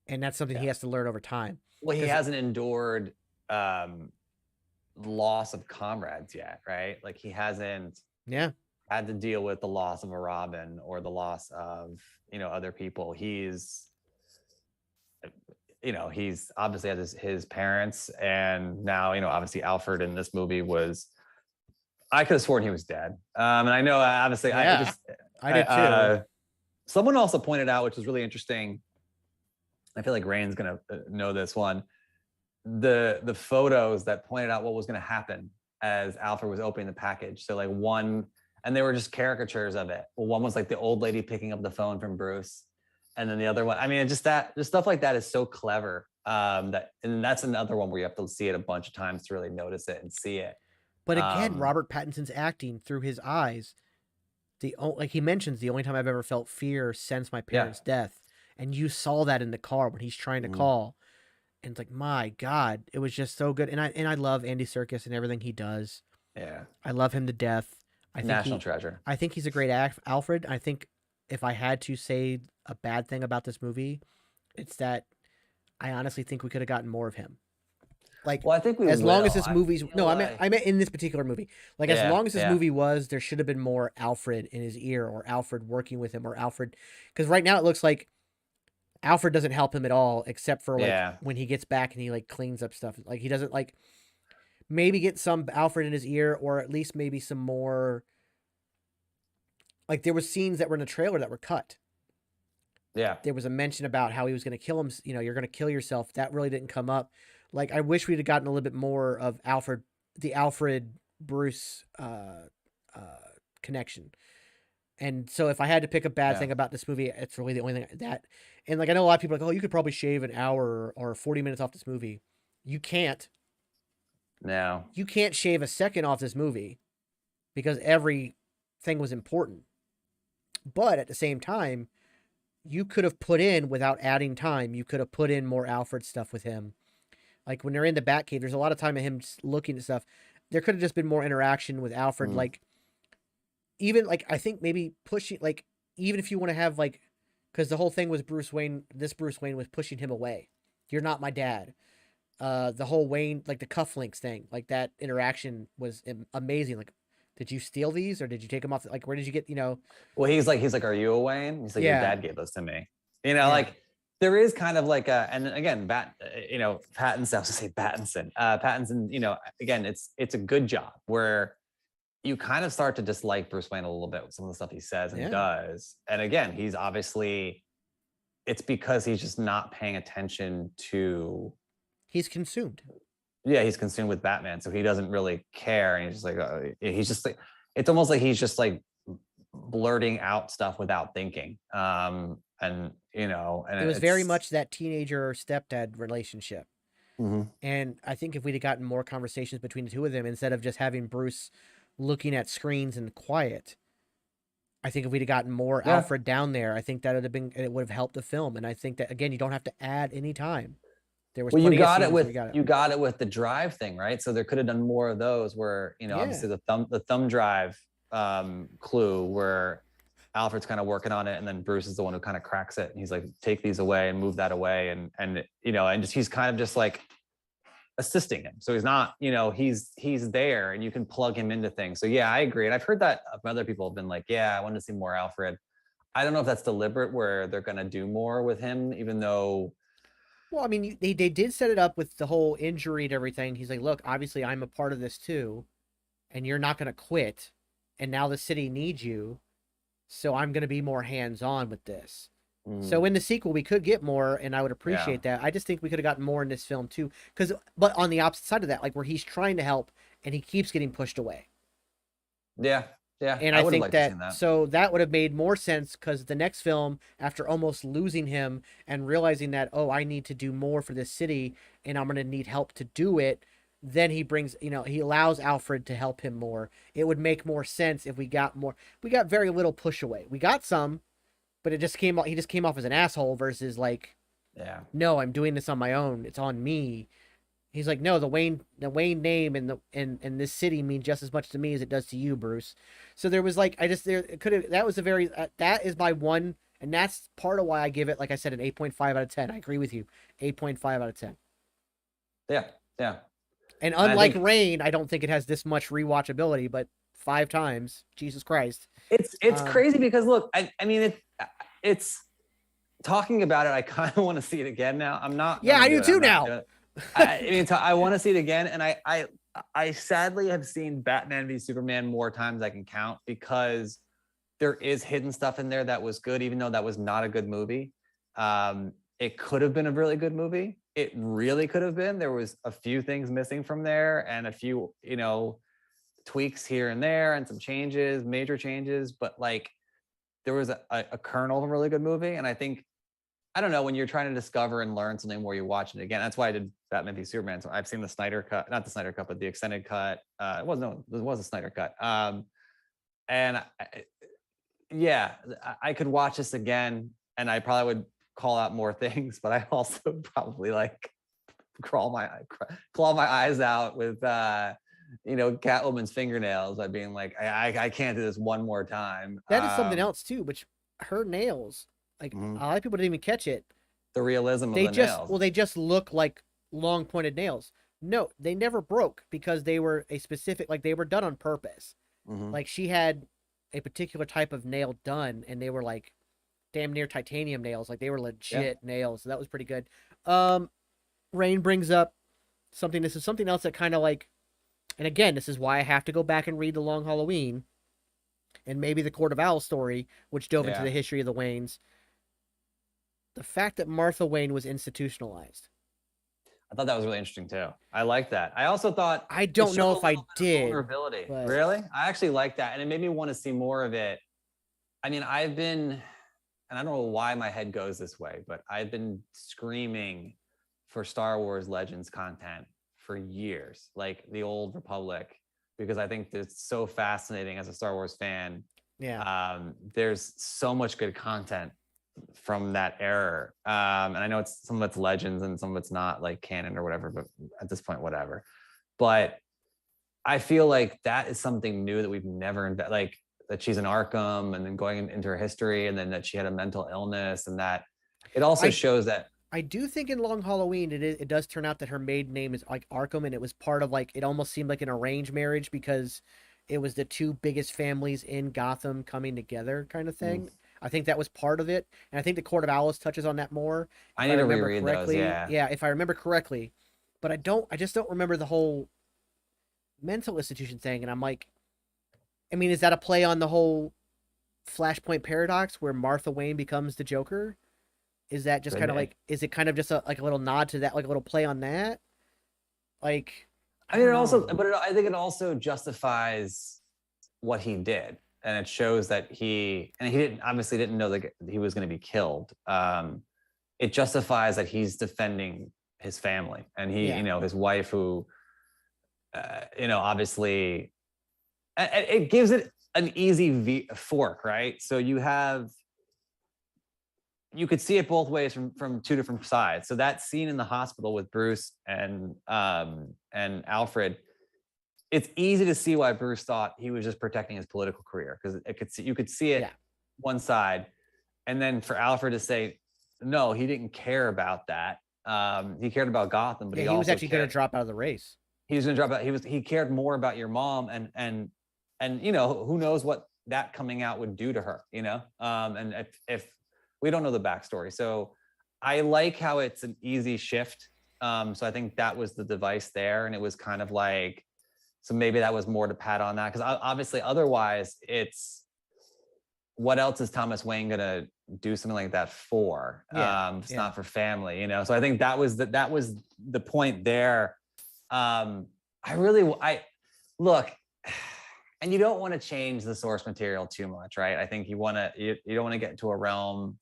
And that's something he has to learn over time. Well, he hasn't endured loss of comrades yet, right? Like he hasn't Yeah. had to deal with the loss of a Robin or the loss of, other people. He's obviously had his parents, and now, obviously Alfred in this movie was, I could have sworn he was dead. And I know, obviously, Yeah. I did too. Someone also pointed out, which was really interesting. I feel like Rain's gonna know this one. The photos that pointed out what was gonna happen as Alfred was opening the package. So like one, and they were just caricatures of it. Well, one was like the old lady picking up the phone from Bruce, and then the other one. I mean, just stuff like that is so clever. And that's another one where you have to see it a bunch of times to really notice it and see it. But again, Robert Pattinson's acting through his eyes. Like he mentions, the only time I've ever felt fear since my parents' death, and you saw that in the car when he's trying to call, and it's like, my God, it was just so good. And I love Andy Serkis and everything he does. Yeah, I love him to death. I think national treasure. I think he's a great Alfred. I think if I had to say a bad thing about this movie, it's that I honestly think we could have gotten more of him. Like, well, I think as long as this movie's I meant in this particular movie. Like, as long as this movie was, there should have been more Alfred in his ear, or Alfred working with him, or Alfred, because right now it looks like Alfred doesn't help him at all, except for like when he gets back and he like cleans up stuff. Like he doesn't like maybe get some Alfred in his ear, or at least maybe some more. Like there was scenes that were in the trailer that were cut. Yeah. There was a mention about how he was going to kill him. You're going to kill yourself. That really didn't come up. Like, I wish we'd have gotten a little bit more of the Alfred Bruce connection. And so if I had to pick a bad thing about this movie, it's really the only thing that, and like, I know a lot of people are like, oh, you could probably shave an hour or 40 minutes off this movie. You can't. No. You can't shave a second off this movie because everything was important. But at the same time, you could have put in, without adding time, you could have put in more Alfred stuff with him. Like when they're in the Batcave, there's a lot of time of him just looking at stuff. There could have just been more interaction with Alfred. Like, even like, I think maybe pushing, like, even if you want to have like, because the whole thing was Bruce Wayne was pushing him away. You're not my dad. The whole Wayne, like the cufflinks thing, like that interaction was amazing. Like, did you steal these or did you take them off? Like, where did you get, Well, he's like, are you a Wayne? He's like, your dad gave those to me. Like there is kind of like and again, Pattinson, I was to say Pattinson, again, it's a good job where you kind of start to dislike Bruce Wayne a little bit with some of the stuff he says and does. And again, he's obviously, it's because he's just not paying attention to. He's consumed. Yeah, he's consumed with Batman, so he doesn't really care, and he's just like, he's just like, it's almost like he's just like blurting out stuff without thinking. And it was very much that teenager stepdad relationship. And I think if we'd have gotten more conversations between the two of them, instead of just having Bruce looking at screens and quiet, I think if we'd have gotten more Alfred down there, I think it would have helped the film. And I think that, again, you don't have to add any time. There was you got it with the drive thing, right? So there could have done more of those where, obviously the thumb drive clue where Alfred's kind of working on it, and then Bruce is the one who kind of cracks it, and he's like, take these away and move that away, and just, he's kind of just like assisting him. So he's not, he's there and you can plug him into things. So yeah, I agree. And I've heard that other people have been like, yeah, I wanted to see more Alfred. I don't know if that's deliberate where they're going to do more with him, even though. Well, I mean, they did set it up with the whole injury and everything. He's like, look, obviously I'm a part of this too, and you're not going to quit. And now the city needs you. So I'm going to be more hands-on with this. So in the sequel, we could get more, and I would appreciate that. I just think we could have gotten more in this film too. But on the opposite side of that, like where he's trying to help and he keeps getting pushed away. Yeah. Yeah. And I think that, so that would have made more sense, because the next film, after almost losing him and realizing that, oh, I need to do more for this city and I'm going to need help to do it, then he brings, he allows Alfred to help him more. It would make more sense if we got more. We got very little push away. We got some, but he just came off as an asshole versus like, no, I'm doing this on my own. It's on me. He's like, no, the Wayne name and this city mean just as much to me as it does to you, Bruce. So there was like, that was a very, that is my one, and that's part of why I give it, like I said, an 8.5 out of 10. I agree with you. 8.5 out of 10. Yeah. Yeah. And And I unlike think Rain, I don't think it has this much rewatchability, but 5 times, Jesus Christ. it's crazy because look, I mean it's talking about it. I kind of want to see it again now. I'm not Yeah, gonna I do do it. I'm too not now. doing it. I mean, I want to see it again, and I sadly have seen Batman v Superman more times I can count because there is hidden stuff in there that was good, even though that was not a good movie. It could have been a really good movie. It really could have been. There was a few things missing from there, and a few, tweaks here and there, and some changes, major changes. But like, there was a kernel of a really good movie, and I think I don't know when you're trying to discover and learn something more, you watch it again. That's why I did Batman v Superman. So I've seen the Snyder cut, not the Snyder cut, but the extended cut. It was a Snyder cut. And yeah, I could watch this again, and I probably would call out more things, but I also probably like claw my eyes out with Catwoman's fingernails by being like, I can't do this one more time. That is something else too, which her nails, like a lot of people didn't even catch it. The realism of They the just nails. they just look like long pointed nails. No, they never broke because they were a specific, like they were done on purpose. Like she had a particular type of nail done, and they were like damn near titanium nails. Like they were legit nails. So that was pretty good. Rain brings up something. This is something else that kind of like, and again, this is why I have to go back and read The Long Halloween and maybe the Court of Owls story, which dove into the history of the Waynes. The fact that Martha Wayne was institutionalized. I thought that was really interesting too. I like that. I also thought I don't know if I did. Vulnerability. But... Really? I actually like that. And it made me want to see more of it. I mean, I've been, and I don't know why my head goes this way, but I've been screaming for Star Wars Legends content for years, like the Old Republic, because I think it's so fascinating as a Star Wars fan. Yeah. There's so much good content from that era. And I know it's some of it's legends and some of it's not like canon or whatever, but at this point, whatever. But I feel like that is something new that we've never like that she's in Arkham and then going into her history, and then that she had a mental illness, and that it also shows that I do think in Long Halloween it does turn out that her maiden name is like Arkham, and it was part of like, it almost seemed like an arranged marriage because it was the two biggest families in Gotham coming together kind of thing. I think that was part of it, and I think the Court of Owls touches on that more. I need to reread those. Yeah, if I remember correctly, but I just don't remember the whole mental institution thing. And I'm like, I mean, is that a play on the whole Flashpoint paradox where Martha Wayne becomes the Joker? Is that just kind of like, is it kind of just a little nod to that, like a little play on that? Like, I mean, I think it also justifies what he did. And it shows that he obviously didn't know that he was going to be killed. It justifies that he's defending his family and his wife, who, obviously, it gives it an easy fork, right? So you could see it both ways from two different sides. So that scene in the hospital with Bruce and Alfred, it's easy to see why Bruce thought he was just protecting his political career, because you could see it one side, and then for Alfred to say, no, he didn't care about that. He cared about Gotham, but he was actually going to drop out of the race. He was going to drop out. He cared more about your mom, and who knows what that coming out would do to her, and if we don't know the backstory. So I like how it's an easy shift. So I think that was the device there, and it was kind of like, so maybe that was more to pat on that, because obviously otherwise it's, what else is Thomas Wayne gonna do something like that for? It's not for family, So I think that was the point there. I look, and you don't want to change the source material too much, right? I think you don't want to get into a realm,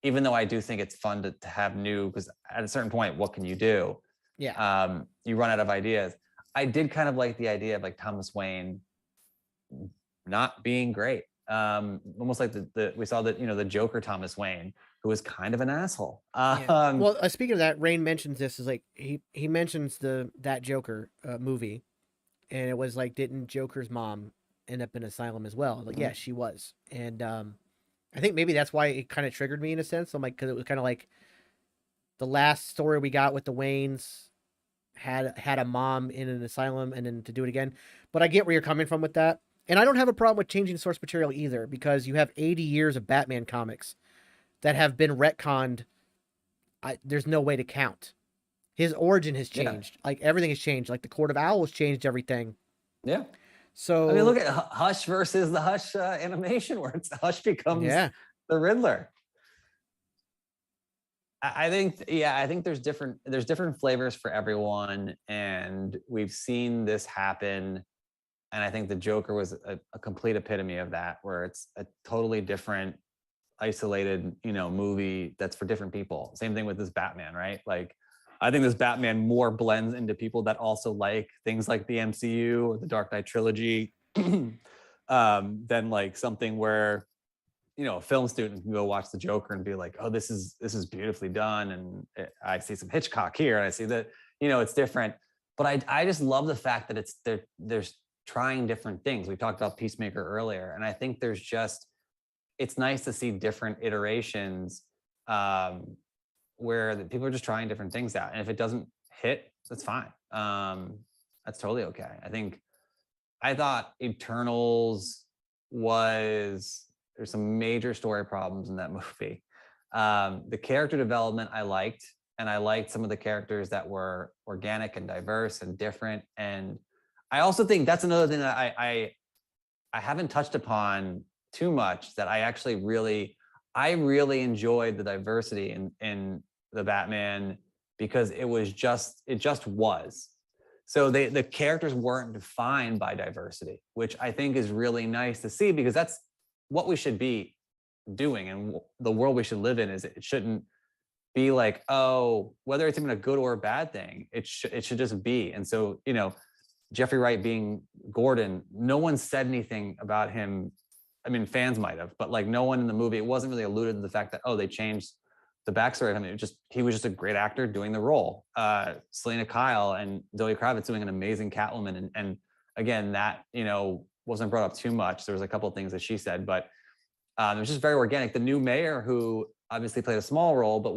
even though I do think it's fun to have new, because at a certain point, what can you do? Yeah. You run out of ideas. I did kind of like the idea of like Thomas Wayne not being great. Almost like we saw that, the Joker Thomas Wayne, who was kind of an asshole. Well, speaking of that, Rain mentions this, is like he mentions that Joker movie, and it was like, didn't Joker's mom end up in asylum as well? Like, yeah, she was. And I think maybe that's why it kind of triggered me in a sense. I'm like, because it was kind of like the last story we got with the Waynes had a mom in an asylum and then to do it again. But I get where you're coming from with that. And I don't have a problem with changing source material either, because you have 80 years of Batman comics that have been retconned. There's no way to count. His origin has Yeah. changed. Like everything has changed. Like the Court of Owls changed everything. Yeah. So I mean, look at Hush versus the Hush animation, where Hush becomes the Riddler. I think, yeah, I think there's different flavors for everyone, and we've seen this happen. And I think the Joker was a complete epitome of that, where it's a totally different, isolated, movie that's for different people. Same thing with this Batman, right? Like, I think this Batman more blends into people that also like things like the MCU or the Dark Knight trilogy, than like something where, a film student can go watch the Joker and be like, oh, this is beautifully done, and I see some Hitchcock here, and I see that, it's different. But I just love the fact that there's trying different things. We talked about Peacemaker earlier, and I think it's nice to see different iterations, where the people are just trying different things out, and if it doesn't hit, that's fine. That's totally okay. I thought Eternals there's some major story problems in that movie. The character development I liked, and I liked some of the characters that were organic and diverse and different. And I also think that's another thing that I haven't touched upon too much, that I really enjoyed the diversity in the Batman, because it just was. So the characters weren't defined by diversity, which I think is really nice to see, because that's what we should be doing, and the world we should live in. Is it shouldn't be like, oh, whether it's even a good or a bad thing, it should just be. And so, Jeffrey Wright being Gordon, no one said anything about him. I mean, fans might have, but like no one in the movie, it wasn't really alluded to the fact that, oh, they changed the backstory of him. He was just a great actor doing the role. Selena Kyle and Zoe Kravitz doing an amazing Catwoman. And again, that, wasn't brought up too much. There was a couple of things that she said, but it was just very organic. The new mayor, who obviously played a small role, but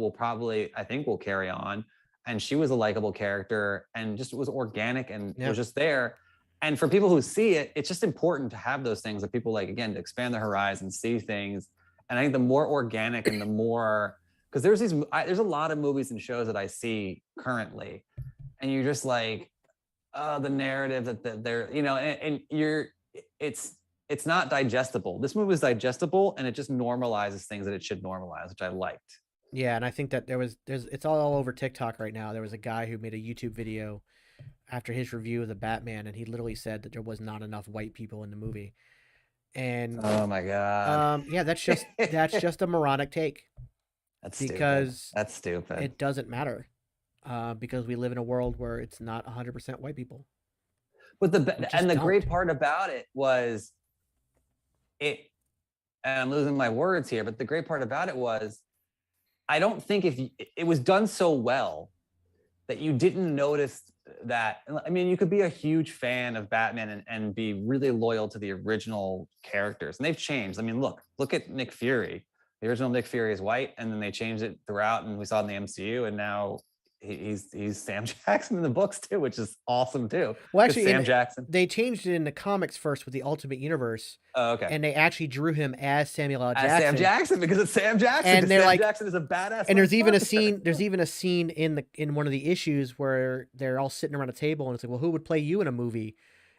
I think will carry on. And she was a likable character, and just was organic, and was just there. And for people who see it, it's just important to have those things that people like, again, to expand their horizon, see things. And I think the more organic and the more, because there's a lot of movies and shows that I see currently, and you're just like, the narrative that they're, and it's not digestible. This movie is digestible, and it just normalizes things that it should normalize, which I liked. Yeah, and I think that it's all over TikTok right now. There was a guy who made a YouTube video after his review of the Batman, and he literally said that there was not enough white people in the movie. And oh my god, yeah, that's just a moronic take. That's stupid. It doesn't matter, because we live in a world where it's not 100% white people. But the great part about it was and I'm losing my words here, but the great part about it was, I don't think it was done so well that you didn't notice that. I mean, you could be a huge fan of Batman and be really loyal to the original characters, and they've changed. I mean, look at Nick Fury. The original Nick Fury is white, and then they changed it throughout, and we saw it in the MCU, and now he's Sam Jackson in the books too, which is awesome too. Well, actually, Sam Jackson, they changed it in the comics first with the Ultimate Universe. Oh, okay. And they actually drew him as Samuel L. Jackson. As Sam Jackson, because it's Sam Jackson. And they're Sam Jackson is a badass. And there's even a scene. There's even a scene in one of the issues where they're all sitting around a table, and it's like, well, who would play you in a movie?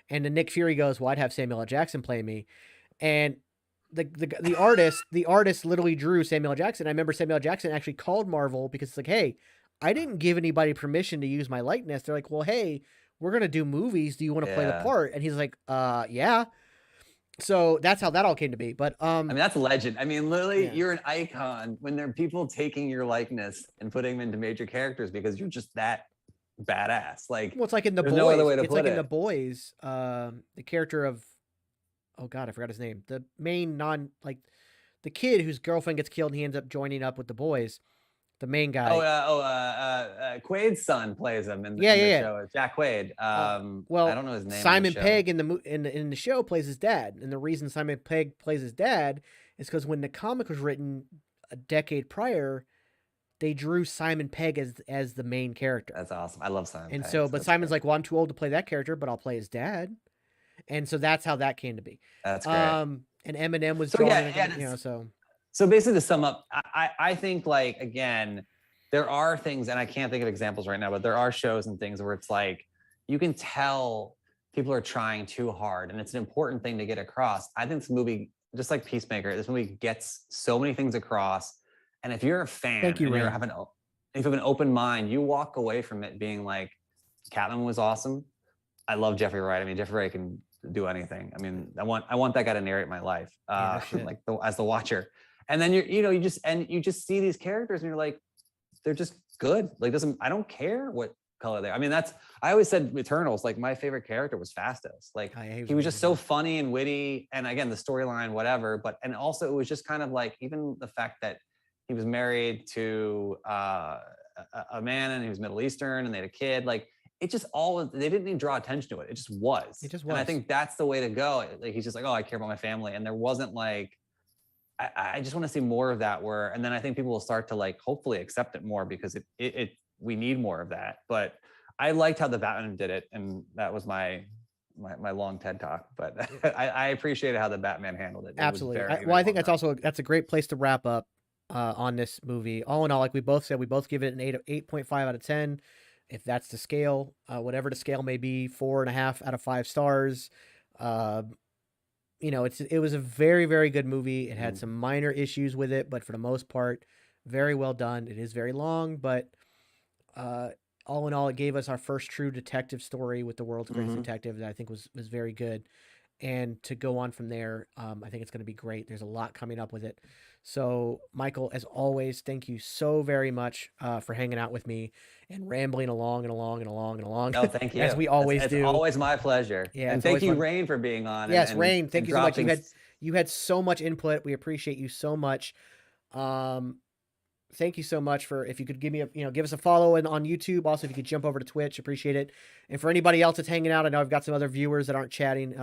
And then Nick Fury goes, well, I'd have Samuel L. Jackson play me. And the artist literally drew Samuel L. Jackson. I remember Samuel L. Jackson actually called Marvel, because it's like, hey, I didn't give anybody permission to use my likeness. They're like, well, hey, we're going to do movies. Do you want to play the part? And he's like, yeah. So that's how that all came to be. But I mean, that's legend. I mean, literally, you're an icon when there are people taking your likeness and putting them into major characters, because you're just that badass. Like, well, it's like in The Boys. No other way to it's put like it. in The Boys, the character of, oh God, I forgot his name. The main the kid whose girlfriend gets killed, and he ends up joining up with the boys. The main guy. Quaid's son plays him in the show. Jack Quaid. Well, I don't know his name. Simon Pegg in the show plays his dad, and the reason Simon Pegg plays his dad is because when the comic was written a decade prior, they drew Simon Pegg as the main character. That's awesome. I love Simon And Pegg. so, but That's Simon's great. like, well, I'm too old to play that character, but I'll play his dad. And so that's how that came to be. That's great. And Eminem was So drawing yeah, it, you know, so. So basically, to sum up, I think, like, again, there are things, and I can't think of examples right now, but there are shows and things where it's like you can tell people are trying too hard, and it's an important thing to get across. I think this movie, just like Peacemaker, this movie gets so many things across. And if you're a fan, Thank you, and Rain. if you have an open mind, you walk away from it being like, Catwoman was awesome. I love Jeffrey Wright. I mean, Jeffrey Wright can do anything. I mean, I want that guy to narrate my life, like as the watcher. And then you just see these characters and you're like, they're just good. Like, I don't care what color they're. I mean, I always said Eternals, like, my favorite character was Fastos. Like, he was just so funny and witty. And again, the storyline, whatever. And also it was just kind of like, even the fact that he was married to a man and he was Middle Eastern and they had a kid, like, it just they didn't even draw attention to it. It just was. And I think that's the way to go. Like, he's just like, oh, I care about my family. And there wasn't like, I just want to see more of that and then I think people will start to, like, hopefully accept it more, because we need more of that. But I liked how the Batman did it. And that was my long TED talk, but I appreciated how the Batman handled it. Absolutely. I think that's a great place to wrap up on this movie. All in all, like we both said, we both give it an 8.5 out of 10. If that's the scale, whatever the scale may be, 4.5 out of 5 stars. You know, it was a very, very good movie. It had some minor issues with it, but for the most part, very well done. It is very long, but all in all, it gave us our first true detective story with the world's greatest detective that I think was very good. And to go on from there, I think it's going to be great. There's a lot coming up with it. So, Michael, as always, thank you so very much for hanging out with me and rambling along and along and along and along. No, thank you. As we always do. It's always my pleasure. Yeah, and thank you, Rain, for being on. Yes, Rain, thank you so much. You had so much input. We appreciate you so much. Thank you so much for, if you could give us a follow on YouTube. Also, if you could jump over to Twitch, appreciate it. And for anybody else that's hanging out, I know I've got some other viewers that aren't chatting,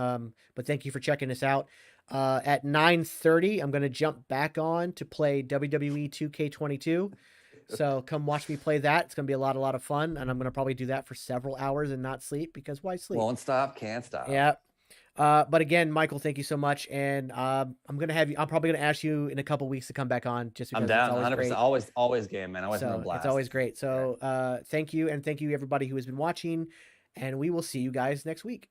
but thank you for checking us out. At 9:30, I'm going to jump back on to play WWE 2K22. So come watch me play that. It's going to be a lot of fun. And I'm going to probably do that for several hours and not sleep, because why sleep? Won't stop, can't stop. Yeah. But again, Michael, thank you so much. And I'm probably gonna ask you in a couple weeks to come back on, just because I'm down. It's 100%. Always game, man. Always been a blast. It's always great. So thank you, and thank you everybody who has been watching, and we will see you guys next week.